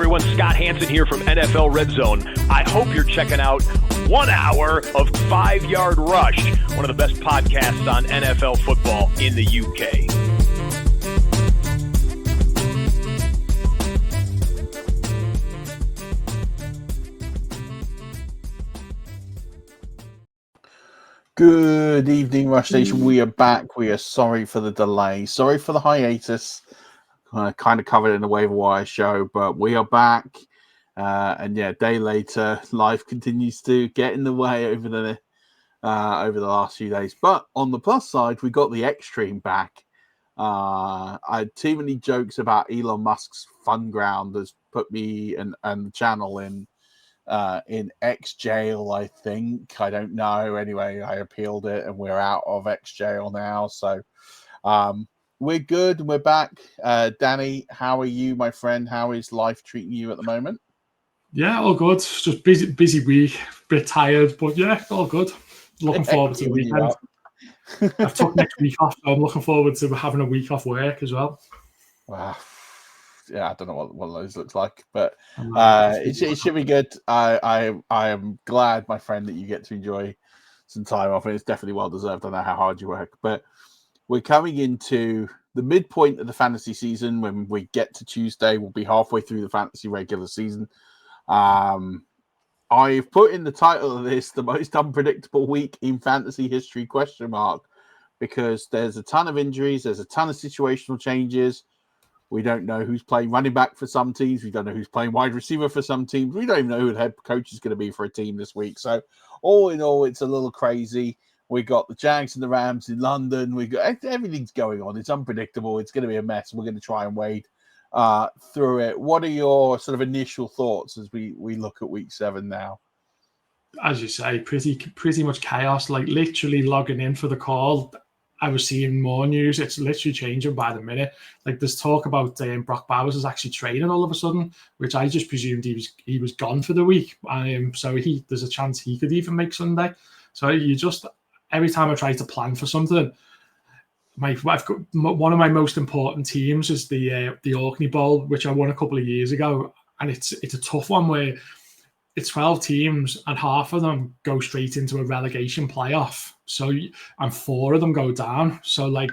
everyone. Scott Hansen here from NFL Red Zone. I hope you're checking out 1 hour of 5 Yard Rush, one of the best podcasts on NFL football in the UK. Good evening, Rush Nation. We are back. We are sorry for the delay. Sorry for the hiatus. Kind of covered it in the waiver wire show, but we are back. And yeah, a day later, life continues to get in the way over the last few days. But on the plus side, we got the X Stream back. I had too many jokes about Elon Musk's fun ground has put me and the channel in X jail, I think. I don't know. Anyway, I appealed it and we're out of X jail now. So we're good. We're back. Danny, how are you, my friend? How is life treating you at the moment? Yeah, all good. Just busy week. Bit tired, but yeah, all good. Looking forward to the weekend. I've took next week off, so I'm looking forward to having a week off work as well. Wow. Yeah, I don't know what one of those looks like, but it should be good. I am glad, my friend, that you get to enjoy some time off, and it's definitely well deserved. I know how hard you work, but we're coming into the midpoint of the fantasy season. When we get to Tuesday, we'll be halfway through the fantasy regular season. I've put in the title of this the most unpredictable week in fantasy history ? Because there's a ton of injuries, there's a ton of situational changes. We don't know who's playing running back for some teams. We don't know who's playing wide receiver for some teams. We don't even know who the head coach is going to be for a team this week. So all in all, it's a little crazy. We got the Jags and the Rams in London. We got everything's going on. It's unpredictable. It's going to be a mess. We're going to try and wade through it. What are your sort of initial thoughts as we look at week 7 now? As you say, pretty much chaos. Like literally logging in for the call, I was seeing more news. It's literally changing by the minute. Like there's talk about Brock Bowers is actually training all of a sudden, which I just presumed he was gone for the week. So there's a chance he could even make Sunday. So you just every time I try to plan for something, I've got one of my most important teams is the Orkney Bowl, which I won a couple of years ago, and it's a tough one where it's 12 teams and half of them go straight into a relegation playoff. So and 4 of them go down. So like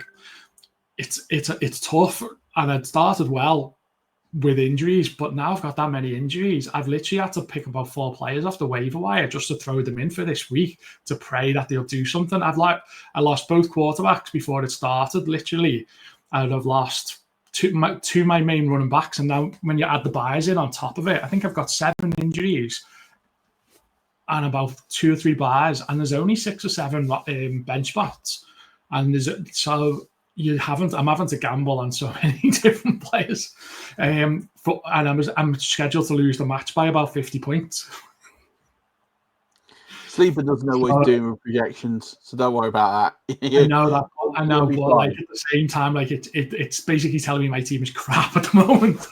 it's tough. And I'd started well with injuries, but now I've got that many injuries. I've literally had to pick about 4 players off the waiver wire just to throw them in for this week to pray that they'll do something. I lost both quarterbacks before it started. Literally, I'd have lost two my main running backs, and now when you add the buys in on top of it, I think I've got 7 injuries and about 2 or 3 buys, and there's only 6 or 7 bench spots, and I'm having to gamble on so many different players, and I'm scheduled to lose the match by about 50 points. Sleeper doesn't know what he's doing with projections, so don't worry about that. I know, but like at the same time, like it's basically telling me my team is crap at the moment.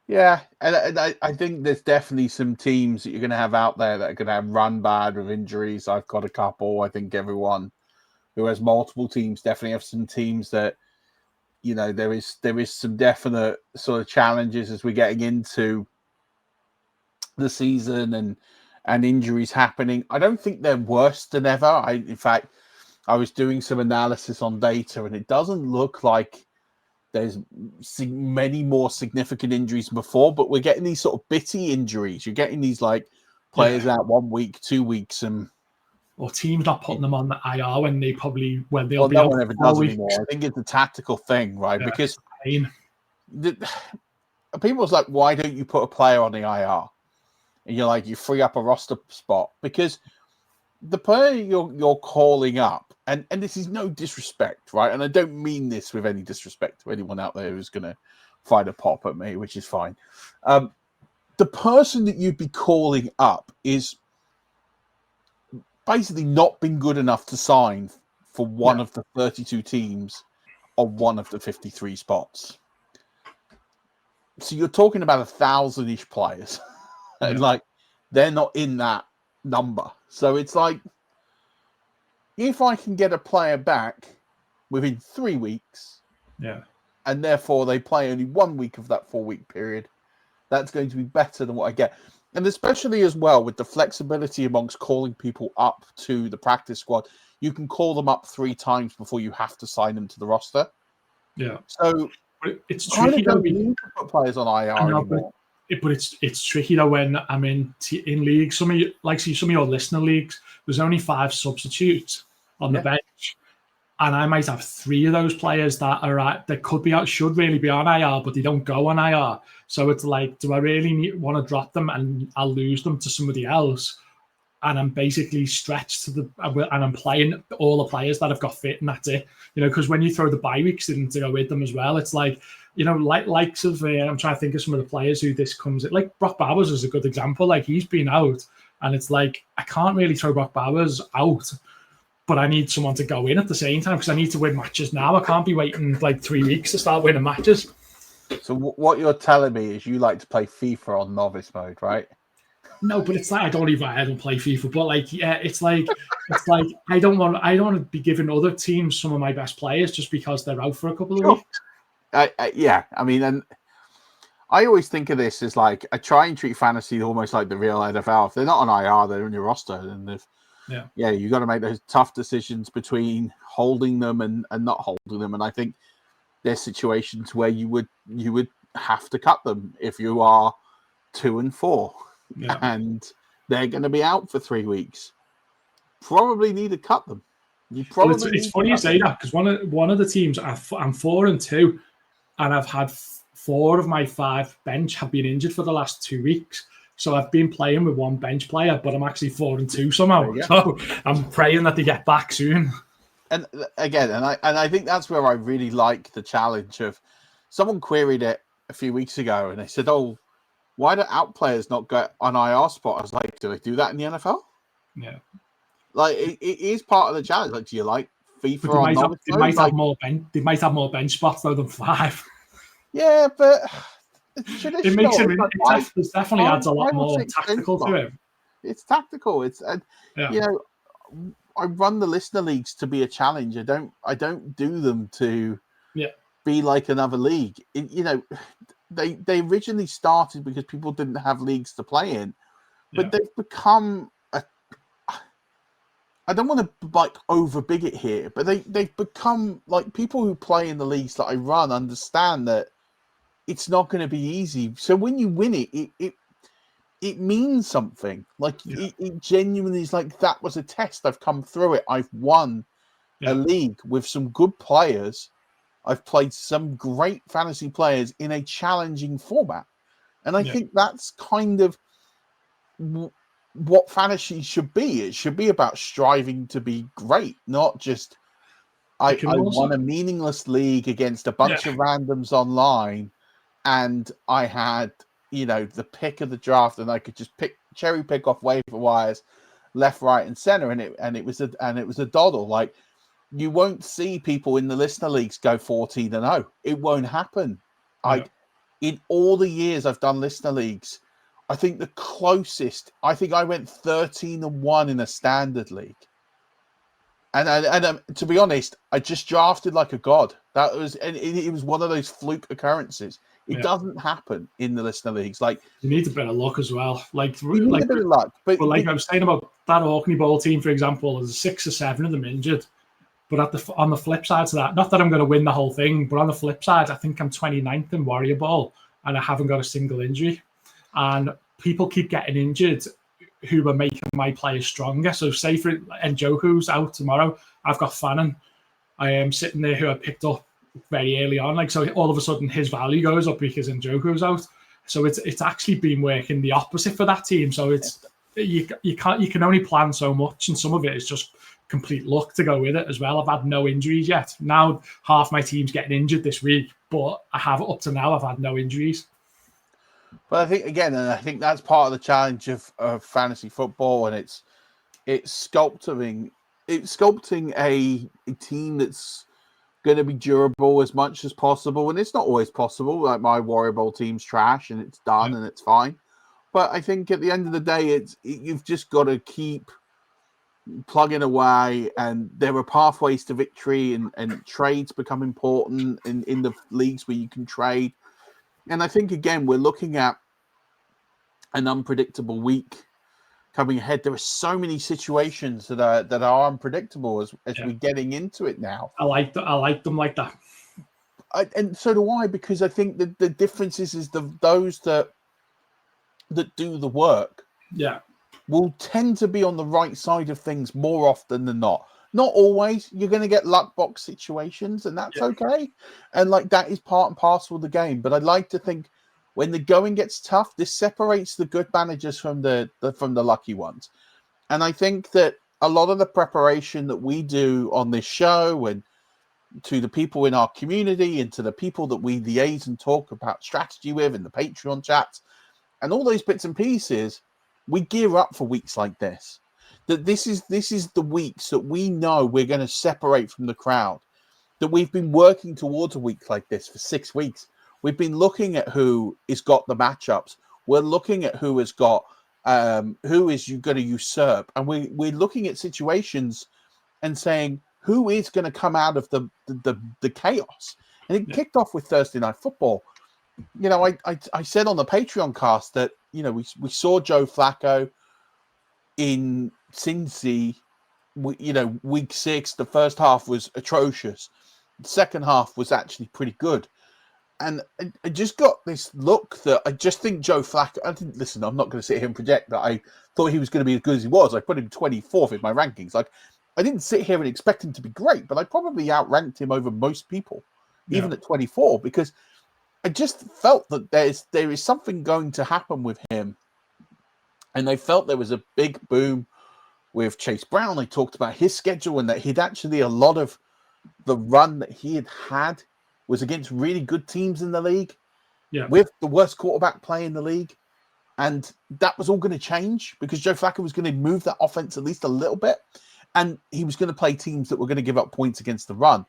Yeah, and I think there's definitely some teams that you're going to have out there that are going to have run bad with injuries. I've got a couple. I think everyone who has multiple teams definitely have some teams that, you know, there is some definite sort of challenges as we're getting into the season and injuries happening. I don't think they're worse than ever. In fact, I was doing some analysis on data, and it doesn't look like there's many more significant injuries than before, but we're getting these sort of bitty injuries. You're getting these like players out 1 week, 2 weeks, or teams not putting them on the IR when they'll be no one ever does anymore. I think it's a tactical thing, right? Yeah, because people's like, why don't you put a player on the IR? And you're like, you free up a roster spot because the player you're calling up, and this is no disrespect, right? And I don't mean this with any disrespect to anyone out there who's going to find a pop at me, which is fine. The person that you'd be calling up is basically not been good enough to sign for one of the 32 teams on one of the 53 spots. So you're talking about 1,000-ish players. And like, they're not in that number. So it's like, if I can get a player back within 3 weeks, and therefore they play only 1 week of that 4-week period, that's going to be better than what I get. And especially as well with the flexibility amongst calling people up to the practice squad, you can call them up 3 times before you have to sign them to the roster. Yeah. So it's kind tricky of don't need to put players on IR anymore. But it's tricky though when I'm in leagues. Some of your listener leagues, there's only 5 substitutes on the bench, and I might have 3 of those players that should really be on IR, but they don't go on IR. So it's like, do I really want to drop them and I'll lose them to somebody else? And I'm basically stretched and I'm playing all the players that I've got fit, and that's it. Because when you throw the bye weeks in to go with them as well, it's like, likes of I'm trying to think of some of the players who this comes in. Like Brock Bowers is a good example. Like he's been out, and it's like I can't really throw Brock Bowers out, but I need someone to go in at the same time because I need to win matches now. I can't be waiting like 3 weeks to start winning matches. So what you're telling me is you like to play FIFA on novice mode, right? No, but it's like I don't play FIFA, but like it's like I don't want to be giving other teams some of my best players just because they're out for a couple of weeks. I mean, and I always think of this as like I try and treat fantasy almost like the real NFL. If they're not on IR, they're in your roster, and if you got to make those tough decisions between holding them and not holding them. And I think there's situations where you would have to cut them if you are 2 and 4. Yeah. And they're going to be out for 3 weeks. Probably need to cut them. It's funny you say that because one of the teams I'm 4 and 2, and I've had 4 of my 5 bench have been injured for the last 2 weeks. So I've been playing with 1 bench player, but I'm actually 4 and 2 somehow. So I'm praying that they get back soon. And again, I think that's where I really like the challenge of. Someone queried it a few weeks ago, and they said, "Oh, why do out players not get an IR spot?" I was like, do they do that in the NFL? Yeah. Like, it is part of the challenge. Like, do you like FIFA on novice mode? They might have more bench spots, though, than 5. Yeah, but... It makes it definitely adds a lot more tactical to it. It's tactical. I run the listener leagues to be a challenge. I don't do them to be like another league. They originally started because people didn't have leagues to play in, but they've become I don't want to like over big it here, but they've become like people who play in the leagues that I run understand that it's not going to be easy. So when you win it means something. Like it genuinely is like that was a test. I've come through it. I've won a league with some good players. I've played some great fantasy players in a challenging format. And I think that's kind of what fantasy should be. It should be about striving to be great, not just I won a meaningless league against a bunch of randoms online and I had, the pick of the draft and I could just cherry pick off waiver wires left, right, and center, and it was a doddle. Like, you won't see people in the listener leagues go 14-0. It won't happen. In all the years I've done listener leagues, I think the closest, I went 13-1 in a standard league. And to be honest, I just drafted like a god. That was, and it was one of those fluke occurrences. It doesn't happen in the listener leagues. Like, you need a bit of luck as well. You need a bit of luck. But like I was saying about that Orkney Bowl team, for example, there's 6 or 7 of them injured. But on the flip side to that, not that I'm going to win the whole thing, but on the flip side, I think I'm 29th in Warrior Bowl and I haven't got a single injury. And people keep getting injured who are making my players stronger. So say for Njoku's out tomorrow, I've got Fannin. I am sitting there who I picked up very early on. So all of a sudden his value goes up because Njoku's out. So it's actually been working the opposite for that team. So it's you can only plan so much, and some of it is just complete luck to go with it as well. I've had no injuries yet. Now half my team's getting injured this week, but up to now I've had no injuries. But I think that's part of the challenge of fantasy football, and it's sculpting a team that's going to be durable as much as possible. And it's not always possible. Like, my Warrior Bowl team's trash and it's done and it's fine. But I think at the end of the day, you've just got to keep plugging away, and there are pathways to victory, and trades become important in the leagues where you can trade. And I think, again, we're looking at an unpredictable week coming ahead. There are so many situations that are unpredictable as we're getting into it now. I like them like that. And so do I, because I think that the difference is those that do the work will tend to be on the right side of things more often than not. Not always. You're going to get luck box situations, and that's okay. And like that is part and parcel of the game. But I'd like to think when the going gets tough, this separates the good managers from the lucky ones. And I think that a lot of the preparation that we do on this show and to the people in our community and to the people that we liaise and talk about strategy with in the Patreon chats and all those bits and pieces, we gear up for weeks like this. That this is the weeks that we know we're going to separate from the crowd. That we've been working towards a week like this for 6 weeks. We've been looking at who has got the matchups. We're looking at who has got who is you going to usurp, and we're looking at situations and saying who is going to come out of the chaos. And it kicked off with Thursday Night Football. You know, I said on the Patreon cast that, you know, we saw Joe Flacco in Cincy, you know, week 6. The first half was atrocious. The second half was actually pretty good. And I just got this look that I just think Joe Flacco, I'm not going to sit here and project that I thought he was going to be as good as he was. I put him 24th in my rankings. Like, I didn't sit here and expect him to be great, but I probably outranked him over most people, even at 24, because I just felt that there is something going to happen with him. And I felt there was a big boom with Chase Brown. They talked about his schedule and that he'd actually, a lot of the run that he had was against really good teams in the league with the worst quarterback play in the league. And that was all going to change because Joe Flacco was going to move that offense at least a little bit. And he was going to play teams that were going to give up points against the run.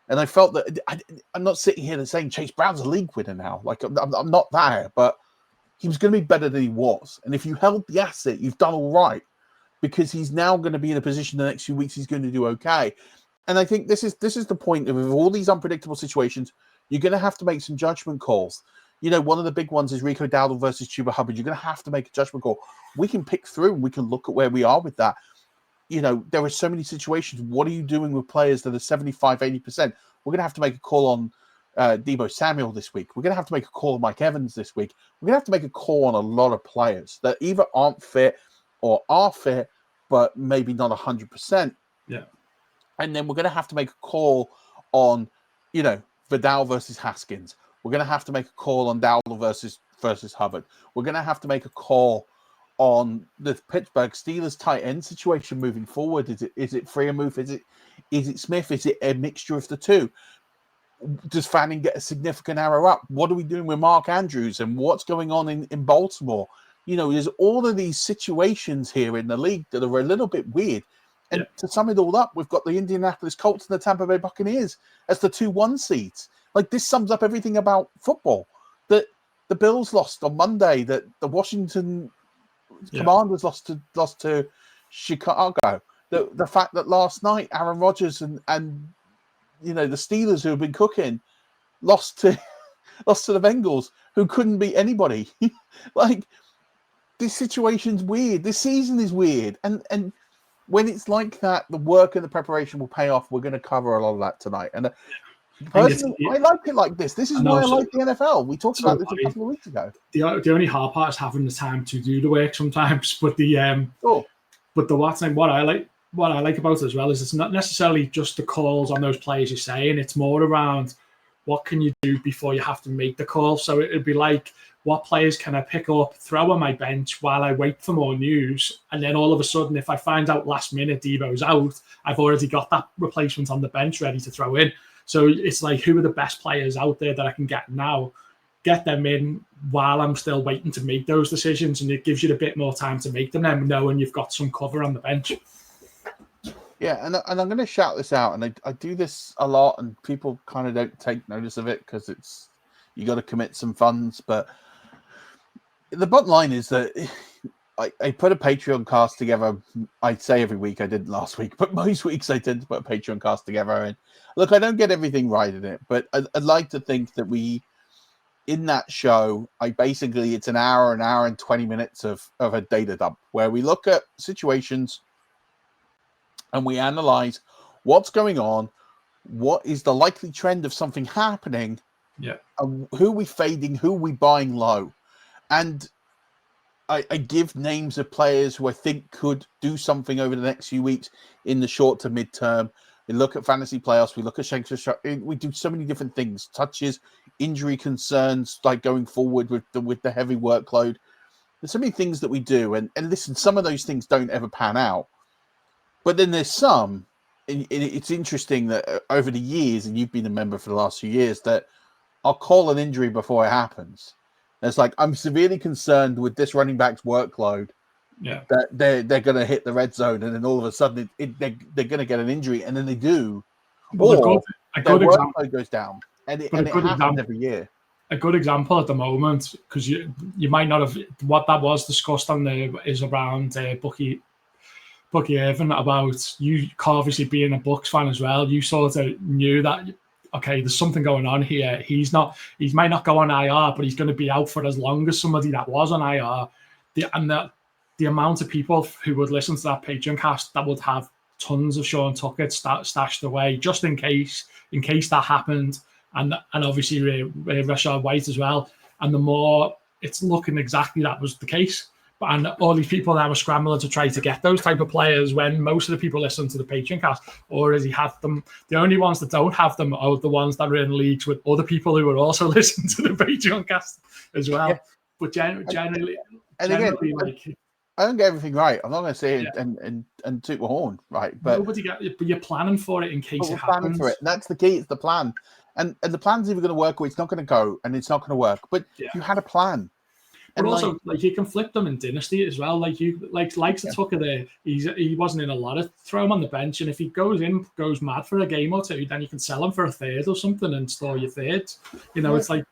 And I felt that I'm not sitting here and saying Chase Brown's a league winner now. Like, I'm not there, but he was going to be better than he was. And if you held the asset, you've done all right, because he's now going to be in a position the next few weeks he's going to do okay. And I think this is the point of all these unpredictable situations. You're going to have to make some judgment calls. You know, one of the big ones is Rico Dowdle versus Chuba Hubbard. You're going to have to make a judgment call. We can pick through and we can look at where we are with that. You know, there are so many situations. What are you doing with players that are 75, 80%? We're going to have to make a call on Deebo Samuel this week. We're going to have to make a call on Mike Evans this week. We're going to have to make a call on a lot of players that either aren't fit or are fit, but maybe not 100%. Yeah. And then we're going to have to make a call on, you know, Vidal versus Haskins. We're going to have to make a call on Dowdle versus Hubbard. We're going to have to make a call on the Pittsburgh Steelers tight end situation moving forward. Is it Freiermuth? Is it Smith? Is it a mixture of the two? Does Fanning get a significant arrow up? What are we doing with Mark Andrews and what's going on in Baltimore? You know, there's all of these situations here in the league that are a little bit weird. And to sum it all up, we've got the Indianapolis Colts and the Tampa Bay Buccaneers as the 2-1 seeds. Like, this sums up everything about football. That the Bills lost on Monday, that the Washington Commanders lost to Chicago. The fact that last night Aaron Rodgers and you know, the Steelers, who have been cooking, lost to the Bengals, who couldn't beat anybody. Like, this situation's weird. This season is weird. And when it's like that, the work and the preparation will pay off. We're going to cover a lot of that tonight. And personally, I like it like this. This is why I like the NFL. We talked about this a couple of weeks ago. The only hard part is having the time to do the work sometimes. But what I like about it as well is it's not necessarily just the calls on those players you're saying. It's more around what can you do before you have to make the call. So it'd be like, what players can I pick up, throw on my bench while I wait for more news? And then all of a sudden, if I find out last minute Deebo's out, I've already got that replacement on the bench ready to throw in. So it's like, who are the best players out there that I can get now? Get them in while I'm still waiting to make those decisions. And it gives you a bit more time to make them then, knowing you've got some cover on the bench. Yeah, and I'm going to shout this out. And I do this a lot, and people kind of don't take notice of it because you got to commit some funds. But the bottom line is that I put a Patreon cast together. I'd say every week. I didn't last week, but most weeks I tend to put a Patreon cast together. And look, I don't get everything right in it, but I'd like to think that we in that show, it's an hour and 20 minutes of a data dump where we look at situations and we analyze what's going on, what is the likely trend of something happening, who are we fading, who are we buying low, and I give names of players who I think could do something over the next few weeks in the short to mid-term. We look at fantasy playoffs. We look at Shakespeare. We do so many different things, touches, injury concerns, like going forward with the heavy workload. There's so many things that we do. And listen, some of those things don't ever pan out. But then there's some, and it's interesting that over the years, and you've been a member for the last few years, that I'll call an injury before it happens. It's like, I'm severely concerned with this running back's workload. Yeah, that they're going to hit the red zone, and then all of a sudden they're going to get an injury, and then they do. Well, or a good their example workload goes down, and it happens every year. A good example at the moment, because you might not have, what that was discussed on there is around Bucky Irvin, about you obviously being a Bucs fan as well. You sort of knew that, okay, there's something going on here. He might not go on IR, but he's going to be out for as long as somebody that was on IR. The amount of people who would listen to that Patreon cast that would have tons of Sean Tuckett stashed away just in case that happened, and obviously Rashad White as well. And the more it's looking exactly that was the case. And all these people now are scrambling to try to get those type of players when most of the people listen to the Patreon cast already have them. The only ones that don't have them are the ones that are in leagues with other people who are also listening to the Patreon cast as well. Yeah. But generally, again, I don't get everything right. I'm not going to say it and toot the horn, right? But but you're planning for it in case it happens. Planning for it. And that's the key. It's the plan. And the plan's either going to work or it's not going to go, and it's not going to work. But you had a plan. But also, you can flip them in Dynasty as well. Like Tucker there, he wasn't in a lot of, throw him on the bench, and if he goes mad for a game or two, then you can sell him for a third or something and store your third. It's like,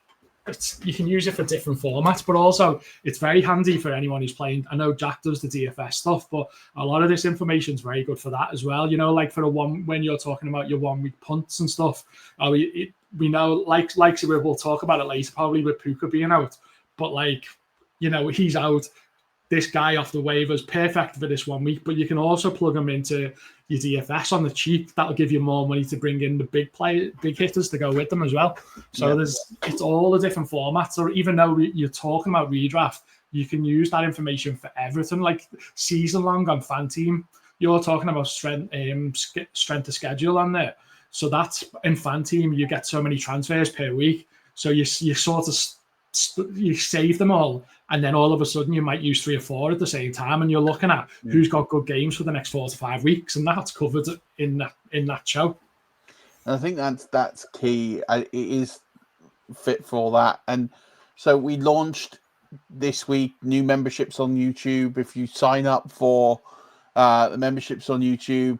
you can use it for different formats, but also it's very handy for anyone who's playing. I know Jack does the DFS stuff, but a lot of this information is very good for that as well. Like for when you're talking about your 1 week punts and stuff, we know, like we'll talk about it later, probably with Puka being out, but he's out. This guy off the waivers, perfect for this 1 week, but you can also plug him into your DFS on the cheap. That'll give you more money to bring in the big hitters to go with them as well. So it's all the different formats. Or even though you're talking about redraft, you can use that information for everything. Like season long on Fan Team, you're talking about strength to schedule on there. So that's in Fan Team, you get so many transfers per week. So you sort of you save them all, and then all of a sudden you might use 3 or 4 at the same time, and you're looking at who's got good games for the next 4 to 5 weeks, and that's covered in that show. And I think that's key. It is fit for all that. And so we launched this week new memberships on YouTube. If you sign up for the memberships on YouTube,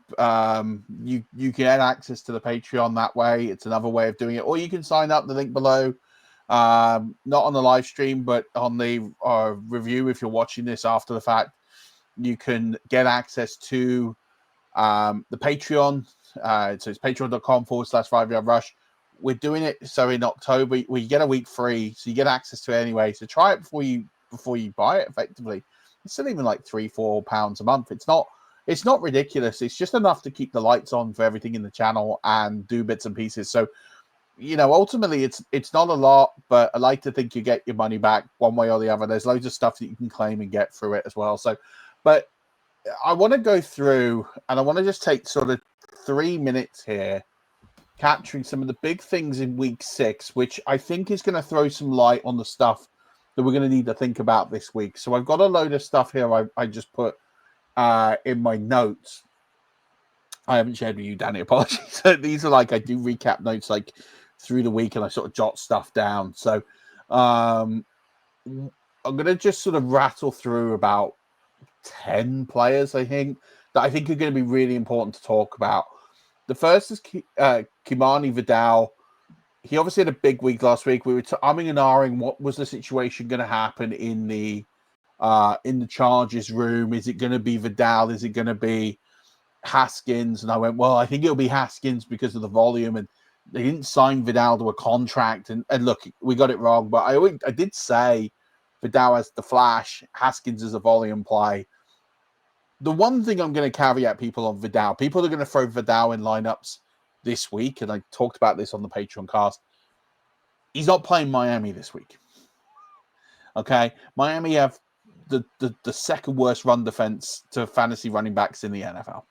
you get access to the Patreon that way. It's another way of doing it. Or you can sign up, the link below. Not on the live stream, but on the review. If you're watching this after the fact, you can get access to the Patreon. So it's patreon.com/5yard rush. We're doing it so in October we get a week free, so you get access to it anyway. So try it before you buy it. Effectively, it's still even like £3-4 a month. It's not ridiculous. It's just enough to keep the lights on for everything in the channel and do bits and pieces. So ultimately it's not a lot, but I like to think you get your money back one way or the other. There's loads of stuff that you can claim and get through it as well. So, but I want to go through and I want to just take sort of 3 minutes here, capturing some of the big things in week 6, which I think is going to throw some light on the stuff that we're going to need to think about this week. So I've got a load of stuff here I just put in my notes. I haven't shared with you, Danny. Apologies. These are I do recap notes through the week, and I sort of jot stuff down. So I'm going to just sort of rattle through about 10 players, I think are going to be really important to talk about. The first is Kimani Vidal. He obviously had a big week last week. We were umming and ahhing what was the situation going to happen in the Chargers room. Is it going to be Vidal? Is it going to be Haskins? And I went, well, I think it'll be Haskins because of the volume. And They didn't sign Vidal to a contract, and look, we got it wrong. But I did say Vidal has the flash, Haskins is a volume play. The one thing I'm going to caveat people on Vidal, people are going to throw Vidal in lineups this week, and I talked about this on the Patreon cast. He's not playing Miami this week. Okay, Miami have the second worst run defense to fantasy running backs in the NFL.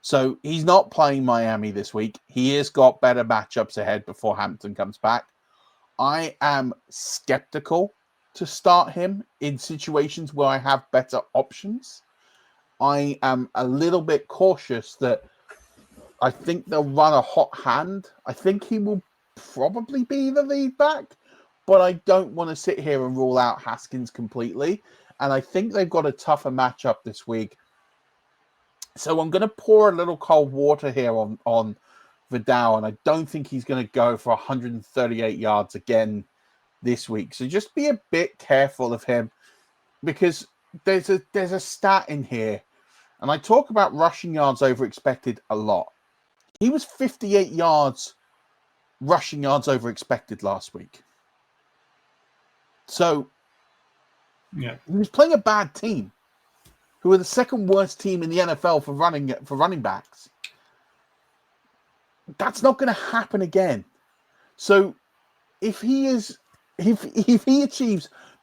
So he's not playing Miami this week. He has got better matchups ahead before Hampton comes back. I am skeptical to start him in situations where I have better options. I am a little bit cautious that I think they'll run a hot hand. I think he will probably be the lead back, but I don't want to sit here and rule out Haskins completely. And I think they've got a tougher matchup this week. So I'm going to pour a little cold water here on Vidal, and I don't think he's going to go for 138 yards again this week. So just be a bit careful of him, because there's a stat in here, and I talk about rushing yards over expected a lot. He was 58 yards rushing yards over expected last week. So yeah, he was playing a bad team, who are the second worst team in the NFL for running backs. That's not going to happen again. So if he achieves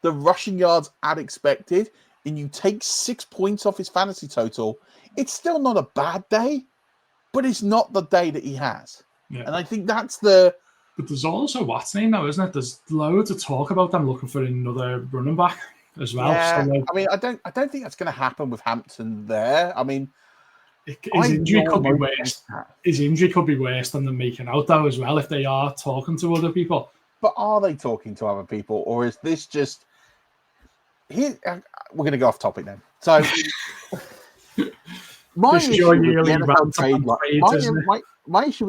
the rushing yards as expected, and you take 6 points off his fantasy total, it's still not a bad day, but it's not the day that he has. Yeah. And I think that's the... But there's also what's name now, isn't it? There's loads of talk about them looking for another running back as well. Yeah, so, like, I mean, I don't think that's going to happen with Hampton there. I mean, his injury could be worse. His injury could be worse than they're making out, though, as well, if they are talking to other people. But are they talking to other people, or is this just... Here, we're going to go off topic then. So, my issue with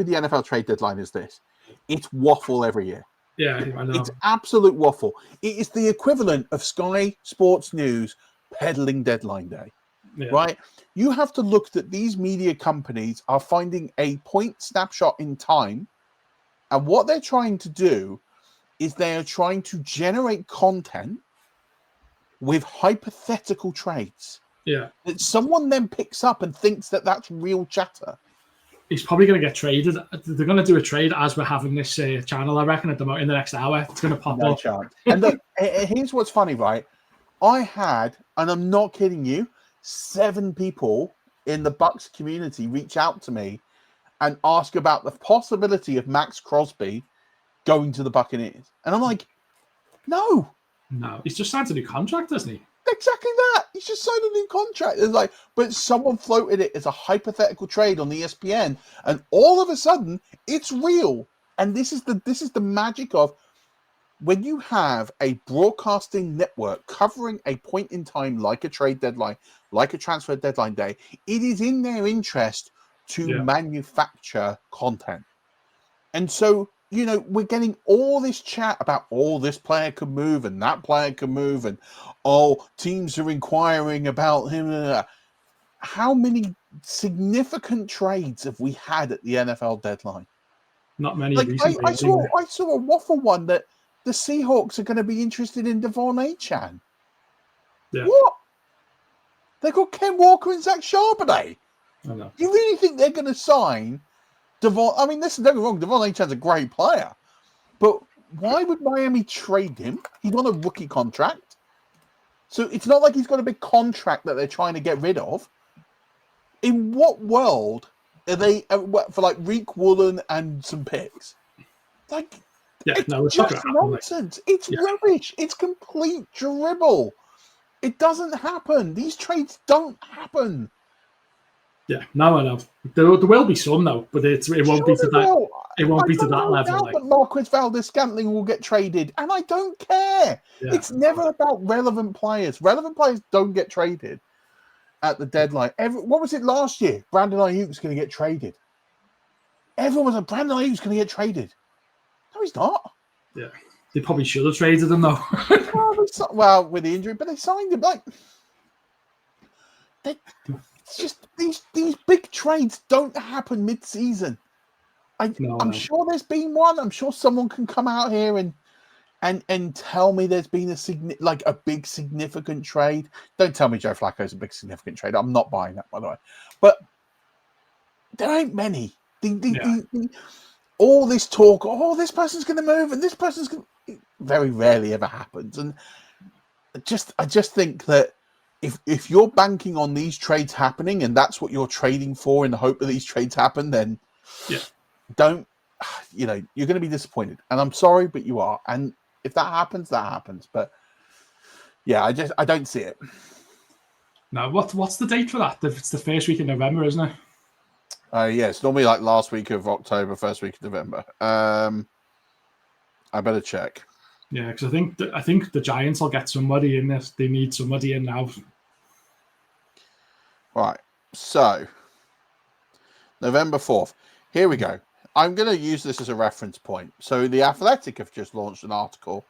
the NFL trade deadline is this. It's waffle every year. Yeah, I know. It's absolute waffle. It is the equivalent of Sky Sports News peddling deadline day, right? You have to look that these media companies are finding a point snapshot in time, and what they're trying to do is they are trying to generate content with hypothetical trades. Yeah. That someone then picks up and thinks that that's real chatter. He's probably going to get traded. They're going to do a trade as we're having this channel, I reckon, in the next hour. It's going to pop up. Chance. And look, here's what's funny, right? I had, and I'm not kidding you, 7 people in the Bucks community reach out to me and ask about the possibility of Max Crosby going to the Buccaneers. And I'm like, no. No, he's just signed a new contract, hasn't he? Exactly that. He's just signed a new contract. It's like, but someone floated it as a hypothetical trade on ESPN, and all of a sudden, it's real. And this is the magic of when you have a broadcasting network covering a point in time like a trade deadline, like a transfer deadline day. It is in their interest to manufacture content, and so. You know, we're getting all this chat about, this player could move and that player could move, and teams are inquiring about him. How many significant trades have we had at the NFL deadline? Not many. Like, recently, I saw a waffle one that the Seahawks are going to be interested in Devon Achane. Yeah. What? They got Ken Walker and Zach Charbonnet. I know. You really think they're going to sign Devon? I mean, listen, don't get me wrong. Devon Achane's a great player, but why would Miami trade him? He's on a rookie contract, so it's not like he's got a big contract that they're trying to get rid of. In what world are they for like Reek Woolen and some picks? Like, it's just nonsense. It's rubbish. It's complete dribble. It doesn't happen. These trades don't happen. Yeah, no, I know. There will be some though, but it won't be to that. It won't be to that level. But Marquez Valdes-Scantling will get traded, and I don't care. Yeah. It's never about relevant players. Relevant players don't get traded at the deadline. What was it last year? Brandon Ayuk's going to get traded. Everyone was like, Brandon Ayuk's going to get traded. No, he's not. Yeah, they probably should have traded him though. well, with the injury, but they signed him. Like, it's just these big trades don't happen mid-season. I'm sure there's been one. I'm sure someone can come out here and tell me there's been a big significant trade. Don't tell me Joe Flacco's a big significant trade. I'm not buying that, by the way. But there ain't many. All this talk, this person's going to move and this person's going to... very rarely ever happens. And I just think that if you're banking on these trades happening and that's what you're trading for in the hope that these trades happen, then don't, you're going to be disappointed. And I'm sorry, but you are. And if that happens, that happens. But yeah, I don't see it. Now, what's the date for that? It's the first week in November, isn't it? Yeah, it's normally like last week of October, first week of November. I better check. Yeah, because I think the Giants will get somebody in this. They need somebody in now. Right. So, November 4th. Here we go. I'm going to use this as a reference point. So, The Athletic have just launched an article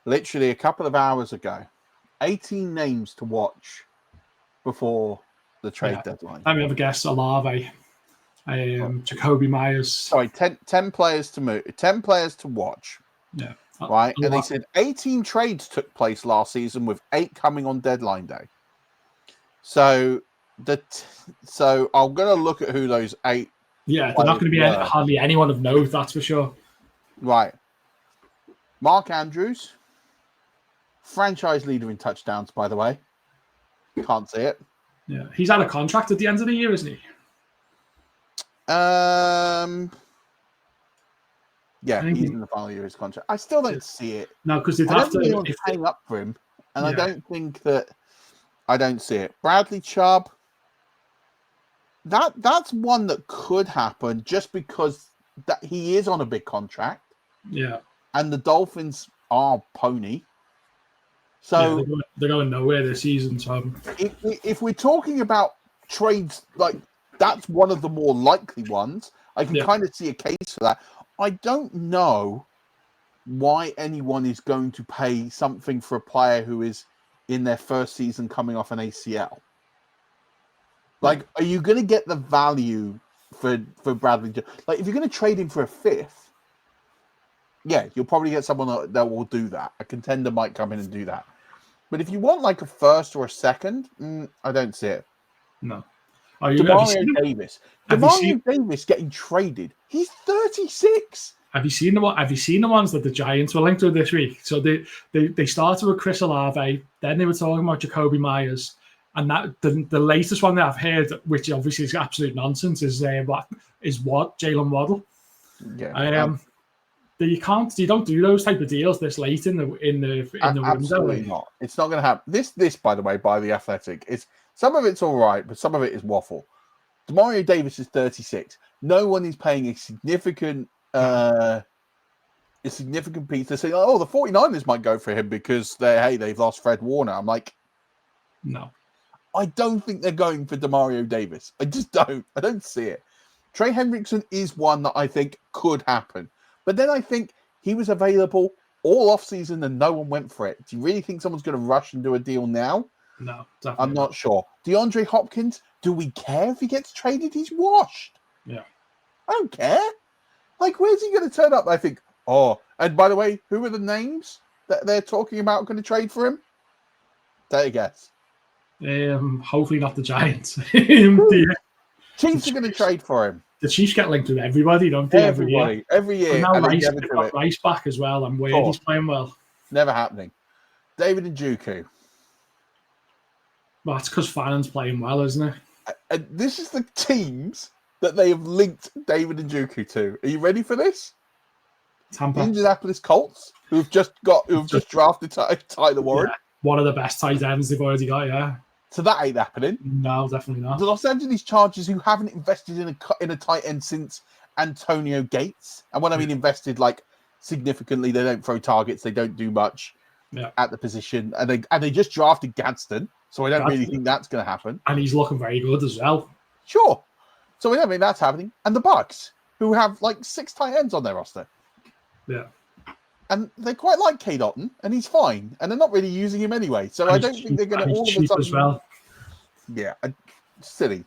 literally a couple of hours ago. 18 names to watch before the trade deadline. Let me have a guess. Olave, Jacoby Myers. Sorry, 10 players to move. 10 players to watch. Yeah. Right. And they said 18 trades took place last season with 8 coming on deadline day. So, so I'm going to look at who those 8. Yeah, they're not going to be hardly anyone of note, that's for sure. Right. Mark Andrews, franchise leader in touchdowns, by the way. Can't see it. Yeah, he's out of contract at the end of the year, isn't he? Yeah, he's in the final year of his contract. I still don't see it. No, because they'd have to hang up for him, and I don't think that. I don't see it. Bradley Chubb. That's one that could happen just because that he is on a big contract. Yeah, and the Dolphins are pony. So they're going nowhere this season. So if we're talking about trades, like that's one of the more likely ones. I can kind of see a case for that. I don't know why anyone is going to pay something for a player who is in their first season coming off an ACL. Like, are you going to get the value for Bradley? Like, if you're going to trade him for a 5th, yeah, you'll probably get someone that will do that. A contender might come in and do that. But if you want like a 1st or a 2nd, I don't see it. No. Demario Davis. Demario Davis getting traded. He's 36. Have you seen the ones that the Giants were linked with this week? So they started with Chris Olave, then they were talking about Jacoby Myers, and that the latest one that I've heard, which obviously is absolute nonsense, is Jalen Waddle. Yeah. You don't do those type of deals this late in the window. Absolutely not. It's not going to happen. This, by the way, by The Athletic, is some of it's all right, but some of it is waffle. Demario Davis is 36. No one is paying a significant piece. They're saying, the 49ers might go for him because they've lost Fred Warner. I'm like, no. I don't think they're going for Demario Davis. I just don't. I don't see it. Trey Hendrickson is one that I think could happen. But then I think he was available all offseason and no one went for it. Do you really think someone's going to rush and do a deal now? No, definitely I'm not sure. DeAndre Hopkins, do we care if he gets traded? He's washed. Yeah. I don't care. Like, where's he going to turn up? I think, and by the way, who are the names that they're talking about going to trade for him? Take a guess. Hopefully not the Giants. Chiefs are going to trade for him. The Chiefs get linked with everybody, don't they? Every year. And now Rice back as well, and Wade he's playing well. Never happening. David Njoku. Well, that's because Fannon's playing well, isn't it? And this is the teams that they have linked David Njoku to. Are you ready for this? Tampa. Indianapolis Colts, who've just drafted Tyler Warren. Yeah, one of the best tight ends they've already got, yeah. So that ain't happening. No, definitely not. The Los Angeles Chargers, who haven't invested in a tight end since Antonio Gates. And when I mean invested, like significantly, they don't throw targets, they don't do much at the position, and they just drafted Gadsden. So I don't really think that's going to happen. And he's looking very good as well. Sure. So I don't think that's happening. And the Bucks, who have like 6 tight ends on their roster. Yeah. And they quite like Cade Otton, and he's fine. And they're not really using him anyway. So I don't think they're going to all of a sudden. As well. Yeah, silly.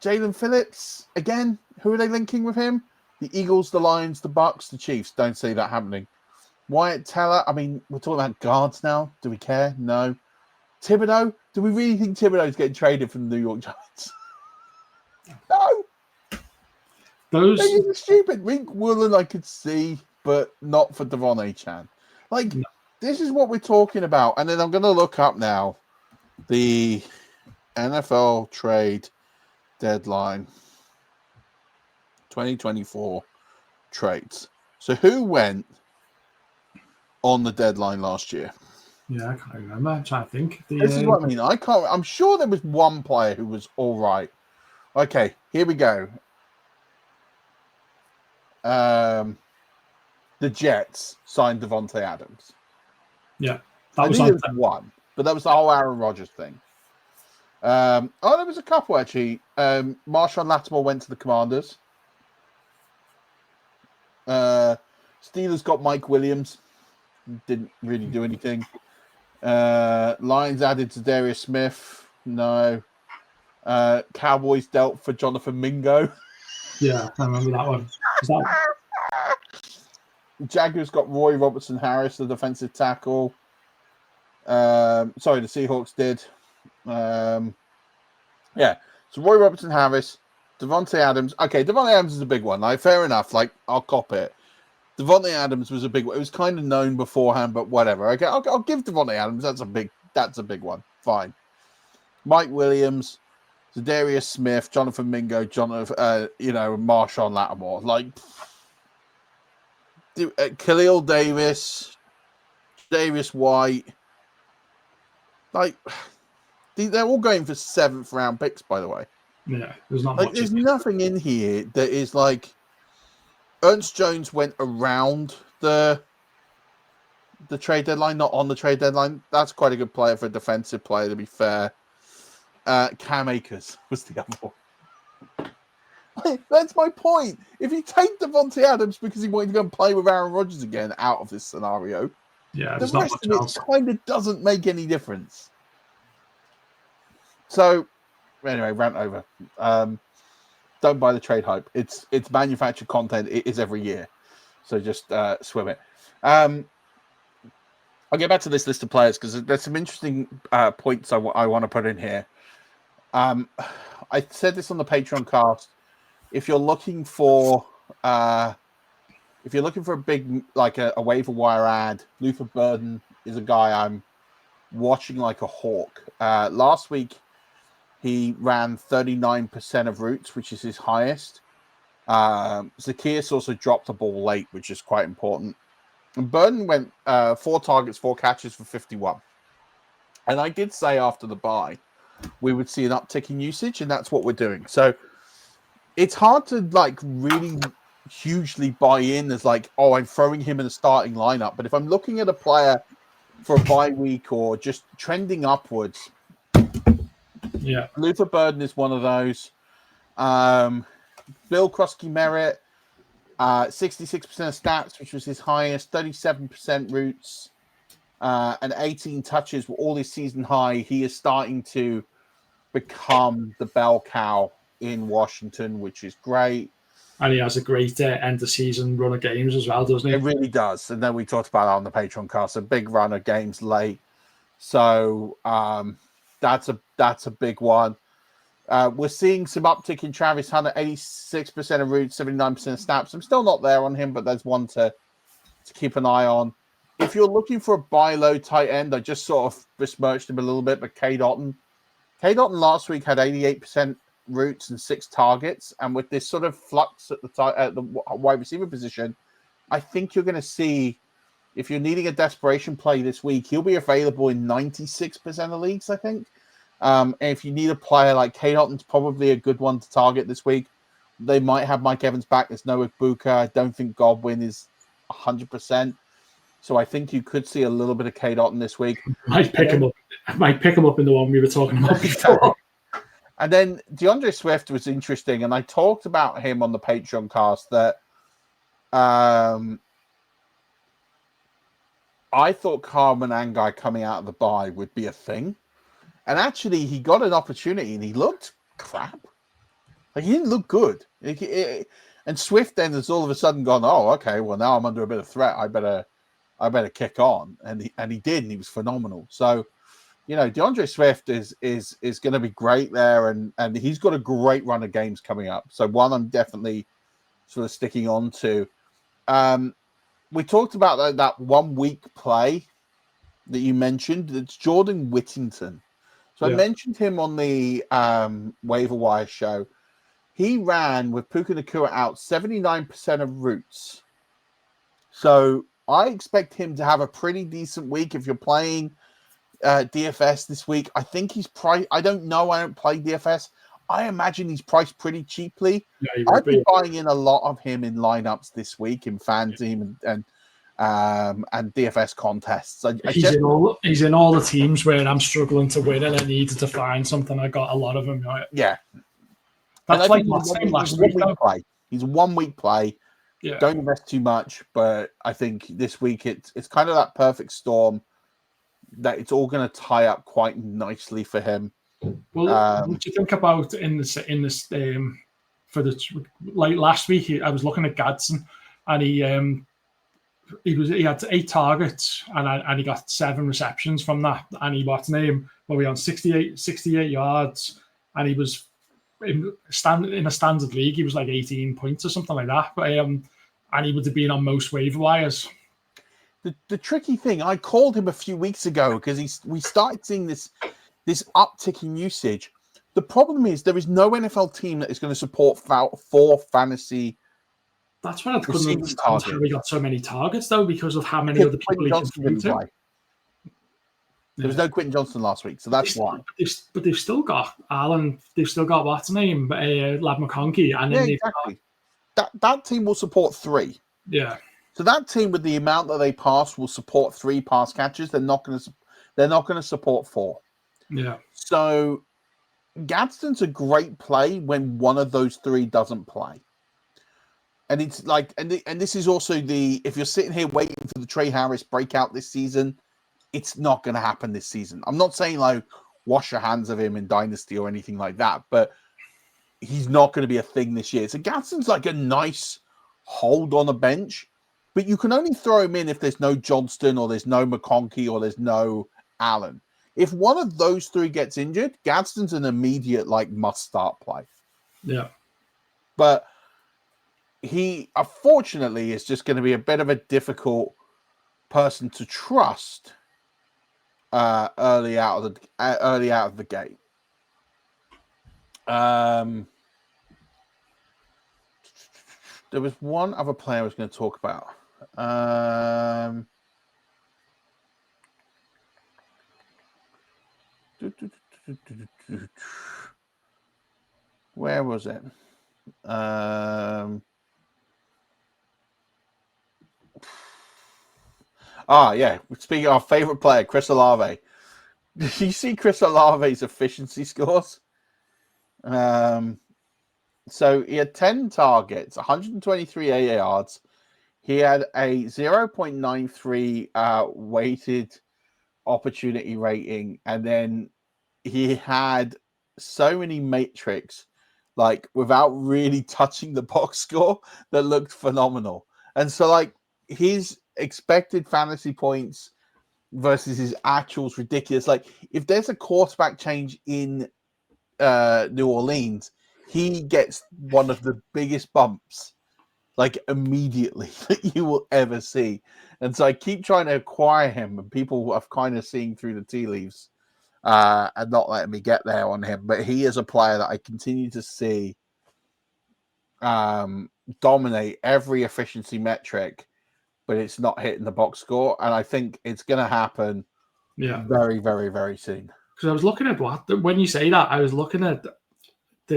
Jalen Phillips, again, who are they linking with him? The Eagles, the Lions, the Bucks, the Chiefs. Don't see that happening. Wyatt Teller. I mean, we're talking about guards now. Do we care? No. Thibodeau. Do we really think Thibodeau's getting traded from the New York Giants? No. Those They're stupid. Rick Woolen I could see, but not for Devon Achan. Like, this is what we're talking about. And then I'm going to look up now the NFL trade deadline 2024 trades. So who went on the deadline last year? Yeah, I can't remember. I'm trying to think. This is what I mean. I'm sure there was one player who was all right. Okay, here we go. The Jets signed Devontae Adams. Yeah, I think there was one, but that was the whole Aaron Rodgers thing. There was a couple actually. Marshawn Lattimore went to the Commanders. Steelers got Mike Williams. Didn't really do anything. Lions added to Darius Smith. No. Cowboys dealt for Jonathan Mingo. Yeah, I remember that one. Jaguars got Roy Robertson Harris, the defensive tackle. The Seahawks did. So Roy Robertson Harris, Devontae Adams. Okay, Devontae Adams is a big one. Like, fair enough. Like, I'll cop it. Devontae Adams was a big one. It was kind of known beforehand, but whatever. Okay, I'll give Devontae Adams. That's a big one. Fine. Mike Williams, Zadarius Smith, Jonathan Mingo, Marshawn Lattimore. Like, Khalil Davis, Darius White. Like, they're all going for 7th round picks, by the way. Yeah, there's not like, much. There's nothing in here that is like. Ernst Jones went around the trade deadline, not on the trade deadline. That's quite a good player for a defensive player, to be fair. Cam Akers was the other one. That's my point. If you take Devontae Adams because he wanted to go and play with Aaron Rodgers again out of this scenario, yeah, the rest of it kind of doesn't make any difference. So, anyway, rant over. Don't buy the trade hype. It's manufactured content. It is every year. So just swim it. I'll get back to this list of players because there's some interesting points I want to put in here. I said this on the Patreon cast. If you're looking for a big, like a waiver wire ad, Luther Burden is a guy I'm watching like a hawk. Last week, he ran 39% of routes, which is his highest. Zacchaeus also dropped the ball late, which is quite important. And Burden went 4 targets, 4 catches for 51. And I did say after the bye, we would see an uptick in usage, and that's what we're doing. So it's hard to like really hugely buy in as like, oh, I'm throwing him in the starting lineup. But if I'm looking at a player for a bye week or just trending upwards, yeah, Luther Burden is one of those. Bill Krosky Merritt, 66% of stats, which was his highest, 37% routes, and 18 touches were all his season high. He is starting to become the bell cow in Washington, which is great. And he has a great end of season run of games as well, doesn't he? It really does. And then we talked about that on the Patreon cast, a big run of games late. So that's a big one. We're seeing some uptick in Travis Hunter, 86% of routes, 79% of snaps. I'm still not there on him, but there's one to keep an eye on. If you're looking for a buy low tight end, I just sort of besmirched him a little bit, but Cade Otton. Cade Otton last week had 88% routes and 6 targets. And with this sort of flux at the wide receiver position, I think you're going to see, if you're needing a desperation play this week, he'll be available in 96% of leagues, I think. And if you need a player like Cade Otton's probably a good one to target this week. They might have Mike Evans back. There's no Ibuka. I don't think Godwin is 100%. So I think you could see a little bit of Cade Otton this week. Might pick him up in the one we were talking about before. And then DeAndre Swift was interesting, and I talked about him on the Patreon cast that I thought Carmen Angai coming out of the bye would be a thing. And actually, he got an opportunity, and he looked crap. Like, he didn't look good. And Swift then has all of a sudden gone, oh, okay, well now I'm under a bit of threat. I better kick on, and he did, and he was phenomenal. So, DeAndre Swift is going to be great there, and he's got a great run of games coming up. So one I'm definitely sort of sticking on to. We talked about that 1 week play that you mentioned. It's Jordan Whittington. So I mentioned him on the waiver wire show. He ran with Puka Nacua out 79% of routes. So I expect him to have a pretty decent week if you're playing DFS this week. I think he's priced. I don't know. I don't play DFS. I imagine he's priced pretty cheaply. Yeah, I've been buying in a lot of him in lineups this week in FanTeam and DFS contests. He's in all the teams where I'm struggling to win, and I needed to find something. I got a lot of them. Right? Yeah, that's like last week. He's a 1 week play. Yeah. Don't invest too much, but I think this week it's kind of that perfect storm that it's all going to tie up quite nicely for him. Well, what do you think about in this for the like last week? I was looking at Gadsden, and he had 8 targets and he got 7 receptions from that, and he we on 68 yards, and he was in a standard league. He was like 18 points or something like that, but and he would have been on most waiver wires. The tricky thing, I called him a few weeks ago because we started seeing this uptick in usage. The problem is there is no NFL team that is going to support 4 fantasy. That's why I couldn't understand how we got so many targets, though, because of how many other people he can throw to. There was no Quentin Johnson last week, so that's why. But they've still got Allen. They've still got what's his name, Lad McConkey, and then exactly. That team will support 3. Yeah. So that team, with the amount that they pass, will support 3 pass catches. They're not going to support 4. Yeah. So Gadsden's a great play when one of those 3 doesn't play. And it's like, and this is also if you're sitting here waiting for the Trey Harris breakout this season, it's not going to happen this season. I'm not saying like wash your hands of him in Dynasty or anything like that, but he's not going to be a thing this year. So Gadsden's like a nice hold on a bench, but you can only throw him in if there's no Johnston or there's no McConkey or there's no Allen. If one of those 3 gets injured, Gadsden's an immediate like must-start play. Yeah. But he, unfortunately, is just going to be a bit of a difficult person to trust early out of the gate. There was one other player I was going to talk about. Where was it? Yeah. Speaking of our favorite player, Chris Olave. Did you see Chris Olave's efficiency scores? So he had 10 targets, 123 air yards. He had a 0.93 weighted opportunity rating, and then he had so many matrix, like without really touching the box score, that looked phenomenal. And so, like, his expected fantasy points versus his actuals ridiculous. Like, if there's a quarterback change in New Orleans, he gets one of the biggest bumps, like, immediately that you will ever see. And so I keep trying to acquire him, and people are kind of seeing through the tea leaves and not letting me get there on him. But he is a player that I continue to see dominate every efficiency metric, but it's not hitting the box score. And I think it's going to happen very, very, very soon. Because I was looking at when you say that, I was looking at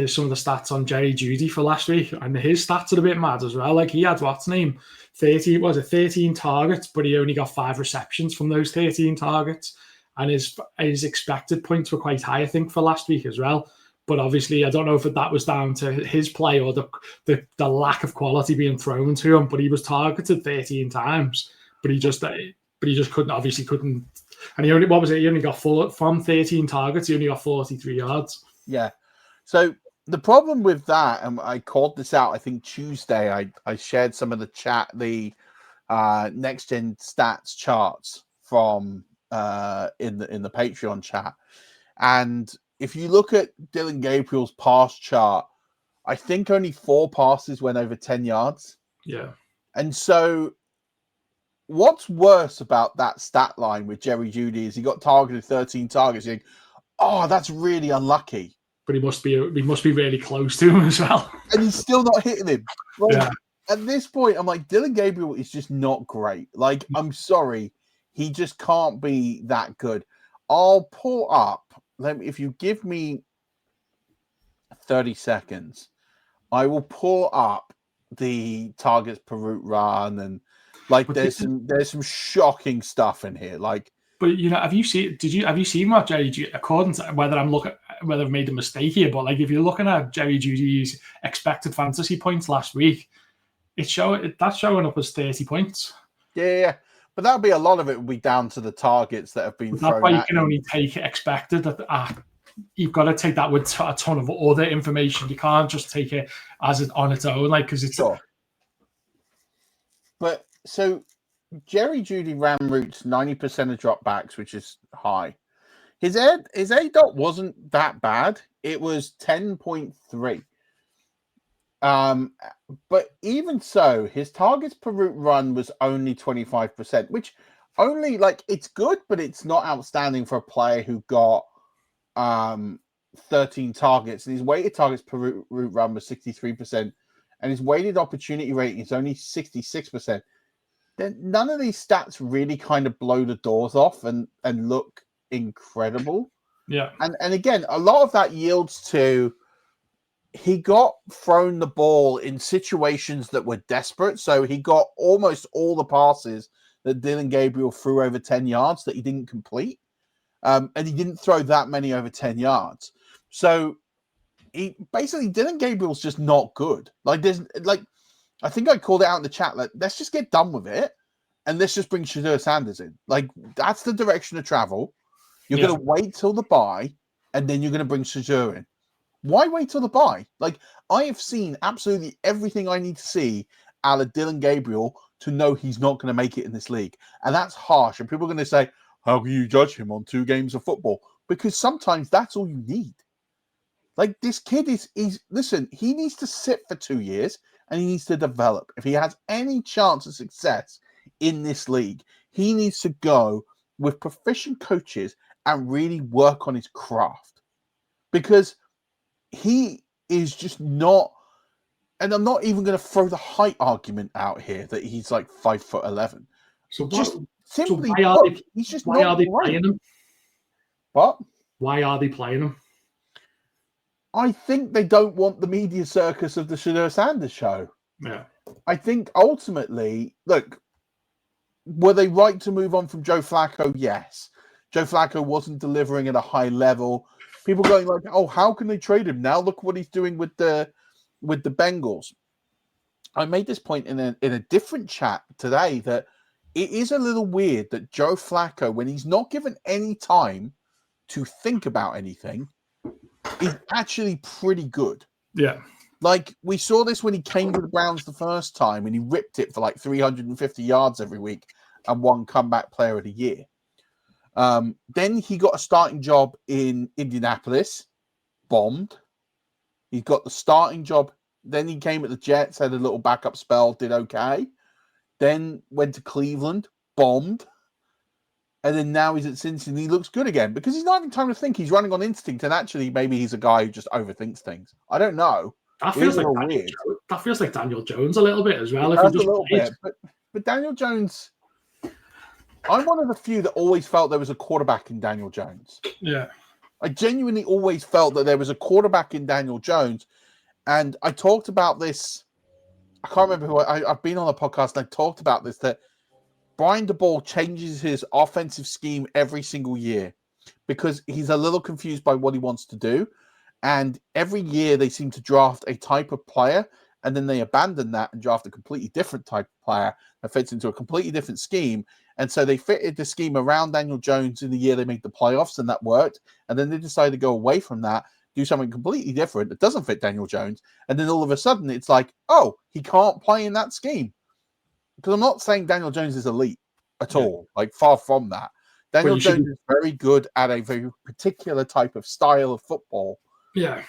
some of the stats on Jerry Jeudy for last week, and his stats are a bit mad as well. Like, he had 13 targets, but he only got 5 receptions from those 13 targets, and his expected points were quite high, I think, for last week as well. But obviously, I don't know if that was down to his play or the lack of quality being thrown to him. But he was targeted 13 times, but he just couldn't. And he only got from 13 targets, he only got 43 yards. Yeah. So The problem with that, and I called this out, I think Tuesday, I shared some of the chat, the next gen stats charts from in the Patreon chat. And if you look at Dylan Gabriel's pass chart, I think only 4 passes went over 10 yards. Yeah. And so what's worse about that stat line with Jerry Jeudy is he got targeted 13 targets. You think, oh, that's really unlucky. But he must be really close to him as well. And he's still not hitting him. Like, Yeah. At this point, I'm like, Dylan Gabriel is just not great. Like, I'm sorry. He just can't be that good. I'll pull up. If you give me 30 seconds, I will pull up the targets per route run, and like there's some shocking stuff in here. Like, but have you seen what Jerry Jeudy, according to whether I've made a mistake here, but like if you're looking at Jerry Judy's expected fantasy points last week, that's showing up as 30 points. Yeah. But that'll be a lot of it will be down to the targets that have been thrown. That's why you can only take expected. You've got to take that with a ton of other information. You can't just take it as it on its own, like because it's. Sure. But so Jerry Jeudy ran routes 90% of dropbacks, which is high. His A dot wasn't that bad. It was 10.3. But even so, his targets per route run was only 25%, which only it's good, but it's not outstanding for a player who got 13 targets. And his weighted targets per route run was 63%, and his weighted opportunity rating is only 66%. Then none of these stats really kind of blow the doors off and look incredible. Yeah. And again, a lot of that yields to he got thrown the ball in situations that were desperate. So he got almost all the passes that Dylan Gabriel threw over 10 yards that he didn't complete. And he didn't throw that many over 10 yards. So Dylan Gabriel's just not good. I think I called it out in the chat. Let's just get done with it. And let's just bring Shedeur Sanders in. That's the direction of travel. You're going to wait till the bye, and then you're going to bring Shedeur in. Why wait till the bye? I have seen absolutely everything I need to see out of Dylan Gabriel to know he's not going to make it in this league. And that's harsh. And people are going to say, how can you judge him on 2 games of football? Because sometimes that's all you need. This kid listen, he needs to sit for 2 years and he needs to develop. If he has any chance of success in this league, he needs to go with proficient coaches and really work on his craft. Because he is just not, and I'm not even going to throw the height argument out here that he's 5'11". So he's just why not are they great. playing him? What? Why are they playing him? I think they don't want the media circus of the Shedeur Sanders show. Yeah. I think ultimately, look, were they right to move on from Joe Flacco? Yes. Joe Flacco wasn't delivering at a high level. People going oh, how can they trade him now? Look what he's doing with the Bengals. I made this point in a different chat today that it is a little weird that Joe Flacco, when he's not given any time to think about anything, is actually pretty good. Yeah. We saw this when he came to the Browns the first time and he ripped it for 350 yards every week and won comeback player of the year. Then he got a starting job in Indianapolis, bombed. He got the starting job. Then he came at the Jets, had a little backup spell, did okay. Then went to Cleveland, bombed. And then now he's at Cincinnati. He looks good again because he's not having time to think. He's running on instinct. And actually, maybe he's a guy who just overthinks things. I don't know. That feels like Daniel Jones a little bit as well. But Daniel Jones, I'm one of the few that always felt there was a quarterback in Daniel Jones. Yeah. I genuinely always felt that there was a quarterback in Daniel Jones. And I talked about this. I can't remember who I've been on a podcast and I talked about this, that Brian DeBall changes his offensive scheme every single year because he's a little confused by what he wants to do. And every year they seem to draft a type of player and then they abandon that and draft a completely different type of player that fits into a completely different scheme. And so they fitted the scheme around Daniel Jones in the year they made the playoffs and that worked. And then they decided to go away from that. do something completely different that doesn't fit Daniel Jones, and then all of a sudden it's like, oh, he can't play in that scheme. Because I'm not saying Daniel Jones is elite at all, like far from that. Daniel Jones is very good at a very particular type of style of football. Yeah.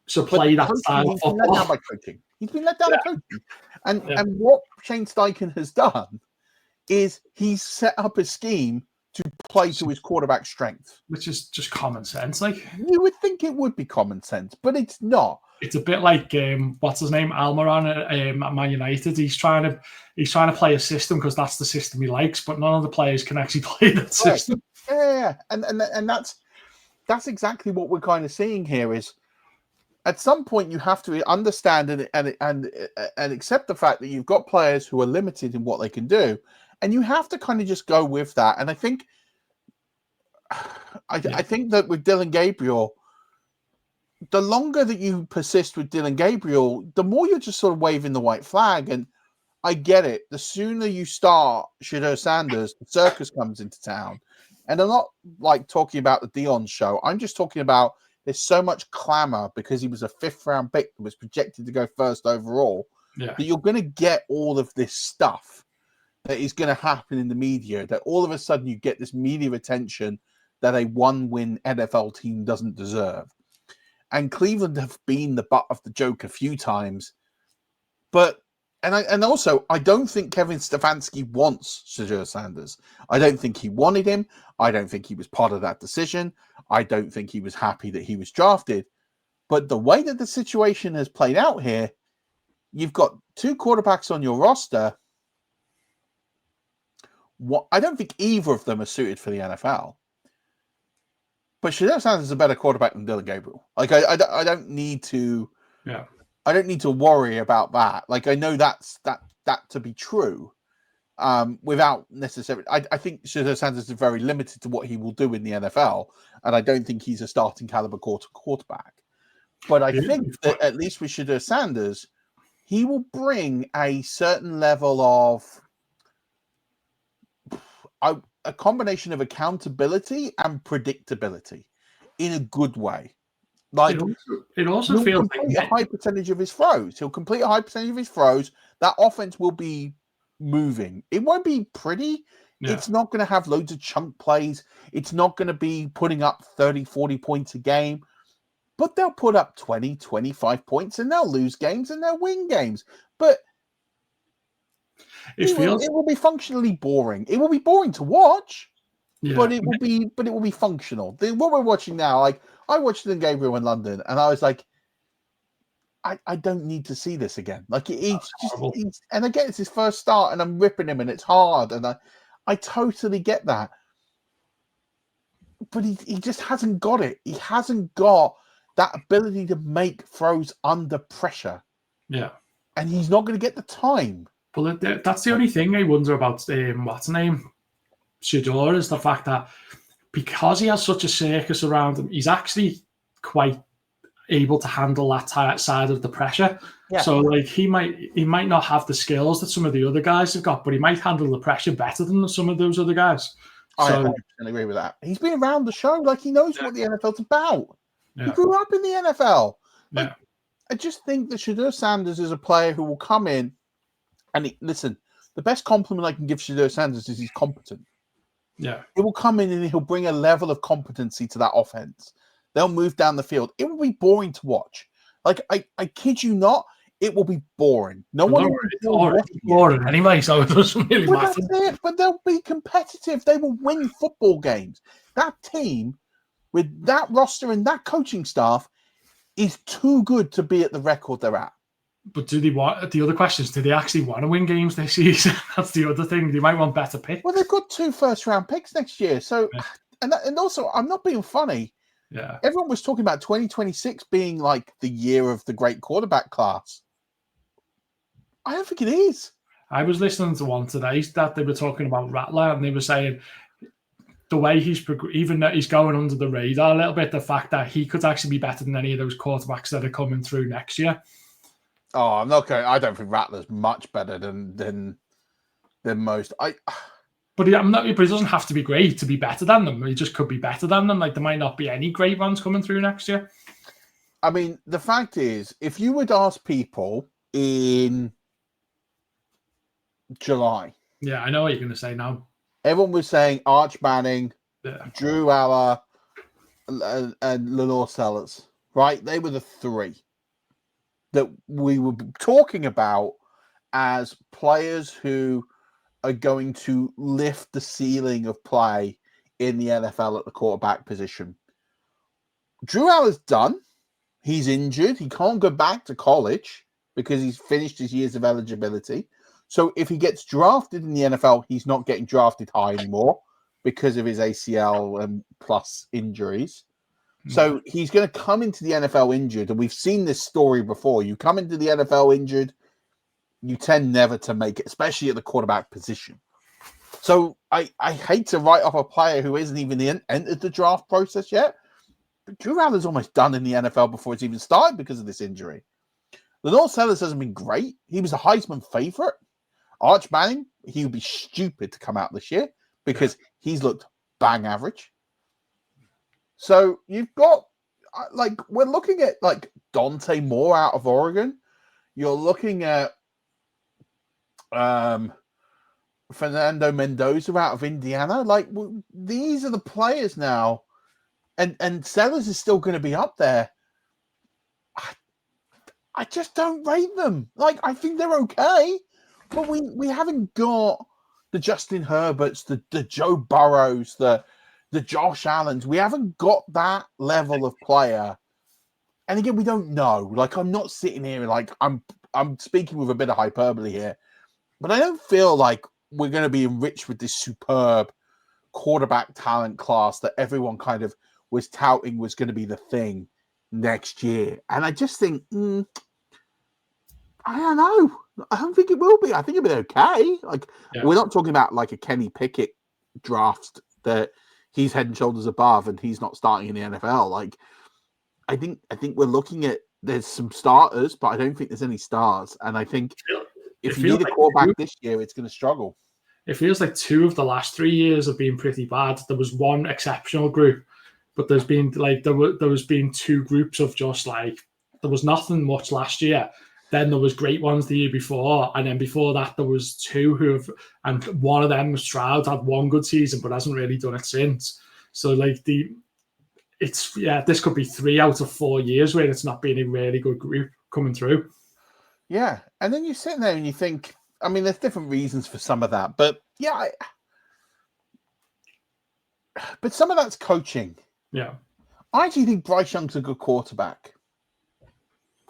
So play that style of football. He's been let down by coaching. He's been let down by coaching. And what Shane Steichen has done is he's set up a scheme to play to his quarterback's strengths. Which is just common sense. Like, you would think it would be common sense, but it's not. It's a bit like what's his name, Almiron at Man United. He's trying to play a system because that's the system he likes, but none of the players can actually play that system. Yeah, and that's exactly what we're kind of seeing here. Is at some point you have to understand and accept the fact that you've got players who are limited in what they can do, and you have to kind of just go with that. And I think that with Dylan Gabriel, the longer that you persist with Dylan Gabriel, the more you're just sort of waving the white flag. And I get it. The sooner you start Shedeur Sanders, the circus comes into town. And I'm not like talking about the Dion show. I'm just talking about there's so much clamor because he was a 5th-round pick that was projected to go first overall that you're going to get all of this stuff that is going to happen in the media, that all of a sudden you get this media attention that a one-win NFL team doesn't deserve. And Cleveland have been the butt of the joke a few times. But, and also, I don't think Kevin Stefanski wants Shedeur Sanders. I don't think he wanted him. I don't think he was part of that decision. I don't think he was happy that he was drafted. But the way that the situation has played out here, you've got 2 quarterbacks on your roster. I don't think either of them are suited for the NFL. But Shedeur Sanders is a better quarterback than Dylan Gabriel. Like I don't need to. Yeah. I don't need to worry about that. Like I know that to be true. Without necessarily, I think Shedeur Sanders is very limited to what he will do in the NFL, and I don't think he's a starting caliber quarterback. But I think that at least with Shedeur Sanders, he will bring a certain level of a combination of accountability and predictability in a good way. Like it also feels like a high percentage of his throws. He'll complete a high percentage of his throws. That offense will be moving. It won't be pretty. Yeah. It's not going to have loads of chunk plays. It's not going to be putting up 30, 40 points a game. But they'll put up 20, 25 points and they'll lose games and they'll win games. But it will be functionally boring. It will be boring to watch, but it will be functional. What we're watching now, like I watched Dylan Gabriel in London, and I was like, I don't need to see this again. Like and again, it's his first start, and I'm ripping him, and it's hard, and I totally get that. But he just hasn't got it. He hasn't got that ability to make throws under pressure. Yeah, and he's not going to get the time. Well, that's the only thing I wonder about what's his name, Shedeur, is the fact that because he has such a circus around him, he's actually quite able to handle that side of the pressure. Yeah. So, like, he might not have the skills that some of the other guys have got, but he might handle the pressure better than some of those other guys. I 100% agree with that. He's been around the show, like he knows what the NFL's about. Yeah. He grew up in the NFL. Like, I just think that Shedeur Sanders is a player who will come in. And listen, the best compliment I can give Shedeur Sanders is he's competent. Yeah. He will come in and he'll bring a level of competency to that offense. They'll move down the field. It will be boring to watch. Like, I kid you not, it will be boring. No one will be boring anyway, so it doesn't really matter. That's it, but they'll be competitive. They will win football games. That team, with that roster and that coaching staff, is too good to be at the record they're at. But do they want? The other question is, do they actually want to win games this season? That's the other thing. They might want better picks. Well, they've got 2 first-round picks next year. So, and also, I'm not being funny. Yeah. Everyone was talking about 2026 being like the year of the great quarterback class. I don't think it is. I was listening to one today that they were talking about Rattler, and they were saying the way even though he's going under the radar a little bit, the fact that he could actually be better than any of those quarterbacks that are coming through next year. Oh, I'm not going. I don't think Rattler's much better than most. But he doesn't have to be great to be better than them. He just could be better than them. Like, there might not be any great ones coming through next year. I mean, the fact is, if you would ask people in July, yeah, I know what you're going to say now. Everyone was saying Arch Manning, Drew Aller, and Lenore Sellers, right? They were the three that we were talking about as players who are going to lift the ceiling of play in the NFL at the quarterback position. Drew Aller's done. He's injured. He can't go back to college because he's finished his years of eligibility. So if he gets drafted in the NFL, he's not getting drafted high anymore because of his ACL and plus injuries. So he's going to come into the NFL injured, and we've seen this story before. You come into the NFL injured, you tend never to make it, especially at the quarterback position. So I hate to write off a player who isn't even entered the draft process yet, but Drew Allen's almost done in the NFL before it's even started because of this injury. Lenore Sellers hasn't been great. He was a Heisman favorite. Arch Manning, he would be stupid to come out this year because he's looked bang average. So you've got, we're looking at, Dante Moore out of Oregon. You're looking at Fernando Mendoza out of Indiana. These are the players now. And Sellers is still going to be up there. I just don't rate them. I think they're okay. But we haven't got the Justin Herberts, the Joe Burrows, the Josh Allens. We haven't got that level of player. And again, we don't know. I'm not sitting here I'm speaking with a bit of hyperbole here, but I don't feel like we're going to be enriched with this superb quarterback talent class that everyone kind of was touting was going to be the thing next year. And I just think, I don't know. I don't think it will be. I think it'll be okay. We're not talking about a Kenny Pickett draft that he's head and shoulders above and he's not starting in the NFL. I think we're looking at there's some starters, but I don't think there's any stars. And I think if you need a quarterback this year, it's going to struggle. It feels like 2 of the last 3 years have been pretty bad. There was one exceptional group, but there's been there was been 2 groups of just there was nothing much last year. Then there was great ones the year before, and then before that there was 2 and one of them, Stroud, had one good season but hasn't really done it since. So this could be 3 out of 4 years where it's not been a really good group coming through. Yeah, and then you're sitting there and you think, I mean, there's different reasons for some of that, but but some of that's coaching. Yeah, I actually think Bryce Young's a good quarterback.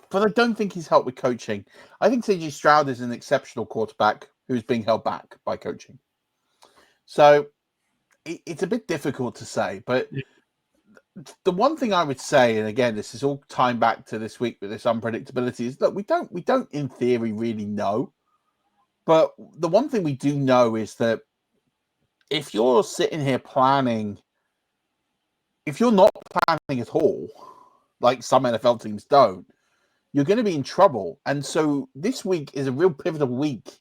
But I don't think he's helped with coaching. I think C.J. Stroud is an exceptional quarterback who's being held back by coaching. So it's a bit difficult to say. But the one thing I would say, and again, this is all tying back to this week with this unpredictability, is that we don't in theory really know. But the one thing we do know is that if you're sitting here planning, if you're not planning at all, like some NFL teams don't, you're going to be in trouble. And so this week is a real pivotal week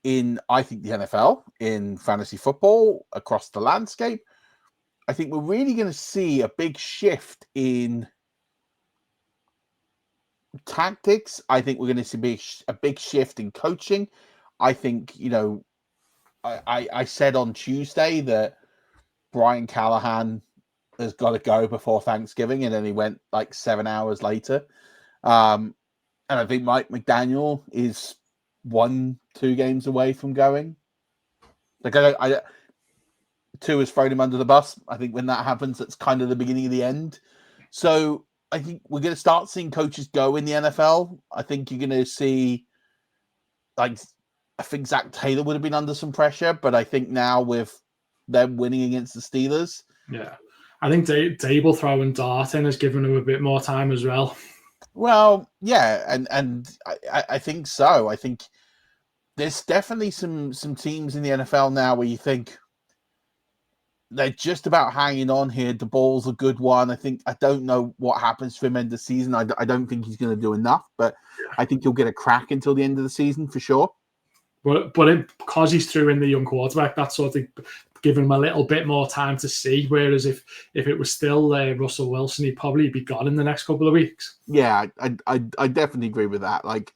in, I think, the NFL, in fantasy football, across the landscape. I think we're really going to see a big shift in tactics. I think we're going to see a big shift in coaching. I think, I said on Tuesday that Brian Callahan has got to go before Thanksgiving, and then he went 7 hours later. And I think Mike McDaniel is 1-2 games away from going. Two has thrown him under the bus. I think when that happens, that's kind of the beginning of the end. So I think we're going to start seeing coaches go in the NFL. I think you're going to see, I think Zach Taylor would have been under some pressure, but I think now with them winning against the Steelers. Yeah. I think Dable throwing Dart in has given him a bit more time as well. Well, yeah, and I think so. I think there's definitely some teams in the NFL now where you think they're just about hanging on here. The ball's a good one. I don't know what happens to him end of the season. I don't think he's going to do enough, but I think he'll get a crack until the end of the season for sure. Because he's threw in the young quarterback, that's sort of given him a little bit more time to see. Whereas if it was still Russell Wilson, he'd probably be gone in the next couple of weeks. Yeah, I definitely agree with that. Like,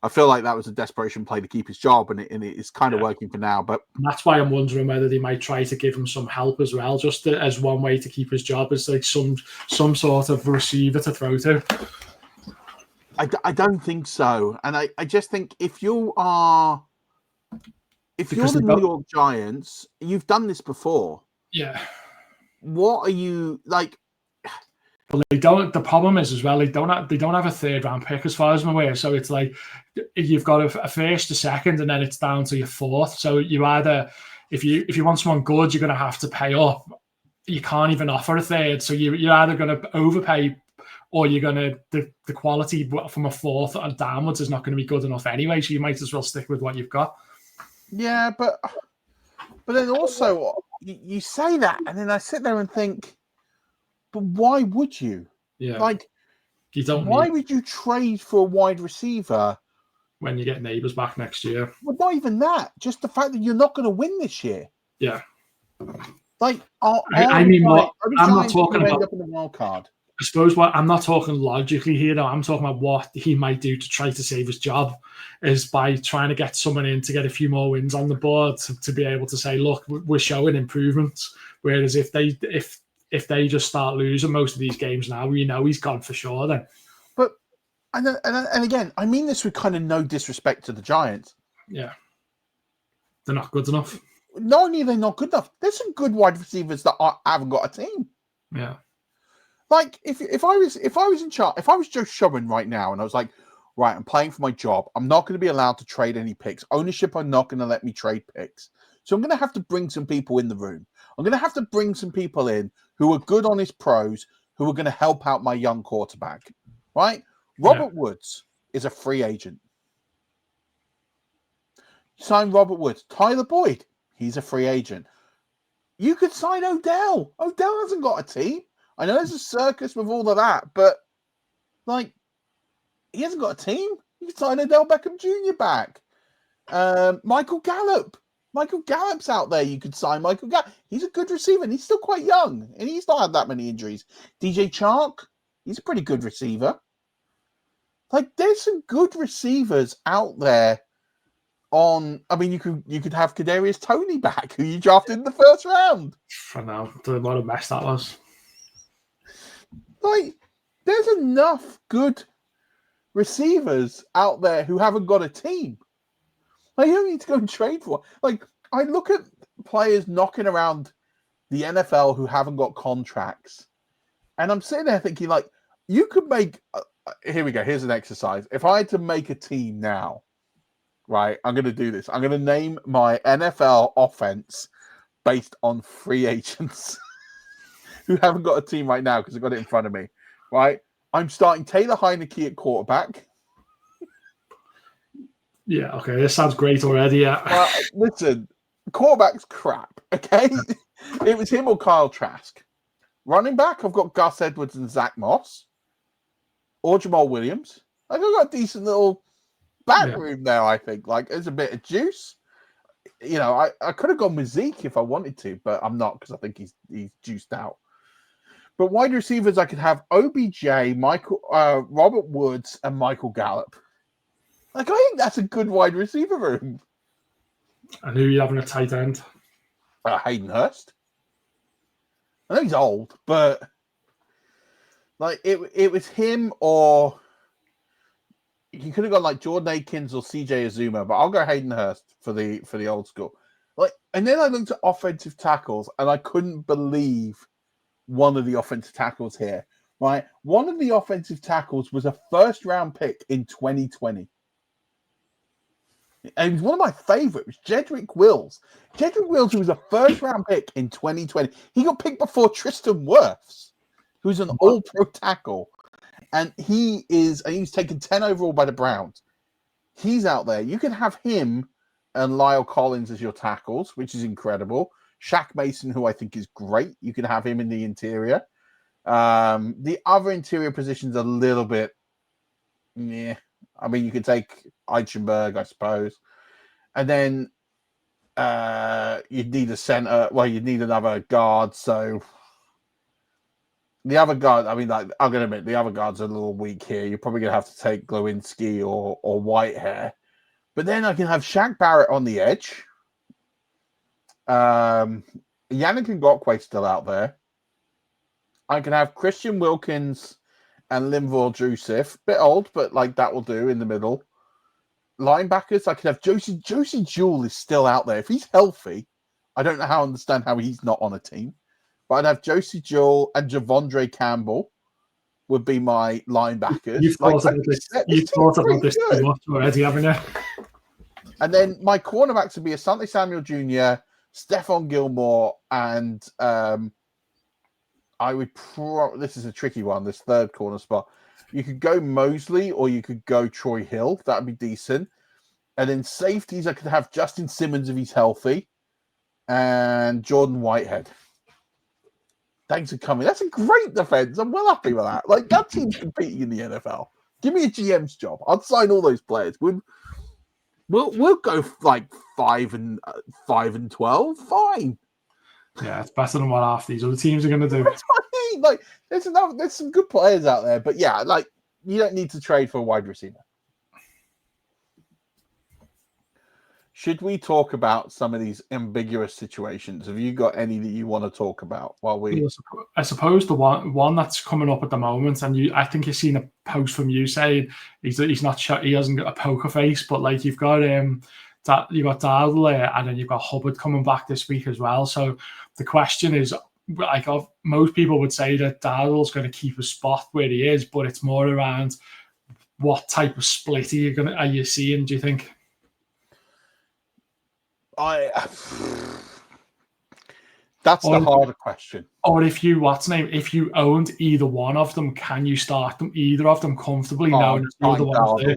I feel like that was a desperation play to keep his job, and it's kind of working for now. But that's why I'm wondering whether they might try to give him some help as well, just as one way to keep his job, as like some sort of receiver to throw to. I don't think so, and I just think if you're the New York Giants, you've done this before. Yeah. What are you like? Well, they don't. The problem is as well, they don't have a third round pick as far as I'm aware. So it's like you've got a first, a second, and then it's down to your fourth. So you either, if you want someone good, you're going to have to pay up. You can't even offer a third. So you're either going to overpay, or you're going to the quality from a fourth and downwards is not going to be good enough anyway. So you might as well stick with what you've got. Yeah, but then also you say that, and then I sit there and think, but why would you? Yeah, like you don't. Why would you trade for a wide receiver when you get Neighbors back next year? Well, not even that. Just the fact that you're not going to win this year. Yeah. Like, I mean, I'm not talking about end up in the wild card. I suppose I'm not talking logically here, though. I'm talking about what he might do to try to save his job, is by trying to get someone in to get a few more wins on the board to be able to say, look, we're showing improvements. Whereas if they just start losing most of these games now, he's gone for sure then. But and again, I mean this with kind of no disrespect to the Giants. Yeah, they're not good enough. Not only are they not good enough, there's some good wide receivers that haven't got a team. Yeah. Like if I was in charge, if I was Joe Sherman right now, and I was like, right, I'm playing for my job, I'm not going to be allowed to trade any picks. Ownership are not going to let me trade picks, so I'm going to have to bring some people in the room. I'm going to have to bring some people in who are good, honest pros who are going to help out my young quarterback. Right? Robert Woods is a free agent. Sign Robert Woods. Tyler Boyd, he's a free agent. You could sign Odell. Odell hasn't got a team. I know there's a circus with all of that, but like, he hasn't got a team. You can sign Odell Beckham Jr. back. Michael Gallup. Michael Gallup's out there. You could sign Michael Gallup. He's a good receiver, and he's still quite young, and he's not had that many injuries. DJ Chark, he's a pretty good receiver. Like, there's some good receivers out there. I mean, you could have Kadarius Toney back, who you drafted in the first round. I know what a mess that was. Like, there's enough good receivers out there who haven't got a team. Like, you don't need to go and trade for. Like, I look at players knocking around the NFL who haven't got contracts, and I'm sitting there thinking, like, you could make. Here we go. Here's an exercise. If I had to make a team now, right, I'm going to do this. I'm going to name my NFL offense based on free agents who haven't got a team right now because I've got it in front of me, right? I'm starting Taylor Heineke at quarterback. Yeah, okay. This sounds great already, yeah. Listen, quarterback's crap, okay? It was him or Kyle Trask. Running back, I've got Gus Edwards and Zach Moss. Or Jamal Williams. I've got a decent little back room there, I think. Like, there's a bit of juice. You know, I could have gone with Zeke if I wanted to, but I'm not because I think he's juiced out. But wide receivers, I could have OBJ, Robert Woods, and Michael Gallup. Like, I think that's a good wide receiver room. And who are you having a tight end? Hayden Hurst. I know he's old, but like it was him, or you could have gone like Jordan Akins or CJ Azuma, but I'll go Hayden Hurst for the old school. Like, and then I looked at offensive tackles, and I couldn't believe one of the offensive tackles here. Right, one of the offensive tackles was a first-round pick in 2020. And he was one of my favorites, Jedrick Wills. Jedrick Wills, who was a first-round pick in 2020. He got picked before Tristan Wirfs, who's an all-pro tackle. And he was taken 10 overall by the Browns. He's out there. You can have him and Lyle Collins as your tackles, which is incredible. Shaq Mason, who I think is great. You can have him in the interior. The other interior positions a little bit, yeah. I mean, you could take Eichenberg, I suppose. And then you'd need a center. Well, you'd need another guard. So the other guard, I mean, like, I'm going to admit, the other guards are a little weak here. You're probably going to have to take Glowinski or Whitehair. But then I can have Shaq Barrett on the edge. Yannick Ngakoue still out there. I can have Christian Wilkins and Linval Joseph. Bit old, but like that will do in the middle. Linebackers, I could have Josie Jewell is still out there. If he's healthy, I don't know how I understand how he's not on a team. But I'd have Josie Jewell and Javondre Campbell would be my linebackers. You've thought about this too much already, haven't you? And then my cornerbacks would be Asante Samuel Jr., Stephon Gilmore, and I would this is a tricky one, this third corner spot. You could go Mosley or you could go Troy Hill. That would be decent. And then safeties, I could have Justin Simmons if he's healthy and Jordan Whitehead. Thanks for coming. That's a great defense. I'm well happy with that. Like, that team's competing in the NFL. Give me a GM's job. I'd sign all those players. We'll go like 5 and 12. Fine. Yeah, it's better than what half these other teams are going to do. That's what I mean. Like, there's some good players out there, but yeah, like, you don't need to trade for a wide receiver. Should we talk about some of these ambiguous situations? Have you got any that you want to talk about while we? I suppose the one that's coming up at the moment, and I think you've seen a post from you saying he's not he hasn't got a poker face, but like you've got Dowdle there, and then you've got Hubbard coming back this week as well. So the question is, like, most people would say that Dowdle's going to keep a spot where he is, but it's more around what type of split are you seeing? Do you think? That's the harder question. Or if you owned either one of them, can you start either of them comfortably? Knowing the other one's there?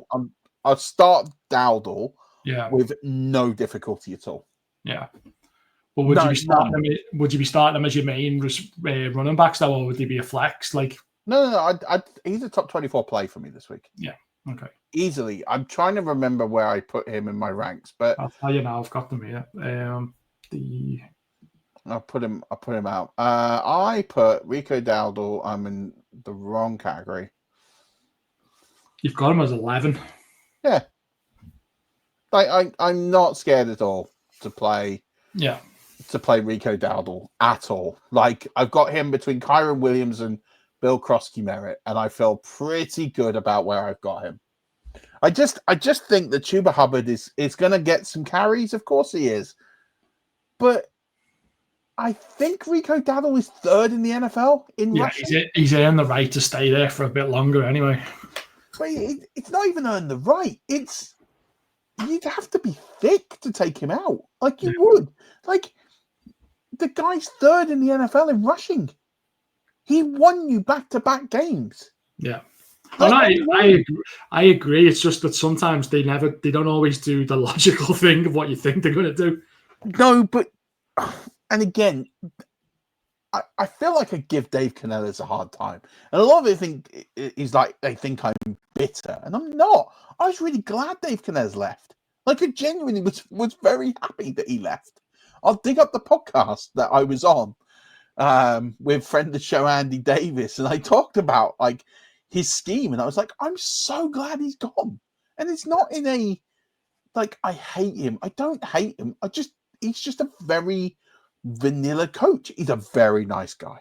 I'd start Dowdle Yeah. with no difficulty at all. Yeah. But would you be starting them as your main running backs though, or would they be a flex? Like, no. He's a top 24 play for me this week. Yeah. Okay. Easily. I'm trying to remember where I put him in my ranks, but I'll tell you now. I've got them here. I'll put him out. I put Rico Dowdle. I'm in the wrong category. You've got him as 11. Yeah. Like, I'm not scared at all to play. Yeah. To play Rico Dowdle at all. Like, I've got him between Kyron Williams and Bill Krosky-Merritt, and I feel pretty good about where I've got him. I just think that Chuba Hubbard is going to get some carries. Of course he is. But I think Rico Dowdle is third in the NFL in rushing. He's earned the right to stay there for a bit longer anyway. But it's not even earned the right. You'd have to be thick to take him out. Like, you would. Like, the guy's third in the NFL in rushing. He won you back-to-back games. Yeah. And I agree. It's just that sometimes they don't always do the logical thing of what you think they're going to do. No, but, and again, I feel like I give Dave Canellis a hard time. And a lot of it is like, they think I'm bitter. And I'm not. I was really glad Dave Canellis left. Like, I genuinely was very happy that he left. I'll dig up the podcast that I was on with friend of the show, Andy Davis. And I talked about, like, his scheme. And I was like, I'm so glad he's gone. And it's not in a, like, I hate him. I don't hate him. He's just a very vanilla coach. He's a very nice guy.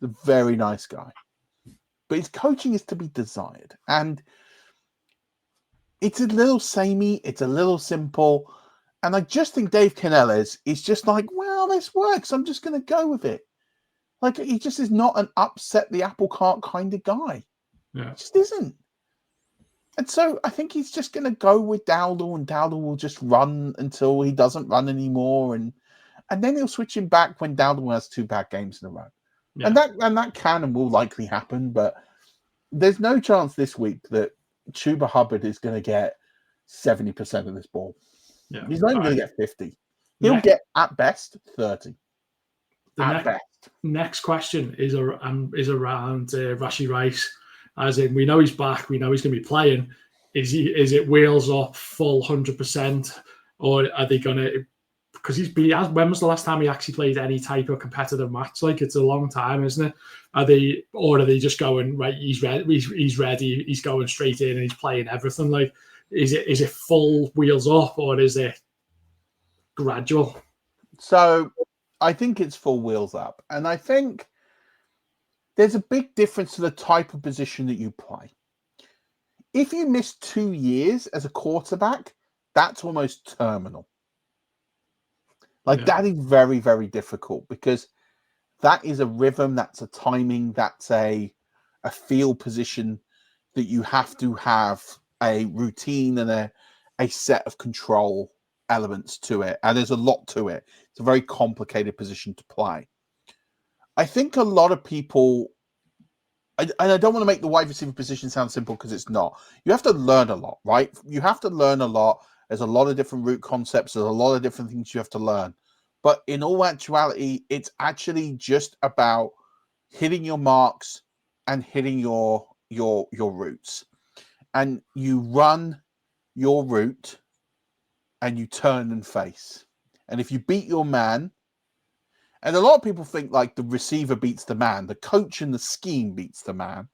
A very nice guy. But his coaching is to be desired. And it's a little samey. It's a little simple. And I just think Dave Canellis is just like, well, this works. I'm just going to go with it. Like, he just is not an upset the apple cart kind of guy. Yeah. He just isn't. And so I think he's just going to go with Dowdle, and Dowdle will just run until he doesn't run anymore. And then he'll switch him back when Dowdle has 2 bad games in a row. Yeah. And that can and will likely happen, but there's no chance this week that Chuba Hubbard is going to get 70% of this ball. Yeah. He's not even going to get 50. He'll get, at best, 30. Next question is around Rashee Rice. As in, we know he's back. We know he's going to be playing. Is it wheels up full 100%? or are they going to? Because when was the last time he actually played any type of competitive match? Like, it's a long time, isn't it? Are they just going, right, he's ready, he's going straight in and he's playing everything? Like, is it full wheels up, or is it gradual? So I think it's full wheels up. And I think there's a big difference to the type of position that you play. If you miss 2 years as a quarterback, that's almost terminal. That is very, very difficult, because that is a rhythm, that's a timing, that's a field position that you have to have a routine and a set of control elements to it. And there's a lot to it. It's a very complicated position to play. I think a lot of people, and I don't want to make the wide receiver position sound simple, because it's not. You have to learn a lot, right? You have to learn a lot. There's a lot of different route concepts. There's a lot of different things you have to learn. But in all actuality, it's actually just about hitting your marks and hitting your routes. And you run your route and you turn and face. And if you beat your man, and a lot of people think like the receiver beats the man, the coach and the scheme beats the man.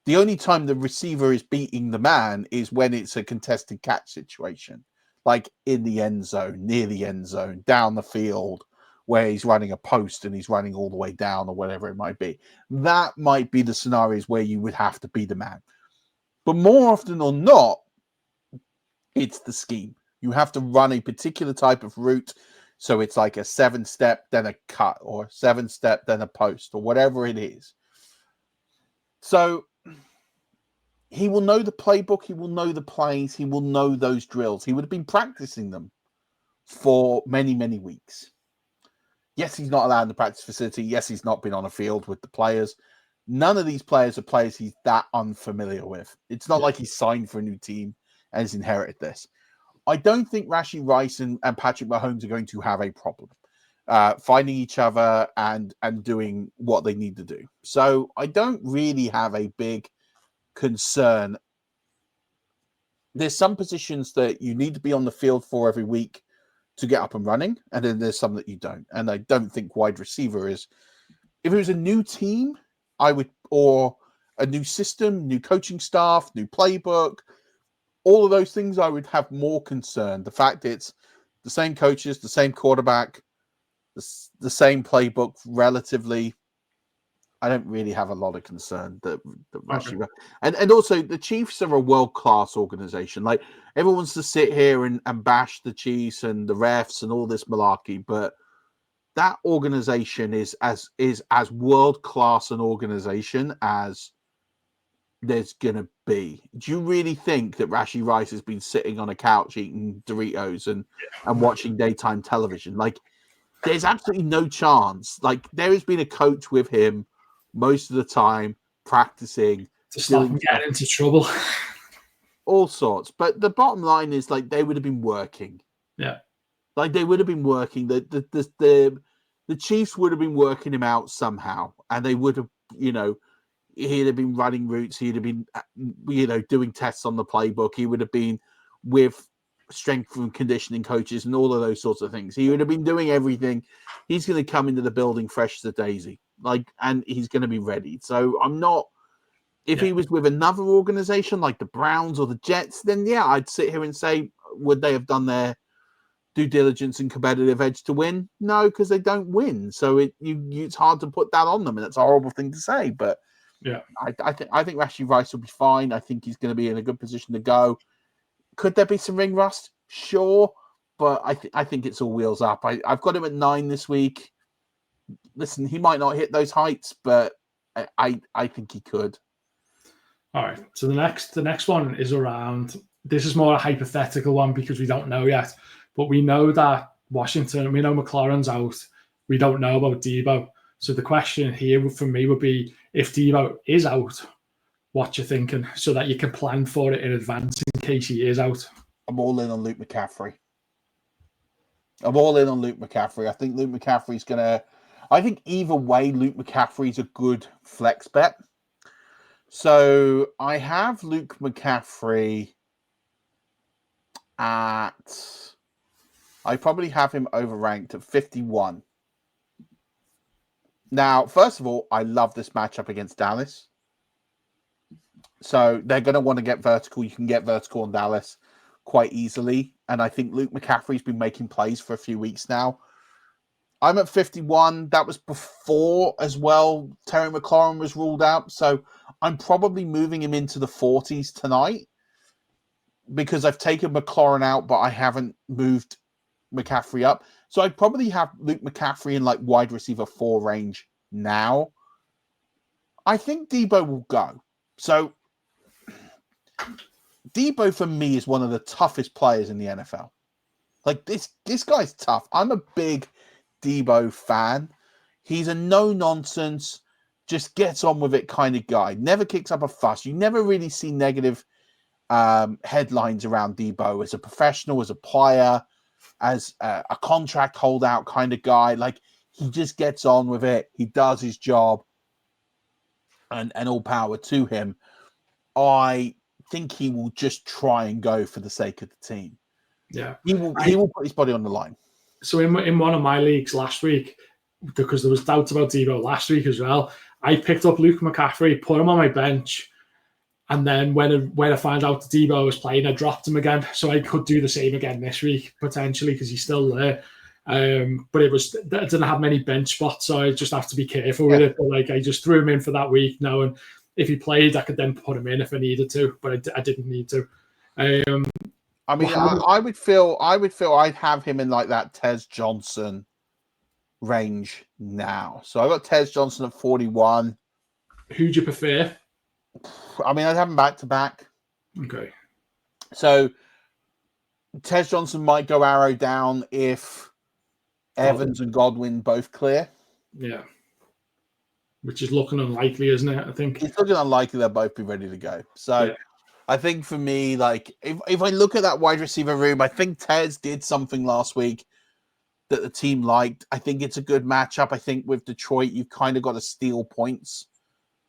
The only time the receiver is beating the man is when it's a contested catch situation, like in the end zone, near the end zone, down the field, where he's running a post and he's running all the way down, or whatever it might be. That might be the scenarios where you would have to be the man. But more often than not, it's the scheme. You have to run a particular type of route. So it's like a 7-step, then a cut, or 7-step, then a post, or whatever it is. So he will know the playbook. He will know the plays. He will know those drills. He would have been practicing them for many, many weeks. Yes, he's not allowed in the practice facility. Yes, he's not been on a field with the players. None of these players are players he's that unfamiliar with. It's not like he's signed for a new team and has inherited this. I don't think Rashee Rice and Patrick Mahomes are going to have a problem finding each other and doing what they need to do. So I don't really have a big concern. There's some positions that you need to be on the field for every week to get up and running, and then there's some that you don't. And I don't think wide receiver is. If it was a new team, or a new system, new coaching staff, new playbook, all of those things, I would have more concern. The fact it's the same coaches, the same quarterback, the same playbook, relatively, I don't really have a lot of concern that Rashee. Okay. And also the Chiefs are a world-class organization. Like, everyone wants to sit here and bash the Chiefs and the refs and all this malarkey, but that organization is as world-class an organization as there's gonna be. Do you really think that Rashee Rice has been sitting on a couch eating Doritos and watching daytime television? Like, there's absolutely no chance. Like, there has been a coach with him most of the time, practicing to stop him getting into trouble, all sorts. But the bottom line is, like, they would have been working. Yeah, like they would have been working. The Chiefs would have been working him out somehow, and they would have, he'd have been running routes. He'd have been, doing tests on the playbook. He would have been with strength and conditioning coaches and all of those sorts of things. He would have been doing everything. He's going to come into the building fresh as a daisy, and he's going to be ready. So I'm not. If he was with another organization like the Browns or the Jets, then I'd sit here and say, would they have done their due diligence and competitive edge to win? No, because they don't win. So it's hard to put that on them, and that's a horrible thing to say. But I think Rashee Rice will be fine. I think he's going to be in a good position to go. Could there be some ring rust? Sure, but I think it's all wheels up. I've got him at 9 this week. Listen, he might not hit those heights, but I think he could. All right. So the next one is around. This is more a hypothetical one because we don't know yet, but we know that Washington. We know McLaurin's out. We don't know about Debo. So the question here for me would be, if Debo is out, what you're thinking, so that you can plan for it in advance in case he is out. I'm all in on Luke McCaffrey. I think Luke McCaffrey's going to... I think either way, Luke McCaffrey's a good flex bet. So I have Luke McCaffrey at I probably have him overranked at 51. Now, first of all, I love this matchup against Dallas. So they're going to want to get vertical. You can get vertical on Dallas quite easily. And I think Luke McCaffrey's been making plays for a few weeks now. I'm at 51. That was before as well. Terry McLaurin was ruled out. So I'm probably moving him into the 40s tonight because I've taken McLaurin out, but I haven't moved McCaffrey up. So I'd probably have Luke McCaffrey in like wide receiver 4 range now. I think Debo will go. So Debo for me is one of the toughest players in the NFL. Like this guy's tough. I'm a big Debo fan. He's a no-nonsense, just gets on with it kind of guy. Never kicks up a fuss. You never really see negative headlines around Debo as a professional, as a player, as a contract holdout kind of guy. Like, he just gets on with it. He does his job, and all power to him. I think he will just try and go for the sake of the team. Yeah. He will put his body on the line. So in one of my leagues last week, because there was doubts about Debo last week as well, I picked up Luke McCaffrey, put him on my bench, and then when I found out that Debo was playing, I dropped him again. So I could do the same again this week, potentially, because he's still there. But I didn't have many bench spots, so I just have to be careful with it. But like, I just threw him in for that week, knowing if he played, I could then put him in if I needed to, but I didn't need to. I mean, I would feel I'd have him in like that Tez Johnson range now. So I got Tez Johnson at 41. Who'd you prefer? I mean, I'd have him back to back. Okay. So Tez Johnson might go arrow down if Evans and Godwin both clear. Yeah. Which is looking unlikely, isn't it? I think it's looking unlikely they'll both be ready to go. So yeah. I think for me, like, if I look at that wide receiver room, I think Tez did something last week that the team liked. I think it's a good matchup. I think with Detroit, you've kind of got to steal points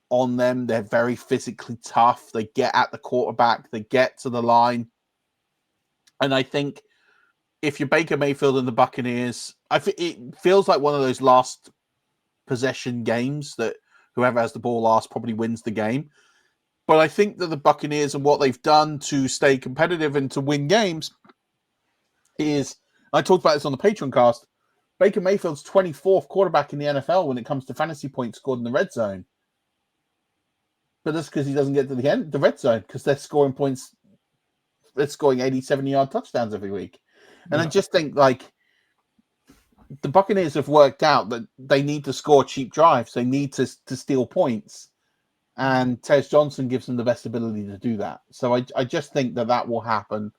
on them. They're very physically tough. They get at the quarterback. They get to the line. And I think if you're Baker Mayfield and the Buccaneers, it feels like one of those last possession games that whoever has the ball last probably wins the game. But I think that the Buccaneers and what they've done to stay competitive and to win games is, I talked about this on the Patreon cast, Baker Mayfield's 24th quarterback in the NFL when it comes to fantasy points scored in the red zone. But that's because he doesn't get to the red zone, because they're scoring points, they're scoring 80, 70-yard touchdowns every week. And I just think, like, the Buccaneers have worked out that they need to score cheap drives. They need to steal points. And Tez Johnson gives them the best ability to do that. So I just think that will happen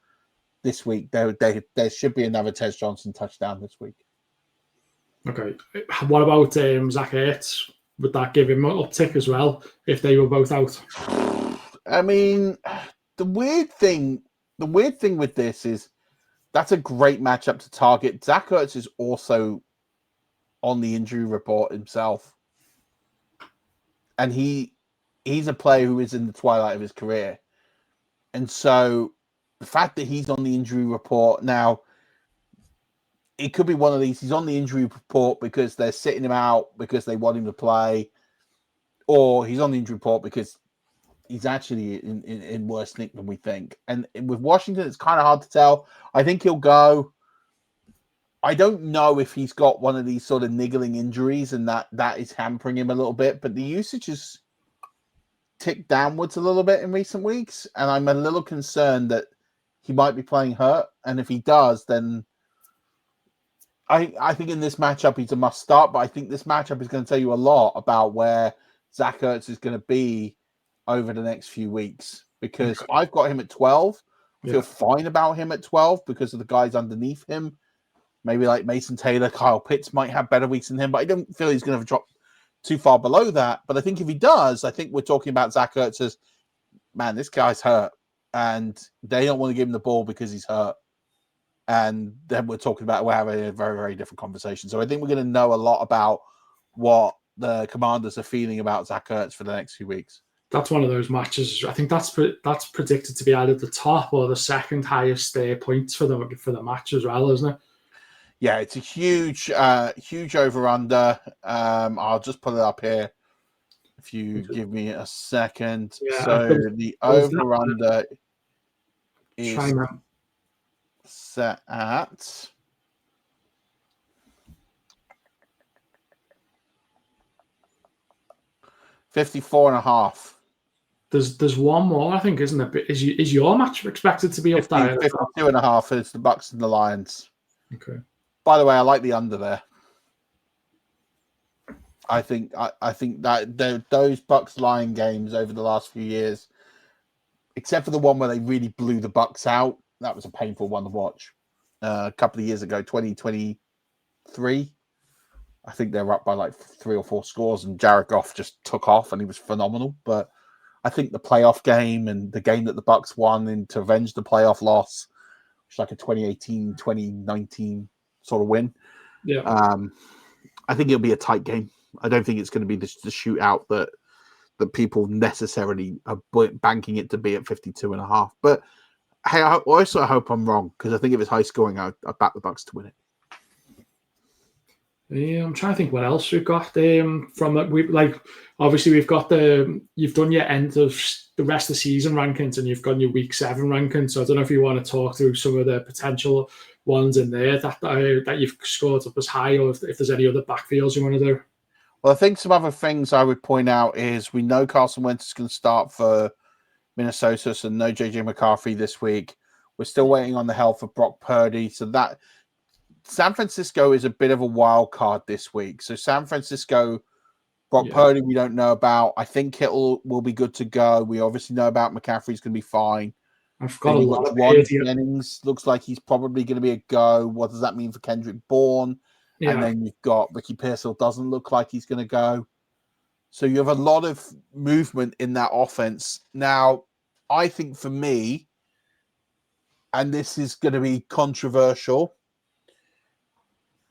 this week. There should be another Tez Johnson touchdown this week. Okay. What about Zach Ertz? Would that give him an uptick as well if they were both out? I mean, the weird thing with this is that's a great matchup to target. Zach Ertz is also on the injury report himself. And he's a player who is in the twilight of his career. And so the fact that he's on the injury report now, it could be one of these. He's on the injury report because they're sitting him out because they want him to play, or he's on the injury report because he's actually in worse nick than we think. And with Washington, it's kind of hard to tell. I think he'll go. I don't know if he's got one of these sort of niggling injuries and that is hampering him a little bit, but the usage is ticked downwards a little bit in recent weeks, and I'm a little concerned that he might be playing hurt. And if he does, then I think in this matchup he's a must start, but I think this matchup is going to tell you a lot about where Zach Ertz is going to be over the next few weeks, because I've got him at 12. I feel fine about him at 12 because of the guys underneath him. Maybe like Mason Taylor, Kyle Pitts might have better weeks than him, but I don't feel he's going to drop too far below that. But I think if he does, I think we're talking about Zach Ertz as, man, this guy's hurt, and they don't want to give him the ball because he's hurt. And then we're having a very, very different conversation. So I think we're going to know a lot about what the Commanders are feeling about Zach Ertz for the next few weeks. That's one of those matches. I think that's predicted to be either the top or the second highest points for the match as well, isn't it? Yeah, it's a huge over under. I'll just put it up here if you give me a second. Yeah, So the over under is set at 54.5. There's one more, I think, isn't there? Is your match expected to be up there? 52.5 is the Bucks and the Lions. Okay. By the way, I like the under there. I think that those Bucks Lion games over the last few years, except for the one where they really blew the Bucks out, that was a painful one to watch. A couple of years ago, 2023, I think they were up by like 3 or 4 scores, and Jared Goff just took off, and he was phenomenal. But I think the playoff game and the game that the Bucks won in to avenge the playoff loss, which is like a 2018, 2019 sort of win. Yeah. I think it'll be a tight game. I don't think it's going to be the shootout that people necessarily are banking it to be at 52.5. But hey, I also hope I'm wrong, because I think if it's high scoring, I back the Bucks to win it. I'm trying to think what else we've got. Obviously we've got you've done your end of the rest of the season rankings, and you've got your week 7 rankings. So I don't know if you want to talk through some of the potential ones in there that you've scored up as high, or if there's any other backfields you want to do. Well, I think some other things I would point out is we know Carson Wentz is going to start for Minnesota, so no JJ McCarthy this week. We're still waiting on the health of Brock Purdy, so that San Francisco is a bit of a wild card this week. So San Francisco, Brock Purdy, we don't know about. I think Kittle will be good to go. We obviously know about McCaffrey's going to be fine. I've got a lot of Purdy. Jennings looks like he's probably going to be a go. What does that mean for Kendrick Bourne? Yeah. And then you've got Ricky Pearsall, doesn't look like he's going to go. So you have a lot of movement in that offense. Now, I think for me, and this is going to be controversial,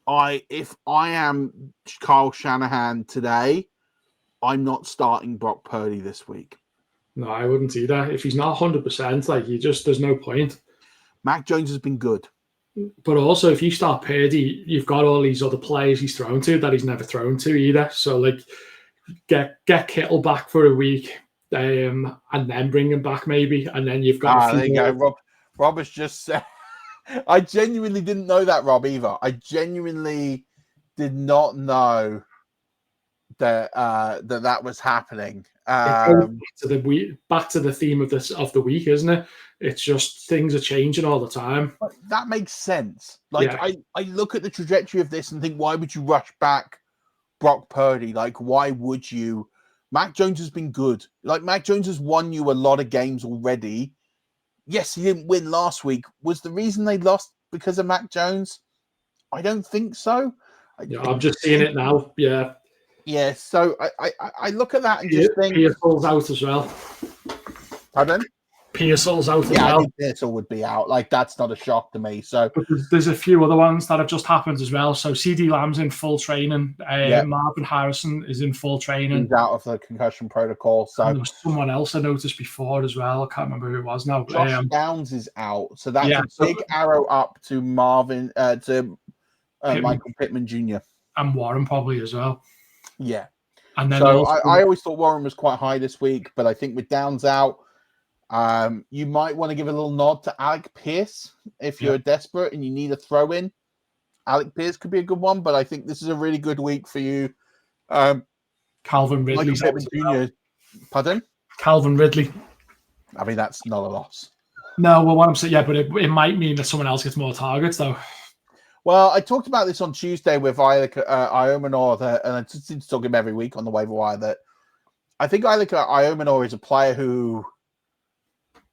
if I am Kyle Shanahan today, I'm not starting Brock Purdy this week. No, I wouldn't either. If he's not 100%, there's no point. Mac Jones has been good. But also, if you start Purdy, you've got all these other players he's thrown to that he's never thrown to either. So, get Kittle back for a week, and then bring him back maybe, and then you've got. There you go. Rob has just said. I genuinely didn't know that, Rob, either. I genuinely did not know that that was happening. Back to the theme of the week, isn't it? It's just things are changing all the time. But that makes sense. I look at the trajectory of this and think, why would you rush back Brock Purdy? Why would you? Mac Jones has been good. Mac Jones has won you a lot of games already. Yes, he didn't win last week. Was the reason they lost because of Mac Jones? I don't think so. I'm just seeing it now. Yeah. Yeah, so I look at that and just think... Pearsall's out as well. Pardon? Pearsall's out as well. Yeah, I think Pearsall would be out. That's not a shock to me. So, but there's a few other ones that have just happened as well. So CeeDee Lamb's in full training. Marvin Harrison is in full training. He's out of the concussion protocol. So and there was someone else I noticed before as well. I can't remember who it was now. Josh Downs is out. So that's a big arrow up to Michael Pittman Jr. And Warren probably as well. Yeah. And then so I always thought Warren was quite high this week, but I think with Downs out, you might want to give a little nod to Alec Pierce if you're desperate and you need a throw in. Alec Pierce could be a good one, but I think this is a really good week for you. Calvin Ridley. Pardon? Calvin Ridley. I mean, that's not a loss. No, well, what I'm saying, but it might mean that someone else gets more targets, though. Well, I talked about this on Tuesday with Iomanor, and I seem to talk him every week on the waiver wire, that I think Iomanor is a player who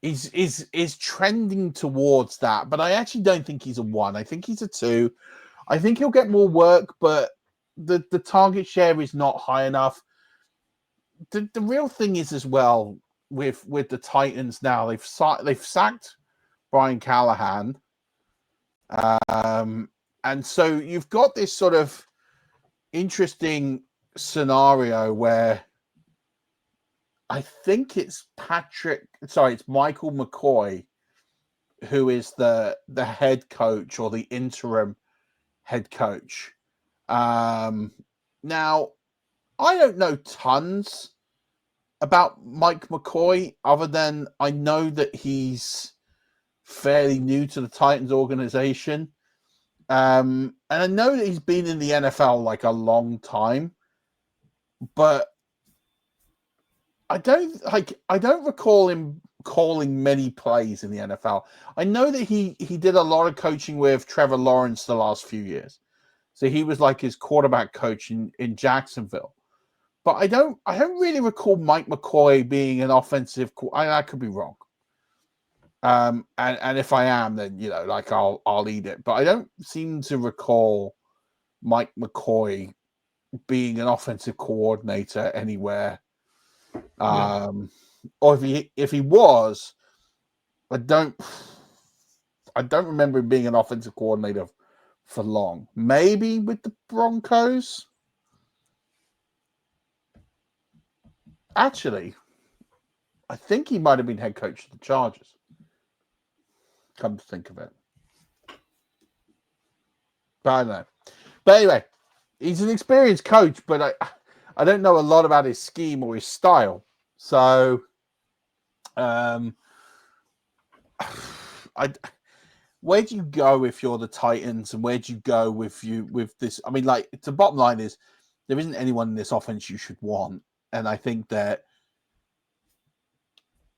is trending towards that, but I actually don't think he's a 1. I think he's a 2. I think he'll get more work, but the target share is not high enough. The real thing is as well with the Titans now, they've sacked Brian Callahan. And so you've got this sort of interesting scenario where I think it's Michael McCoy who is the head coach or the interim head coach. Now, I don't know tons about Mike McCoy, other than I know that he's fairly new to the Titans organization. And I know that he's been in the NFL like a long time, but I don't recall him calling many plays in the NFL. I know that he did a lot of coaching with Trevor Lawrence the last few years. So he was like his quarterback coach in Jacksonville. But I don't really recall Mike McCoy being an offensive. I could be wrong. And if I am, then like I'll eat it. But I don't seem to recall Mike McCoy being an offensive coordinator anywhere. Or if he was, I don't remember him being an offensive coordinator for long. Maybe with the Broncos. Actually, I think he might have been head coach of the Chargers. Come to think of it. But I don't know. But anyway, he's an experienced coach, but I don't know a lot about his scheme or his style. So, where do you go if you're the Titans, and where do you go with this? I mean, like, the bottom line is there isn't anyone in this offense you should want. And I think that,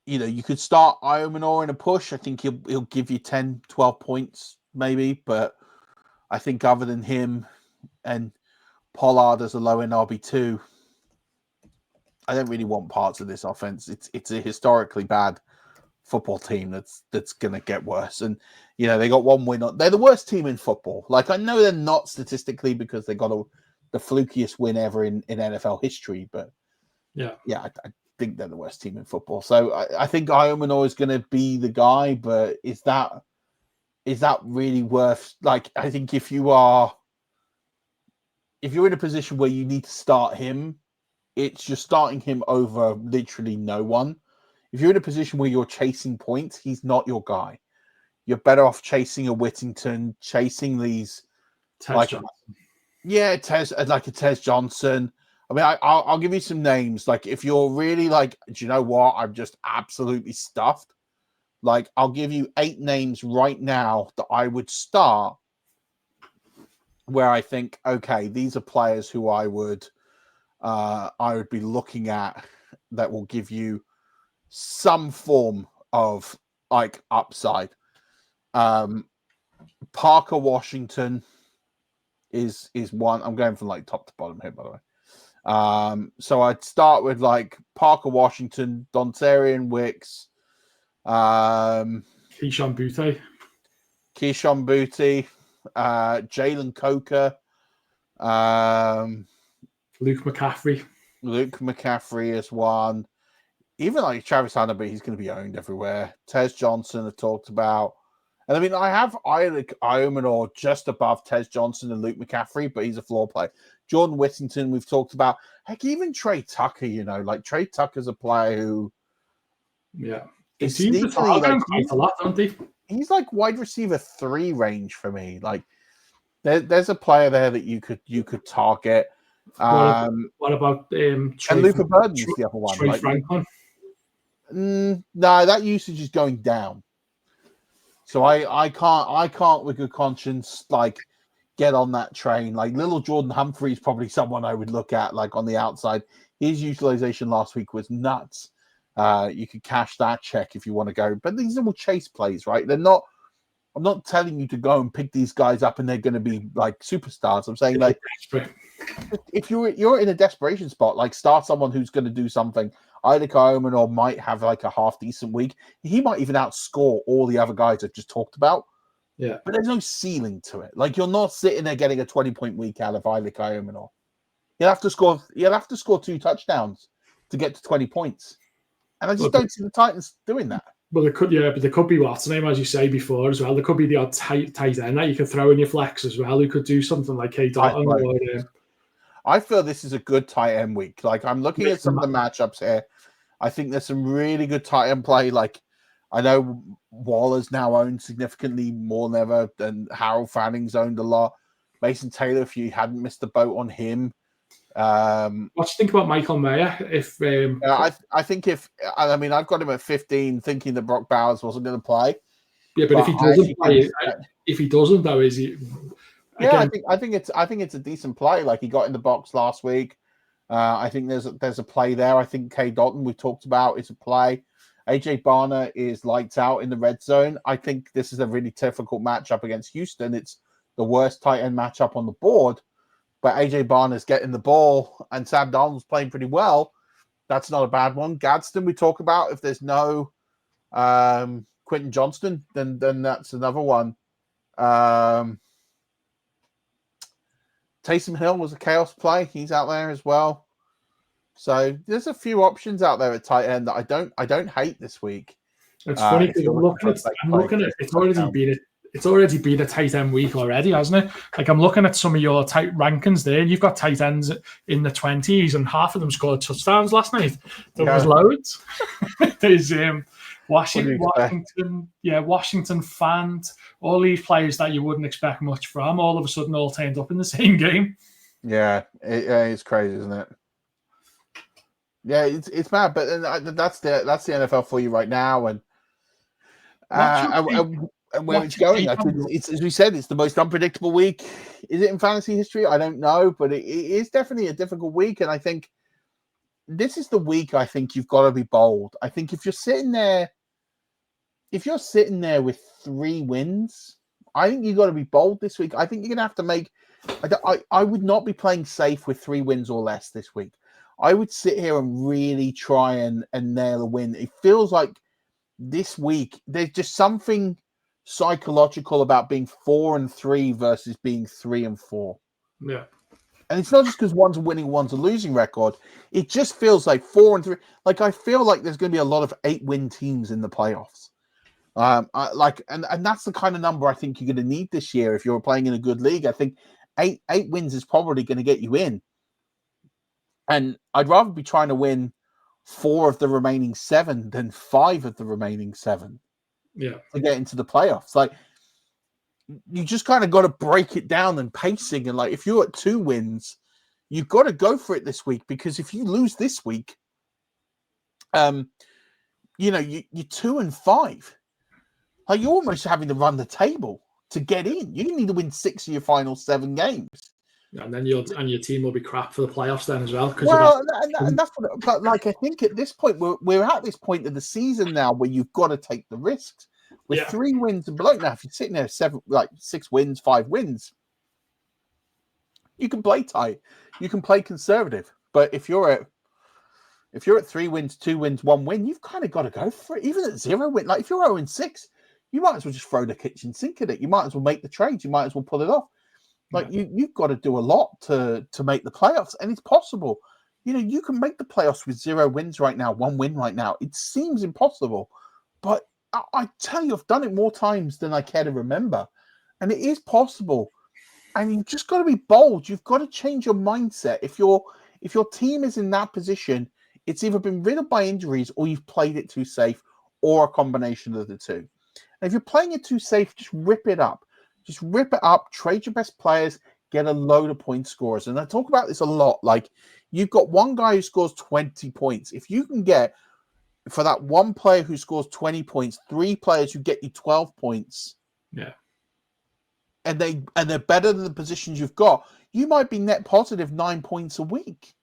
you could start Iomanor in a push. I think he'll give you 10, 12 points maybe. But I think other than him and Pollard as a low-end RB2, I don't really want parts of this offense. It's a historically bad football team that's going to get worse. And, they got one win. They're the worst team in football. Like, I know they're not statistically because they got the flukiest win ever in NFL history, but I think they're the worst team in football. So I think Iomanor is going to be the guy, but is that really worth? Like, I think if you're in a position where you need to start him, it's just starting him over literally no one. If you're in a position where you're chasing points, he's not your guy. You're better off chasing a Whittington, chasing these Tez Johnson. Like a Tez Johnson. I mean, I'll give you some names. Like, if you're really like, do you know what? I'm just absolutely stuffed. Like, I'll give you 8 names right now that I would start where I think, okay, these are players who I would be looking at that will give you some form of like upside. Parker Washington is one. I'm going from like top to bottom here, by the way. So I'd start with like Parker Washington, Dontarian Wicks, Keyshawn Boutte, Jalen Coker, Luke McCaffrey is one. Even like Travis Hunter, he's going to be owned everywhere. Tez Johnson I talked about. And I mean, I have Iomanor just above Tez Johnson and Luke McCaffrey, but he's a floor play. Jordan Whittington, we've talked about. Heck, even Trey Tucker, like Trey Tucker's a player who... Yeah. Is sneakily, like, a lot, don't they? He's like wide receiver 3 range for me. Like, there's a player there that you could target. What about and Luther Burden's the other one. Troy Franklin? No, that usage is going down. So I can't with good conscience like get on that train. Like, little Jordan Humphrey is probably someone I would look at like on the outside. His utilization last week was nuts. You could cash that check if you want to go, but these are all chase plays, right? They're not. I'm not telling you to go and pick these guys up and they're going to be like superstars. I'm saying, like, if you're in a desperation spot, like, start someone who's going to do something. Either Iomanor might have like a half decent week. He might even outscore all the other guys I've just talked about. Yeah, but there's no ceiling to it. Like, you're not sitting there getting a 20-point week out of Ilek Iomanor. You'll have to score 2 touchdowns to get to 20 points. And I just don't see the Titans doing that. Well, but there could be what's the name, as you say before, as well. There could be the odd tight end that you could throw in your flex as well. Who could do something like K. Dalton. I feel this is a good tight end week. Like, I'm looking at some of the matchups here. I think there's some really good tight end play. Like, I know Waller's now owned significantly more than ever, and Harold Fanning's owned a lot. Mason Taylor, if you hadn't missed the boat on him. What do you think about Michael Mayer? I think I've got him at 15, thinking that Brock Bowers wasn't going to play. Yeah, but if he doesn't play, if he doesn't, though, is he? Again, yeah, I think it's a decent play. Like, he got in the box last week. I think there's a play there. I think K. Dalton, we talked about, is a play. AJ Barner is lights out in the red zone. I think this is a really difficult matchup against Houston. It's the worst tight end matchup on the board, but AJ Barner's getting the ball and Sam Darnold's playing pretty well. That's not a bad one. Gadsden, we talk about. If there's no Quentin Johnston, then that's another one. Taysom Hill was a chaos play. He's out there as well. So there's a few options out there at tight end that I don't hate this week. It's funny because I'm looking at it's already been a tight end week already, hasn't it? Like, I'm looking at some of your tight rankings there, and you've got tight ends in the 20s, and half of them scored touchdowns last night. There was loads. There's Washington, Fant, all these players that you wouldn't expect much from, all of a sudden all turned up in the same game. Yeah, it's crazy, isn't it? Yeah, it's mad, but that's the NFL for you right now, and where it's going. It's as we said, it's the most unpredictable week. Is it in fantasy history? I don't know, but it is definitely a difficult week, and I think this is the week. I think you've got to be bold. I think if you're sitting there with 3 wins, I think you've got to be bold this week. I think you're gonna have to make. I would not be playing safe with 3 wins or less this week. I would sit here and really try and nail a win. It feels like this week there's just something psychological about being 4-3 versus being 3-4. Yeah. And it's not just because one's a winning, one's a losing record. It just feels like 4-3. Like, I feel like there's going to be a lot of 8-win teams in the playoffs. And that's the kind of number I think you're going to need this year if you're playing in a good league. I think eight wins is probably going to get you in. And I'd rather be trying to win 4 of the remaining 7 than 5 of the remaining 7. Yeah. To get into the playoffs. Like, you just kind of got to break it down and pacing. And like, if you're at 2 wins, you've got to go for it this week, because if you lose this week, you're 2-5. Like, you're almost having to run the table to get in. You need to win 6 of your final 7 games. And then your team will be crap for the playoffs then as well. Well, and that's what. But like, I think at this point we're at this point of the season now where you've got to take the risks. With 3 wins and below now, if you're sitting there 6 wins, 5 wins, you can play tight, you can play conservative. But if you're at 3 wins, 2 wins, 1 win, you've kind of got to go for it. Even at 0 win, like if you're 0-6, you might as well just throw the kitchen sink at it. You might as well make the trades. You might as well pull it off. Like, you've got to do a lot to make the playoffs, and it's possible. You can make the playoffs with 0 wins right now, 1 win right now. It seems impossible, but I tell you, I've done it more times than I care to remember, and it is possible. And you've just got to be bold. You've got to change your mindset. If your team is in that position, it's either been riddled by injuries or you've played it too safe, or a combination of the two. And if you're playing it too safe, just rip it up. Just rip it up, trade your best players, get a load of point scorers. And I talk about this a lot. Like, you've got one guy who scores 20 points. If you can get, for that one player who scores 20 points, 3 players who get you 12 points. Yeah. And they're better than the positions you've got, you might be net positive 9 points a week.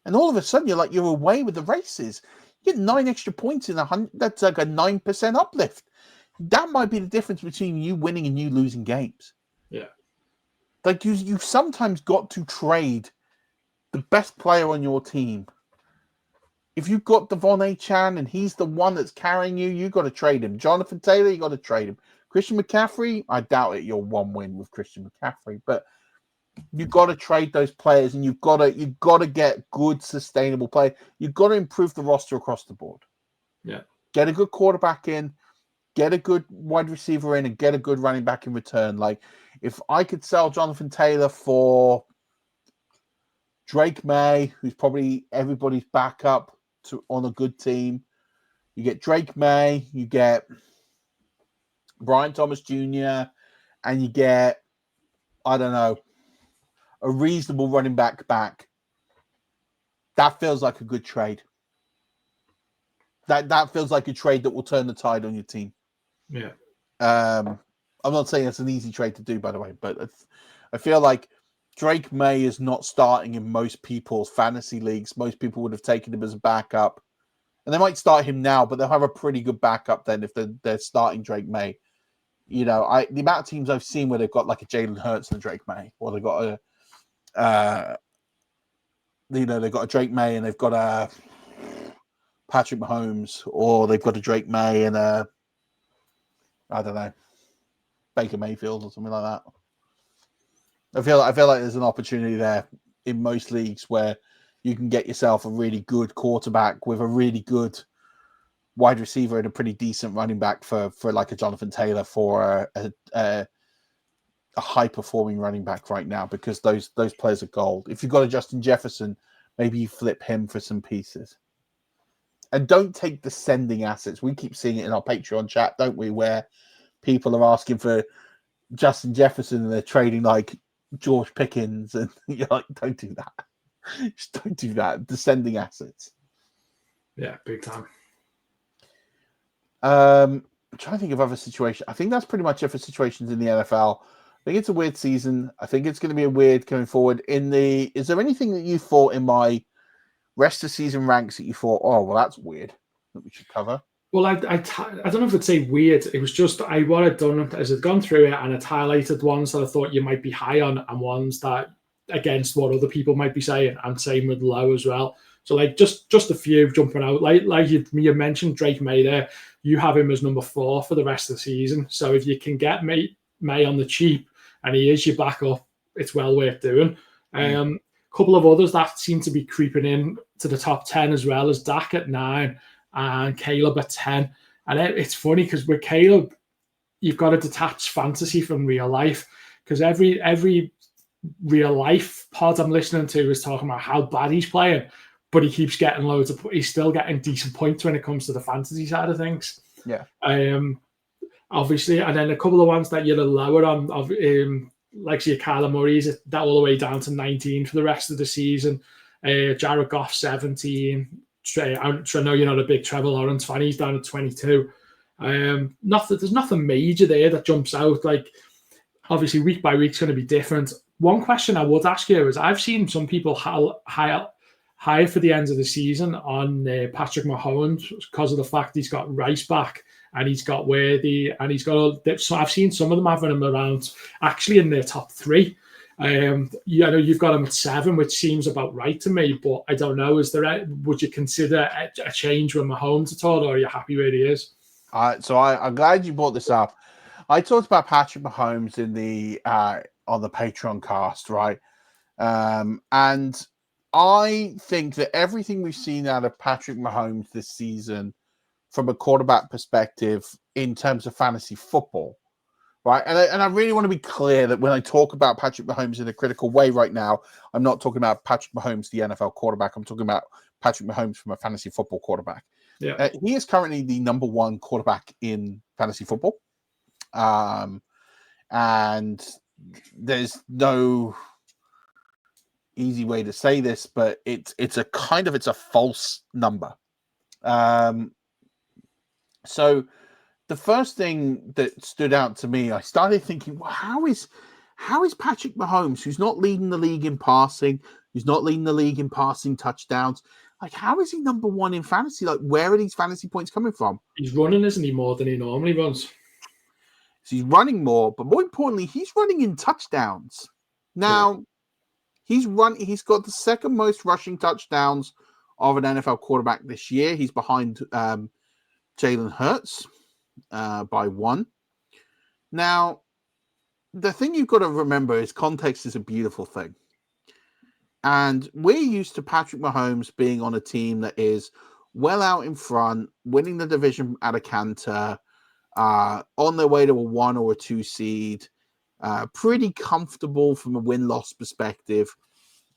And all of a sudden you're away with the races. You get 9 extra points in 100. That's like a 9% uplift. That might be the difference between you winning and you losing games. Yeah. Like, you've sometimes got to trade the best player on your team. If you've got Devon A-Chan and he's the one that's carrying you, you've got to trade him. Jonathan Taylor, you got to trade him. Christian McCaffrey, I doubt it. You're 1 win with Christian McCaffrey, but you've got to trade those players, and you've got to get good, sustainable play. You've got to improve the roster across the board. Yeah. Get a good quarterback in. Get a good wide receiver in, and get a good running back in return. Like, if I could sell Jonathan Taylor for Drake May, who's probably everybody's backup on a good team, you get Drake May, you get Brian Thomas Jr., and you get I don't know, a reasonable running back, that feels like a good trade. That feels like a trade that will turn the tide on your team. Yeah. I'm not saying it's an easy trade to do, by the way, but I feel like Drake May is not starting in most people's fantasy leagues. Most people would have taken him as a backup. And they might start him now, but they'll have a pretty good backup then if they're starting Drake May. The amount of teams I've seen where they've got like a Jalen Hurts and a Drake May, or they've got they've got a Drake May and they've got a Patrick Mahomes, or they've got a Drake May and a, I don't know, Baker Mayfield or something like that. I feel like there's an opportunity there in most leagues where you can get yourself a really good quarterback with a really good wide receiver and a pretty decent running back for like a Jonathan Taylor, for a high performing running back right now, because those players are gold. If you've got a Justin Jefferson, maybe you flip him for some pieces. And don't take descending assets. We keep seeing it in our Patreon chat, don't we, where people are asking for Justin Jefferson and they're trading like George Pickens, and you're like, don't do that. Just don't do that. Descending assets. Yeah, big time. I'm trying to think of other situations. I think that's pretty much it for situations in the NFL. I think it's a weird season. I think it's going to be a weird going forward. Is there anything that you thought in my rest of season ranks that you thought, oh, well, that's weird, that we should cover? Well, I don't know if I'd say weird. It was just what I'd done is I'd gone through it and I'd highlighted ones that I thought you might be high on and ones that against what other people might be saying, and same with low as well. So like just a few jumping out. Like you mentioned Drake May there. You have him as number 4 for the rest of the season. So if you can get May on the cheap and he is your backup, it's well worth doing. Couple of others that seem to be creeping in to the top 10 as well, as Dak at 9 and Caleb at 10. And it's funny because with Caleb, you've got to detach fantasy from real life, because every real life pod I'm listening to is talking about how bad he's playing, but he keeps getting he's still getting decent points when it comes to the fantasy side of things. Yeah. Obviously, and then a couple of ones that you're lower on, like say Kyler Murray's that all the way down to 19 for the rest of the season. Jared Goff 17. I know you're not a big Trevor Lawrence fan. He's down at 22. There's nothing major there that jumps out. Like obviously week by week is going to be different. One question I would ask you is, I've seen some people higher for the end of the season on Patrick Mahomes because of the fact he's got Rice back and he's got Worthy and he's got. So I've seen some of them having him around actually in their top 3. You've got him at 7, which seems about right to me, but I don't know. Would you consider a change with Mahomes at all, or are you happy where he is? So I'm glad you brought this up. I talked about Patrick Mahomes in the on the Patreon cast, right? And I think that everything we've seen out of Patrick Mahomes this season, from a quarterback perspective, in terms of fantasy football, right? And I really want to be clear that when I talk about Patrick Mahomes in a critical way right now, I'm not talking about Patrick Mahomes, the NFL quarterback. I'm talking about Patrick Mahomes from a fantasy football quarterback. Yeah. He is currently the number 1 quarterback in fantasy football. And there's no easy way to say this, but it's a false number. So the first thing that stood out to me, I started thinking, well, how is Patrick Mahomes, who's not leading the league in passing, who's not leading the league in passing touchdowns, like how is he number 1 in fantasy? Like, where are these fantasy points coming from? He's running, isn't he, more than he normally runs? So he's running more, but more importantly, he's running in touchdowns. Now, he's got the second most rushing touchdowns of an NFL quarterback this year. He's behind Jalen Hurts by 1. Now, the thing you've got to remember is context is a beautiful thing. And we're used to Patrick Mahomes being on a team that is well out in front, winning the division at a canter, on their way to a 1 or a 2 seed, pretty comfortable from a win-loss perspective,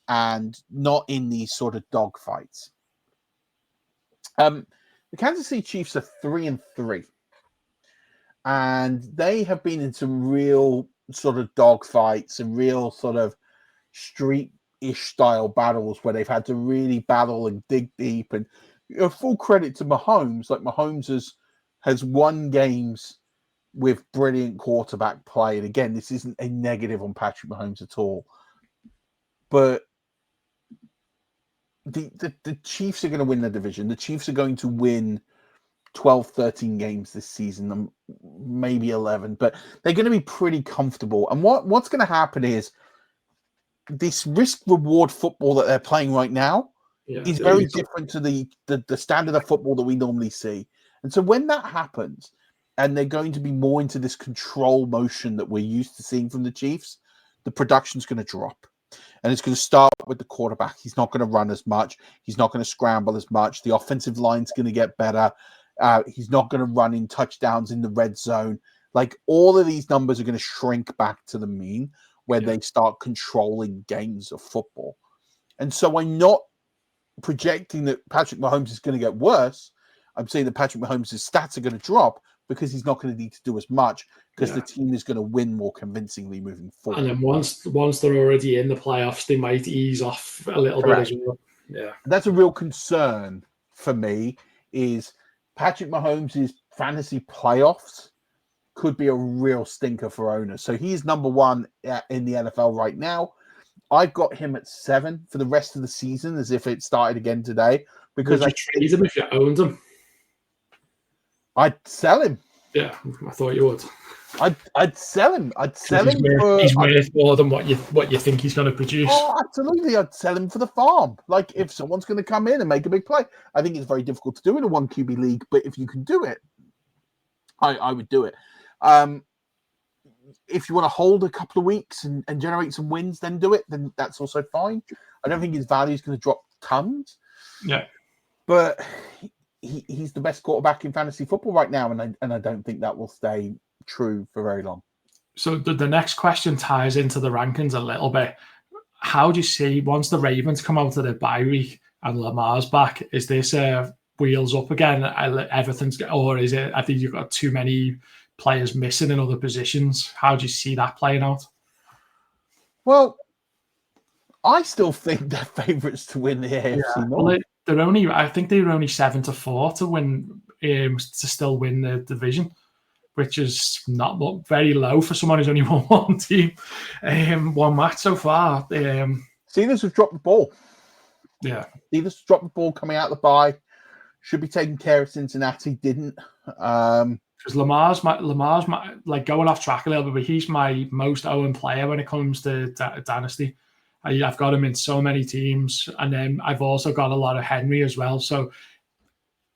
and not in these sort of dogfights. The Kansas City Chiefs are 3-3. And they have been in some real sort of dogfights and real sort of street-ish style battles where they've had to really battle and dig deep. And full credit to Mahomes. Like Mahomes has won games with brilliant quarterback play. And again, this isn't a negative on Patrick Mahomes at all. But the Chiefs are going to win the division. The Chiefs are going to win 12, 13 games this season, maybe 11, but they're going to be pretty comfortable. And what's going to happen is this risk-reward football that they're playing right now is very different to the standard of football that we normally see. And so when that happens, and they're going to be more into this control motion that we're used to seeing from the Chiefs, the production's going to drop. And it's going to start with the quarterback. He's not going to run as much. He's not going to scramble as much. The offensive line's going to get better. He's not going to run in touchdowns in the red zone. Like, all of these numbers are going to shrink back to the mean where they start controlling games of football. And so I'm not projecting that Patrick Mahomes is going to get worse. I'm saying that Patrick Mahomes' stats are going to drop because he's not going to need to do as much because the team is going to win more convincingly moving forward. And then once they're already in the playoffs, they might ease off a little bit as well. Yeah. That's a real concern for me, is Patrick Mahomes' fantasy playoffs could be a real stinker for owners. So he's number one in the NFL right now. I've got him at 7 for the rest of the season, as if it started again today. Because would you trade him if you owned him? I'd sell him. Yeah, I thought you would. I'd sell him. He's worth more than what you think he's going to produce. Oh, absolutely. I'd sell him for the farm. Like, if someone's going to come in and make a big play. I think it's very difficult to do in a 1 QB league, but if you can do it, I would do it. If you want to hold a couple of weeks and generate some wins, then do it. Then that's also fine. I don't think his value is going to drop tons. Yeah. But he's the best quarterback in fantasy football right now, and I don't think that will stay true for very long. So the next question ties into the rankings a little bit. How do you see, once the Ravens come out of the bye week and Lamar's back, is this wheels up again? Everything's, or is it, I think you've got too many players missing in other positions? How do you see that playing out? Well, I still think they're favourites to win the AFC North. Well, I think they were only 7-4 to win, to still win the division, which is not very low for someone who's only won one team, one match so far. Steelers have dropped the ball. Yeah. Steelers dropped the ball coming out of the bye. Should be taking care of Cincinnati. Didn't. Because Lamar's my, like, going off track a little bit, but he's my most owned player when it comes to Dynasty. I've got him in so many teams, and then I've also got a lot of Henry as well. So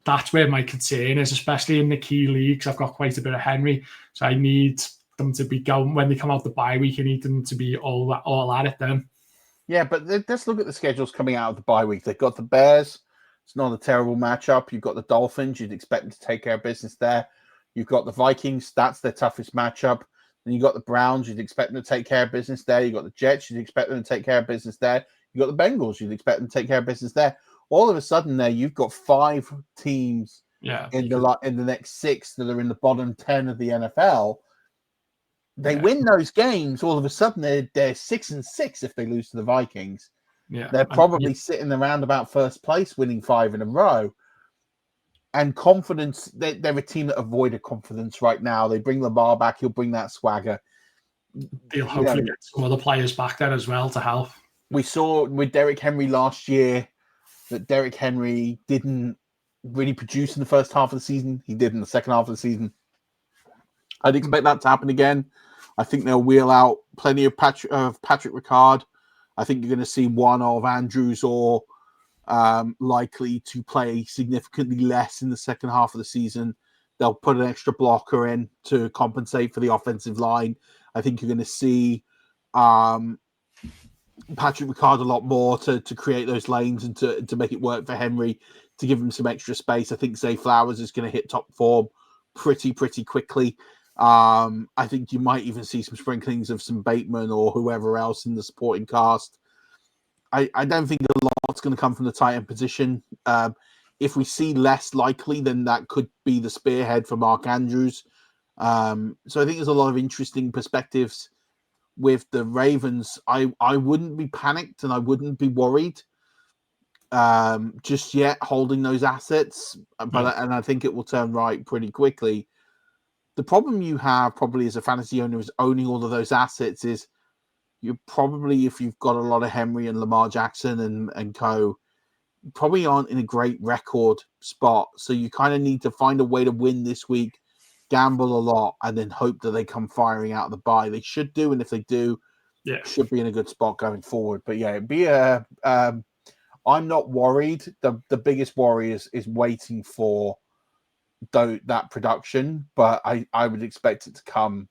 that's where my concern is, especially in the key leagues. I've got quite a bit of Henry, so I need them to be going when they come out the bye week. I need them to be all at it then. Yeah, but let's look at the schedules coming out of the bye week. They've got the Bears. It's not a terrible matchup. You've got the Dolphins. You'd expect them to take care of business there. You've got the Vikings. That's their toughest matchup. Then you've got the Browns. You'd expect them to take care of business there. You've got the Jets. You'd expect them to take care of business there. You've got the Bengals. You'd expect them to take care of business there. All of a sudden there, you've got 5 teams in the next 6 that are in the bottom 10 of the NFL. They win those games, all of a sudden they're 6-6 if they lose to the Vikings. Yeah, they're probably sitting around about first place, winning 5 in a row. And confidence, they're a team that avoided confidence right now. They bring Lamar back, he'll bring that swagger. They'll hopefully get some other players back there as well to help. We saw with Derrick Henry last year that Derrick Henry didn't really produce in the first half of the season. He did in the second half of the season. I'd expect that to happen again. I think they'll wheel out plenty of Patrick Ricard. I think you're going to see one of Andrews or likely to play significantly less in the second half of the season. They'll put an extra blocker in to compensate for the offensive line. I think you're going to see Patrick Ricard a lot more to create those lanes and to make it work for Henry, to give him some extra space. I think Zay Flowers is going to hit top form pretty quickly. I think you might even see some sprinklings of some Bateman or whoever else in the supporting cast. I don't think a lot's going to come from the tight end position. If we see less likely, then that could be the spearhead for Mark Andrews. So I think there's a lot of interesting perspectives with the Ravens, I wouldn't be panicked and I wouldn't be worried just yet holding those assets, but and I think it will turn right pretty quickly. The problem you have probably as a fantasy owner is owning all of those assets is you probably, if you've got a lot of Henry and Lamar Jackson and co, probably aren't in a great record spot. So you kind of need to find a way to win this week, gamble a lot, and then hope that they come firing out of the bye. They should do, and if they do, should be in a good spot going forward. But yeah, it'd be a I'm not worried. The biggest worry is waiting for that production, but I would expect it to come.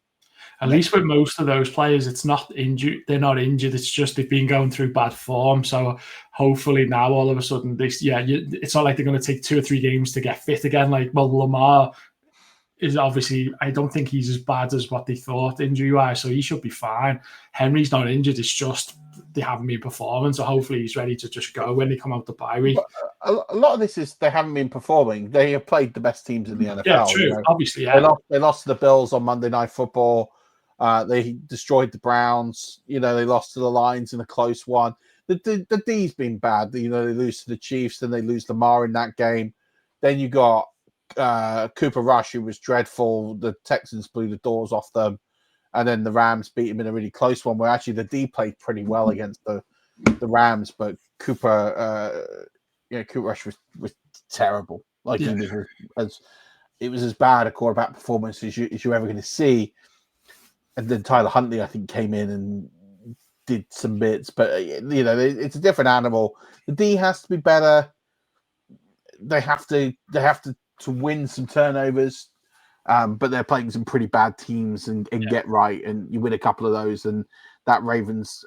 At least with most of those players, it's not injured. They're not injured. It's just they've been going through bad form. So hopefully now all of a sudden, it's not like they're going to take 2 or 3 games to get fit again. Like, well, Lamar is obviously, I don't think he's as bad as what they thought injury-wise, so he should be fine. Henry's not injured. It's just they haven't been performing, so hopefully he's ready to just go when they come out the bye week. A lot of this is they haven't been performing. They have played the best teams in the NFL. Yeah, true. Obviously, yeah. They lost to the Bills on Monday Night Football. They destroyed the Browns. They lost to the Lions in a close one. The D's been bad. They lose to the Chiefs, then they lose Lamar in that game. Then you got Cooper Rush, who was dreadful. The Texans blew the doors off them, and then the Rams beat him in a really close one where actually the D played pretty well against the Rams, but Cooper Rush was terrible. Like he was it was as bad a quarterback performance as you're ever going to see. And then Tyler Huntley, I think, came in and did some bits, but it's a different animal. The D has to be better. They have to win some turnovers, but they're playing some pretty bad teams and get right, and you win a couple of those, and that Ravens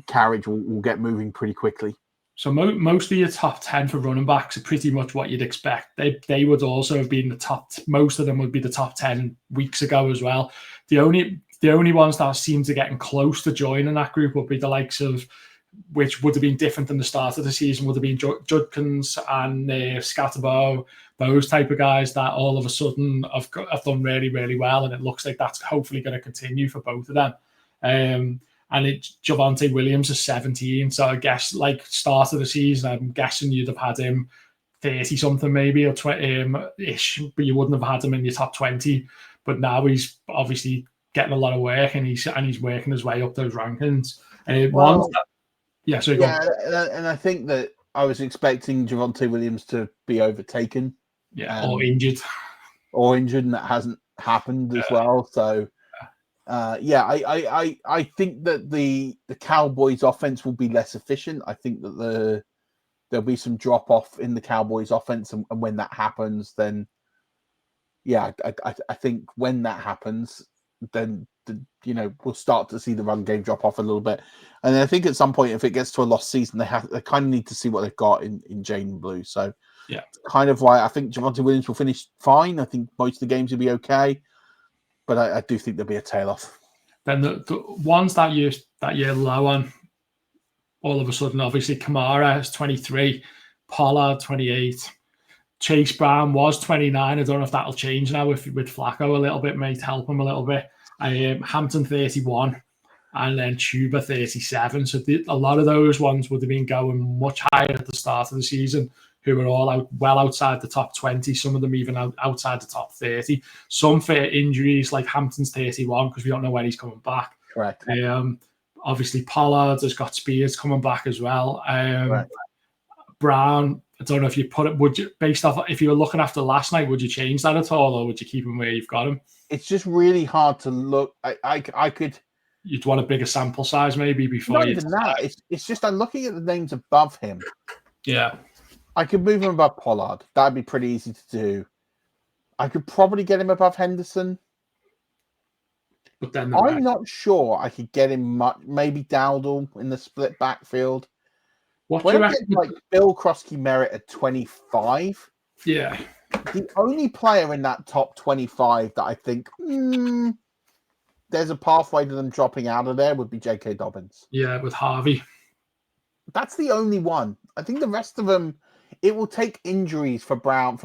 carriage will get moving pretty quickly. So most of your top 10 for running backs are pretty much what you'd expect. They would also have been the top. Most of them would be the top 10 weeks ago as well. The only ones that seem to getting close to joining that group would be the likes of, which would have been different than the start of the season, would have been Judkins and Scatterbo, those type of guys that all of a sudden have done really, really well, and it looks like that's hopefully going to continue for both of them. And Javonte Williams is 17, so I guess like start of the season, I'm guessing you'd have had him 30-something maybe or 20-ish, but you wouldn't have had him in your top 20. But now he's obviously getting a lot of work, and he's working his way up those rankings. And I think that I was expecting Javonte Williams to be overtaken, or injured, and that hasn't happened as well. So. I think that the Cowboys offense will be less efficient. I think that there'll be some drop off in the Cowboys offense, and when that happens, then I think when that happens, then we'll start to see the run game drop off a little bit. And then I think at some point, if it gets to a lost season, they kind of need to see what they've got in Jaden Blue. So kind of why I think Javonte Williams will finish fine. I think most of the games will be okay. But I do think there'll be a tail off. Then the ones that you're low on, all of a sudden, obviously Kamara is 23, Pollard 28, Chase Brown was 29. I don't know if that'll change now with Flacco a little bit, might help him a little bit. Hampton 31, and then Chuba 37. So a lot of those ones would have been going much higher at the start of the season, who were all well outside the top 20, some of them even outside the top 30. Some for injuries, like Hampton's 31, because we don't know when he's coming back. Correct. Obviously, Pollard has got Spears coming back as well. Brown, I don't know if you put it, would you, based off, if you were looking after last night, would you change that at all, or would you keep him where you've got him? It's just really hard to look. I could. You'd want a bigger sample size maybe before you. Not even that. It's just I'm looking at the names above him. Yeah. I could move him above Pollard. That'd be pretty easy to do. I could probably get him above Henderson. But then I'm not sure I could get him much. Maybe Dowdle in the split backfield. When I get like Bill Krosky Merritt at 25, the only player in that top 25 that I think there's a pathway to them dropping out of there would be J.K. Dobbins. Yeah, with Harvey. That's the only one. I think the rest of them, it will take injuries for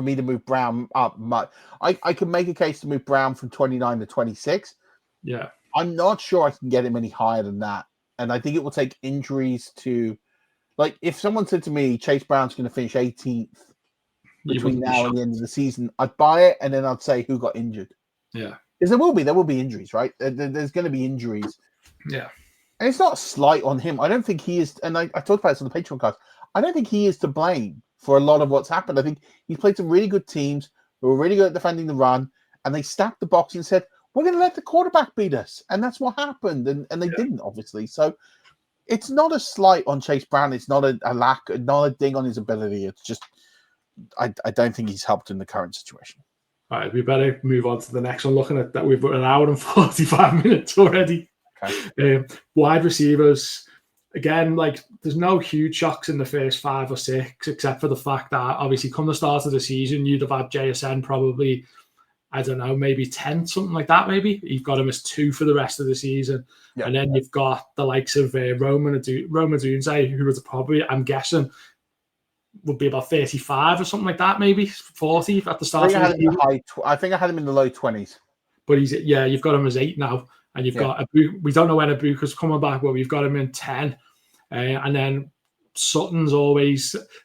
me to move Brown up much. I could make a case to move Brown from 29 to 26. Yeah. I'm not sure I can get him any higher than that. And I think it will take injuries to, like, if someone said to me, Chase Brown's going to finish 18th between now and the end of the season, I'd buy it, and then I'd say who got injured. Yeah. Because there will be injuries, right? There's going to be injuries. Yeah. And it's not a slight on him. I don't think he is, and I talked about this on the Patreon card, I don't think he is to blame for a lot of what's happened. I think he's played some really good teams who were really good at defending the run, and they stacked the box and said, we're going to let the quarterback beat us. And that's what happened. And they didn't, obviously. So it's not a slight on Chase Brown. It's not a lack, not a ding on his ability. It's just, I don't think he's helped in the current situation. All right, we better move on to the next one. Looking at that, we've got an hour and 45 minutes already. Okay. Wide receivers, again, like there's no huge shocks in the first 5 or 6, except for the fact that obviously come the start of the season, you'd have had JSN probably, I don't know, maybe 10, something like that, maybe. You've got him as 2 for the rest of the season. Yeah. And then you've got the likes of Roman Odunze, who was probably, I'm guessing, would be about 35 or something like that, maybe 40 at the start of the season. I think I had him in the low 20s. But you've got him as 8 now. And you've got we don't know when Ibuka's coming back, but we've got him in 10. And then Sutton's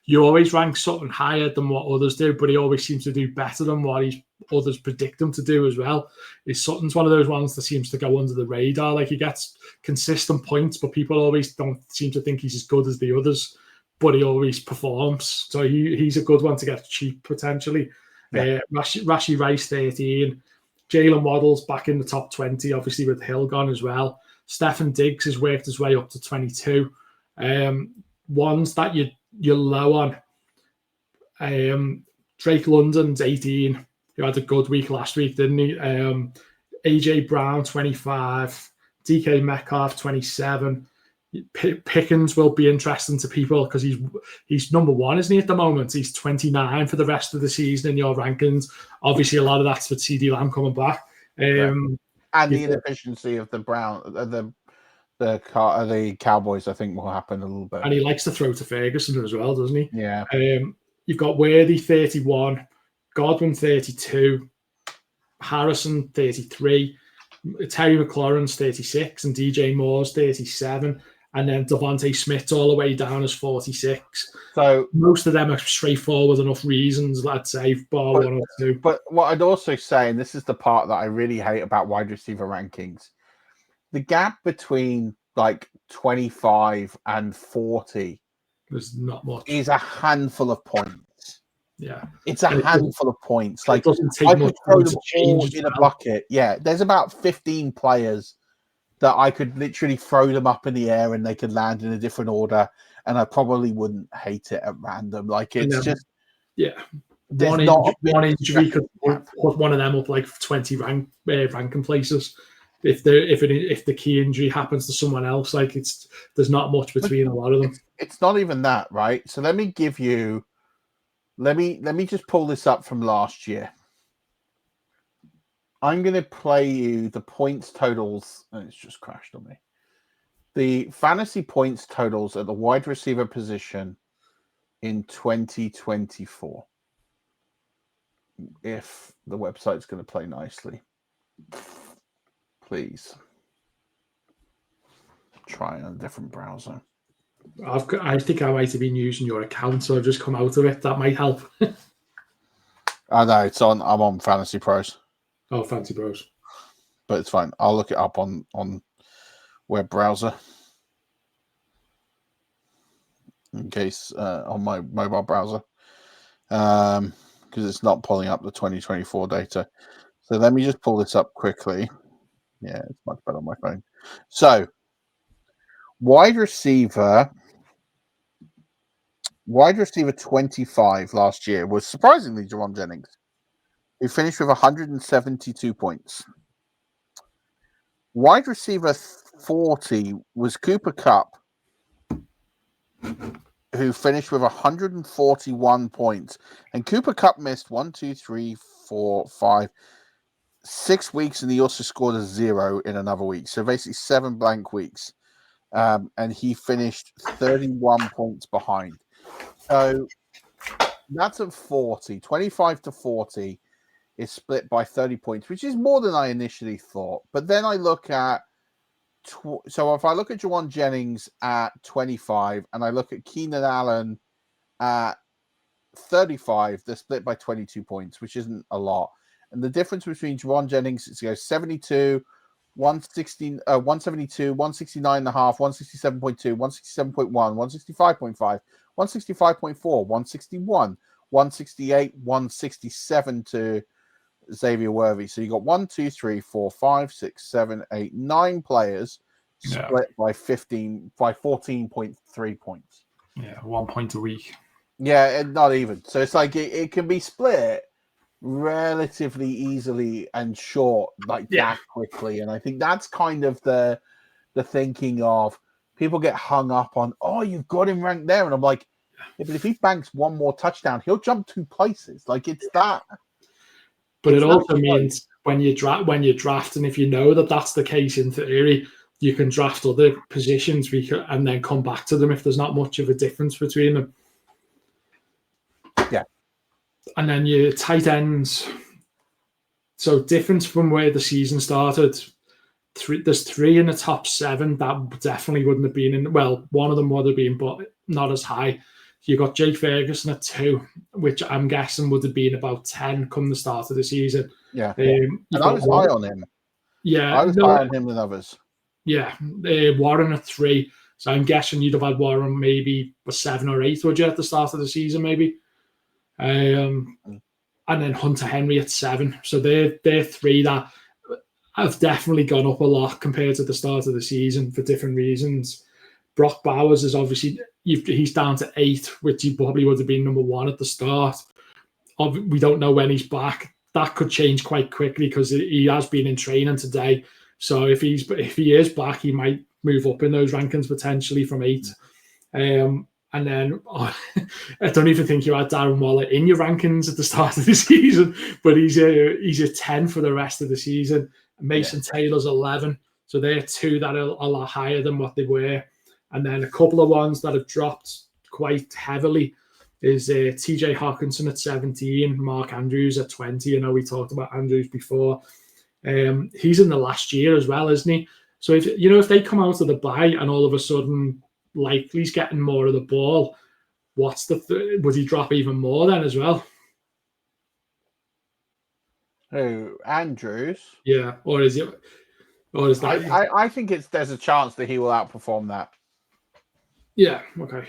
you always rank Sutton higher than what others do, but he always seems to do better than what others predict him to do as well. Sutton's one of those ones that seems to go under the radar. Like, he gets consistent points, but people always don't seem to think he's as good as the others, but he always performs. So he's a good one to get cheap, potentially. Rashee Rice, 13. Jalen Waddle's back in the top 20, obviously, with Hill gone as well. Stefan Diggs has worked his way up to 22. Ones that you're low on. Drake London's 18, who had a good week last week, didn't he? AJ Brown, 25. DK Metcalf, 27. Pickens will be interesting to people because he's number 1, isn't he, at the moment? He's 29 for the rest of the season in your rankings. Obviously, a lot of that's with CD Lamb coming back. And the inefficiency of the Cowboys, I think, will happen a little bit. And he likes to throw to Ferguson as well, doesn't he? Yeah. You've got Worthy, 31. Godwin, 32. Harrison, 33. Terry McLaurin's 36. And DJ Moore's 37. And then Devontae Smith's all the way down as 46. So most of them are straightforward enough reasons, I'd say, bar 1 or 2. But what I'd also say, and this is the part that I really hate about wide receiver rankings, the gap between like 25 and 40 there's not much. Is a handful of points. Yeah. It's a handful of points. Like, it doesn't take I much could throw them all in a bucket. Yeah. There's about 15 players that I could literally throw them up in the air and they could land in a different order, and I probably wouldn't hate it at random. Like, it's just... Yeah. One injury could put one of them up like 20 ranking places. If the key injury happens to someone else, like, there's not much between a lot of them. It's not even that, right? So let me just pull this up from last year. I'm going to play you the points totals. Oh, it's just crashed on me. The fantasy points totals at the wide receiver position in 2024. If the website's going to play nicely. Please. Try on a different browser. I think I might have been using your account, so I've just come out of it. That might help. I know, I'm on Fantasy Pros. Oh, Fancy Bros. But it's fine. I'll look it up on web browser. In case on my mobile browser. Because it's not pulling up the 2024 data. So let me just pull this up quickly. Yeah, it's much better on my phone. So, wide receiver 25 last year was surprisingly Jerome Jennings, who finished with 172 points. Wide receiver 40 was Cooper Kupp, who finished with 141 points. And Cooper Kupp missed 6 weeks, and he also scored a 0 in another week. So basically 7 blank weeks. And he finished 31 points behind. So that's at 40. 25 to 40 is split by 30 points, which is more than I initially thought. But then I look at so if I look at Jawan Jennings at 25 and I look at Keenan Allen at 35, they're split by 22 points, which isn't a lot. And the difference between Jawan Jennings is 72, 172, 169.5, 167.2, 167.1, 165.5, 165.4, 161, 168, 167 to Xavier Worthy. So you got 1, 2, 3, 4, 5, 6, 7, 8, 9 players split by 14.3 points. Yeah, 1 point a week. Yeah, not even. So it's like it can be split relatively easily and short that quickly. And I think that's kind of the thinking of people get hung up on, oh, you've got him ranked there. And I'm like, yeah, but if he banks one more touchdown, he'll jump 2 places. Like it's that. But it also means when you draft, and if you know that that's the case in theory, you can draft other positions and then come back to them if there's not much of a difference between them. Yeah. And then your tight ends. So different from where the season started. There's 3 in the top 7 that definitely wouldn't have been in. Well, one of them would have been, but not as high. You got Jake Ferguson at 2, which I'm guessing would have been about 10 come the start of the season. Yeah. And I was high on him. Yeah. I was higher on him than others. Yeah. Warren at 3. So I'm guessing you'd have had Warren maybe 7 or 8, would you, at the start of the season, maybe? And then Hunter Henry at 7. So they're 3 that have definitely gone up a lot compared to the start of the season for different reasons. Brock Bowers is obviously, he's down to 8, which he probably would have been number 1 at the start. We don't know when he's back. That could change quite quickly because he has been in training today. So if he is back, he might move up in those rankings potentially from 8. And then I don't even think you had Darren Waller in your rankings at the start of the season, but he's a 10 for the rest of the season. Mason Taylor's 11. So they're 2 that are a lot higher than what they were. And then a couple of ones that have dropped quite heavily is TJ Hawkinson at 17, Mark Andrews at 20. I know we talked about Andrews before. He's in the last year as well, isn't he? So if they come out of the bye and all of a sudden Likely's getting more of the ball, what's would he drop even more then as well? Who, Andrews? Yeah, or is that? I think there's a chance that he will outperform that. Yeah, okay.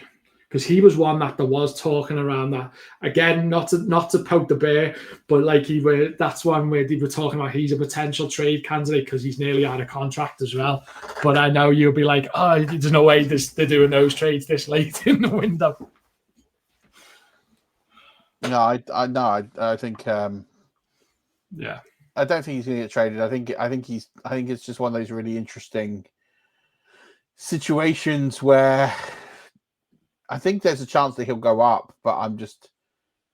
Because he was one that there was talking around that. Again, not to poke the bear, but that's one where they were talking about he's a potential trade candidate because he's nearly out of contract as well. But I know you'll be like, oh, there's no way they're doing those trades this late in the window. No, I think yeah. I don't think he's going to get traded. I think it's just one of those really interesting situations where I think there's a chance that he'll go up, but I'm just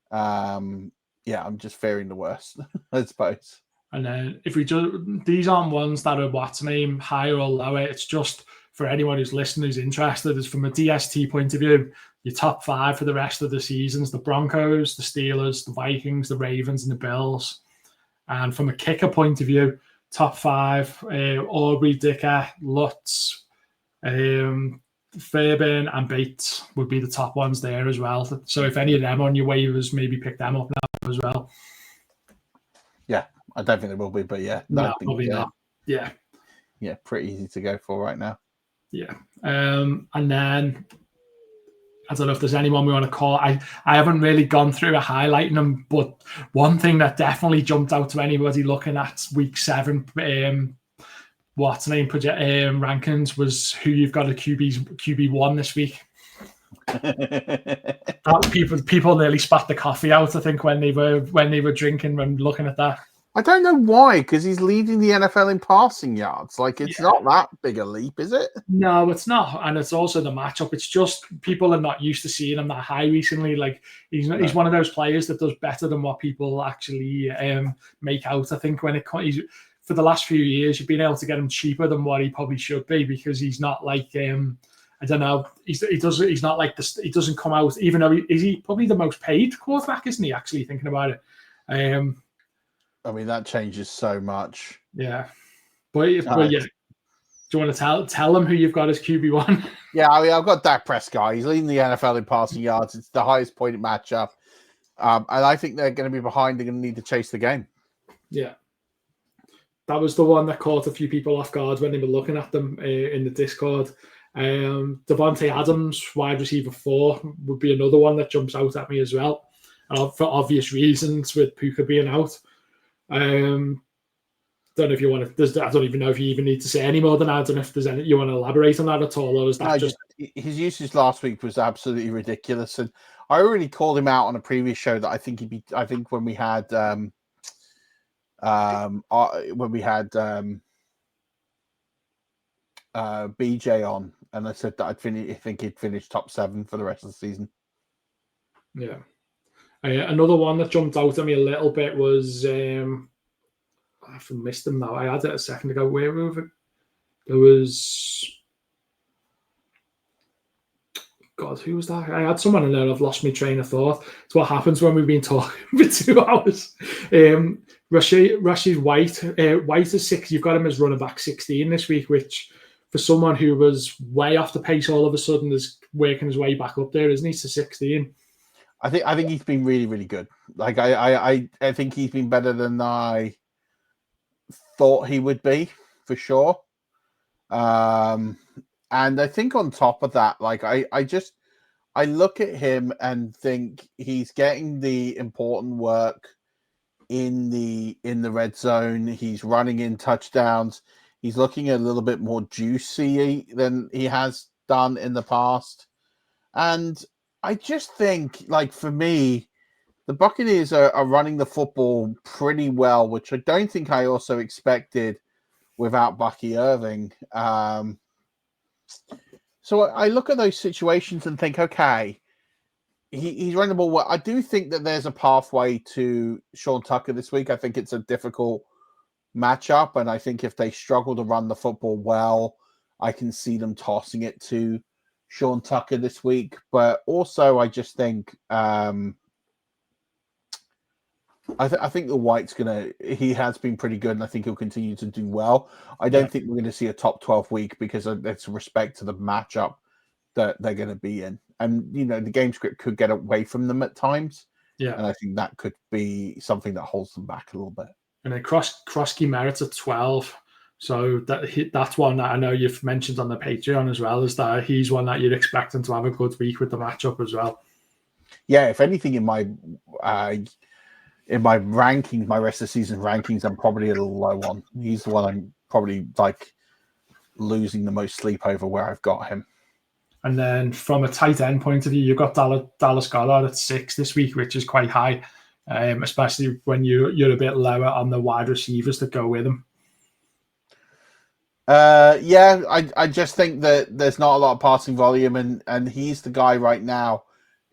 fearing the worst, I suppose. And then if we do, these aren't ones that are what's name higher or lower. It's just for anyone who's listening who's interested. Is from a DST point of view, your top 5 for the rest of the seasons: the Broncos, the Steelers, the Vikings, the Ravens, and the Bills. And from a kicker point of view, top 5: Aubrey, Dicker, Lutz, Fairbairn and Bates would be the top ones there as well. So if any of them on your waivers, maybe pick them up now as well. Yeah, I don't think they will be, but yeah. No, probably not. Yeah. Yeah, pretty easy to go for right now. Yeah. And then I don't know if there's anyone we want to call. I haven't really gone through a highlighting them, but one thing that definitely jumped out to anybody looking at week 7 rankings was who you've got a QB1 this week. People nearly spat the coffee out, I think, when they were drinking and looking at that. I don't know why, because he's leading the NFL in passing yards. Like, it's not that big a leap, is it? No, it's not. And it's also the matchup. It's just people are not used to seeing him that high recently. Like, he's one of those players that does better than what people actually make out. I think when he's for the last few years, you've been able to get him cheaper than what he probably should be, because he's not like I don't know. He's not like this. He doesn't come out, even though he's probably the most paid quarterback, isn't he? Actually, thinking about it. I mean, that changes so much. Yeah. But yeah. Do you want to tell them who you've got as QB1? Yeah, I mean, I've got Dak Prescott. He's leading the NFL in passing yards. It's the highest pointed matchup. And I think they're going to be behind. They're going to need to chase the game. Yeah. That was the one that caught a few people off guard when they were looking at them in the Discord. Devontae Adams, wide receiver 4, would be another one that jumps out at me as well. For obvious reasons, with Puka being out. Don't know if you want to. I don't even know if you even need to say any more than that. I don't know if there's any you want to elaborate on that at all, or is that just his usage last week was absolutely ridiculous, and I already called him out on a previous show that I think he'd be. I think when we had BJ on, and I said that I think he'd finish top 7 for the rest of the season. Yeah. Another one that jumped out at me a little bit was. I've missed them now. I had it a second ago. Where were we? There was... God, who was that? I had someone in there. I've lost my train of thought. It's what happens when we've been talking for 2 hours. Rashid White. White is 6. You've got him as running back 16 this week, which for someone who was way off the pace all of a sudden is working his way back up there, isn't he, to 16? I think he's been really, really good. Like I think he's been better than I thought he would be, for sure. And I think on top of that, like I look at him and think he's getting the important work in the red zone. He's running in touchdowns. He's looking a little bit more juicy than he has done in the past. And I just think, like, for me, the Buccaneers are running the football pretty well, which I don't think I also expected without Bucky Irving. So I look at those situations and think, okay, he's running the ball well. I do think that there's a pathway to Sean Tucker this week. I think it's a difficult matchup, and I think if they struggle to run the football well, I can see them tossing it to Sean Tucker this week. But also, I just think... I think the White's he has been pretty good, and I think he'll continue to do well. I don't think we're going to see a top 12 week because it's respect to the matchup that they're going to be in. And, the game script could get away from them at times. Yeah. And I think that could be something that holds them back a little bit. And then Krosky merits at 12. So that's one that I know you've mentioned on the Patreon as well, is that he's one that you're expecting to have a good week with the matchup as well. Yeah, if anything, in my rankings, my rest of the season rankings, I'm probably a little low on. He's the one I'm probably like losing the most sleep over where I've got him. And then from a tight end point of view, you've got Dallas Goedert at 6 this week, which is quite high, especially when you're a bit lower on the wide receivers that go with him. Yeah, I just think that there's not a lot of passing volume, and he's the guy right now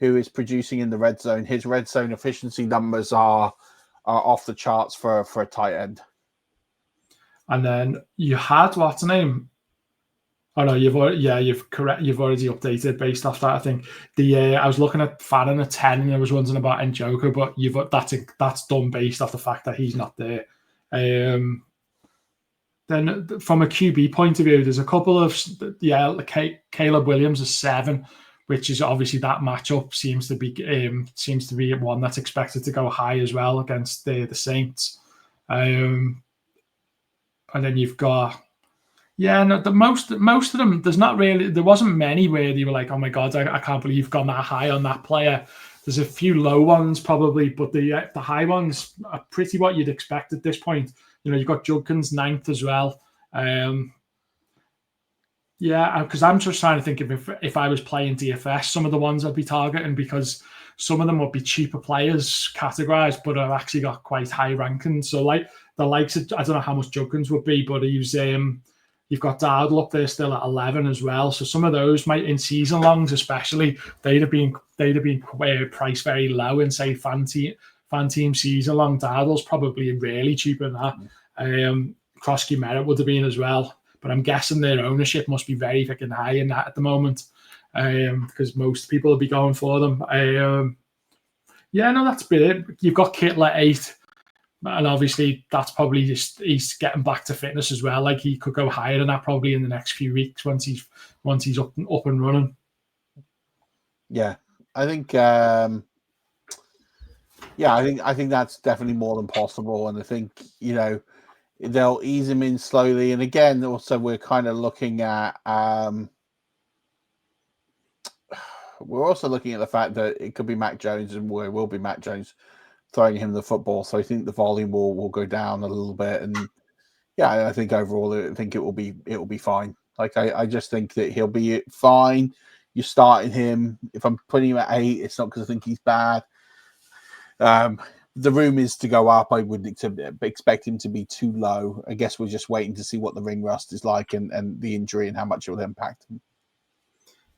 who is producing in the red zone. His red zone efficiency numbers are off the charts for a tight end. And then you had what's the name? Oh no, you've already updated based off that. I think I was looking at Farron at 10, and I was wondering about Njoku, but that's done based off the fact that he's not there. Then from a QB point of view, there's a couple of Caleb Williams is 7. Which is obviously that matchup seems to be one that's expected to go high as well against the Saints, and then you've got most of them. There wasn't many where you were like, oh my god, I can't believe you've gone that high on that player. There's a few low ones probably, but the high ones are pretty what you'd expect at this point. You've got Judkins 9th as well. Yeah, because I'm just trying to think if I was playing DFS, some of the ones I'd be targeting, because some of them would be cheaper players categorized, but have actually got quite high rankings. So like the likes of, I don't know how much Judkins would be, but you've got Dardle up there still at 11 as well. So some of those might, in season longs especially, they'd have been priced very low in say fan team season long. Dardle's probably really cheaper than that. Krosky Merritt would have been as well. But I'm guessing their ownership must be very fucking high in that at the moment, because most people will be going for them. That's brilliant. You've got Kittle at 8. And obviously that's probably just he's getting back to fitness as well. Like he could go higher than that probably in the next few weeks once he's up and running. Yeah, I think I think that's definitely more than possible, and I think they'll ease him in slowly. And again, also we're kind of looking at we're also looking at the fact that it could be Mac Jones, and it will be Mac Jones throwing him the football. So I think the volume will go down a little bit, and yeah, I think overall I think it will be fine. Like I just think that he'll be fine. You're starting him. If I'm putting him at 8, it's not because I think he's bad. The room is to go up. I wouldn't expect him to be too low. I guess we're just waiting to see what the ring rust is like and the injury and how much it will impact him.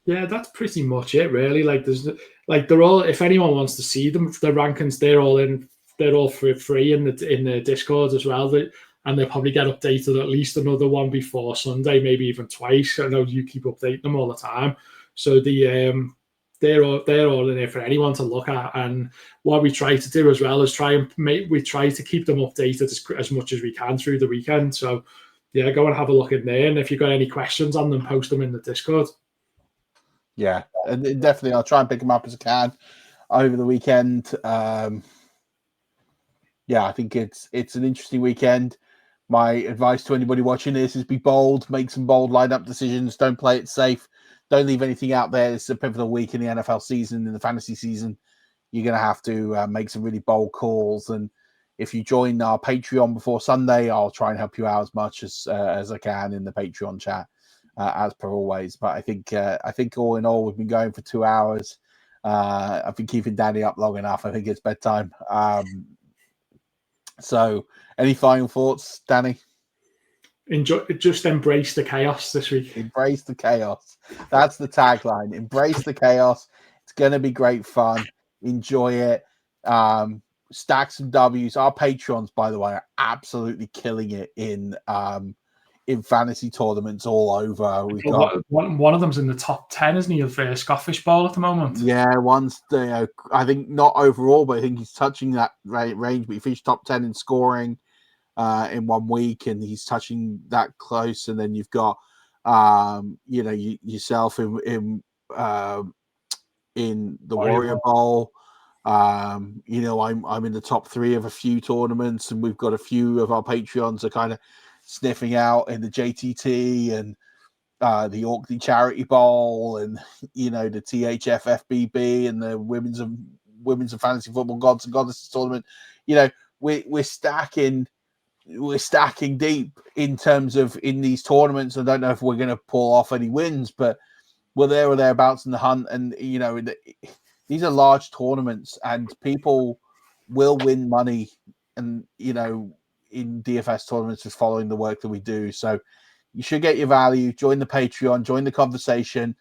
Yeah, that's pretty much it, really. They're all. If anyone wants to see them, the rankings, they're all for free in the Discord as well. And they'll probably get updated at least another one before Sunday, maybe even twice. I know you keep updating them all the time, so they're all in there for anyone to look at. And what we try to do as well is try to keep them updated as much as we can through the weekend. So yeah, go and have a look in there. And if you've got any questions on them, post them in the Discord. Yeah, and definitely I'll try and pick them up as I can over the weekend. Yeah, I think it's an interesting weekend. My advice to anybody watching this is be bold, make some bold line-up decisions. Don't play it safe. Don't leave anything out there. It's a pivotal week in the NFL season, in the fantasy season. You're going to have to make some really bold calls. And if you join our Patreon before Sunday, I'll try and help you out as much as I can in the Patreon chat, as per always. But I think all in all, we've been going for 2 hours. I've been keeping Danny up long enough. I think it's bedtime. So, any final thoughts, Danny? Just embrace the chaos this week. Embrace the chaos. That's the tagline. Embrace the chaos. It's going to be great fun. Enjoy it. Stack some W's. Our patrons, by the way, are absolutely killing it in fantasy tournaments all over. We've got one of them's in the top 10, isn't he, of Scottish Bowl at the moment? Yeah, one's I think not overall, but I think he's touching that range. But he finished top 10 in scoring in 1 week, and he's touching that close. And then you've got yourself in the Warrior Bowl. I'm in the top 3 of a few tournaments, and we've got a few of our Patreons are kind of sniffing out in the JTT and the Orkney Charity Bowl, and the THF FBB and the Women's of Fantasy Football Gods and Goddesses Tournament. We're stacking deep in terms of in these tournaments. I don't know if we're going to pull off any wins, but we're there or thereabouts in the hunt. And these are large tournaments, and people will win money, and in DFS tournaments is following the work that we do. So you should get your value. Join the Patreon, join the conversation.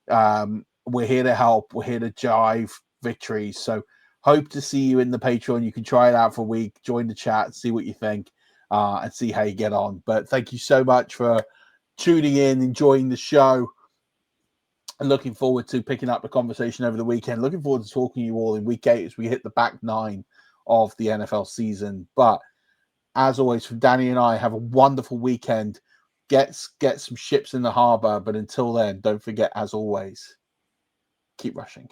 We're here to help. We're here to drive victories. So hope to see you in the Patreon. You can try it out for a week, join the chat, see what you think, and see how you get on. But thank you so much for tuning in, enjoying the show, and looking forward to picking up the conversation over the weekend. Looking forward to talking to you all in week 8 as we hit the back 9 of the NFL season. But as always, from Danny and I, have a wonderful weekend. Get some ships in the harbor. But until then, don't forget, as always, keep rushing.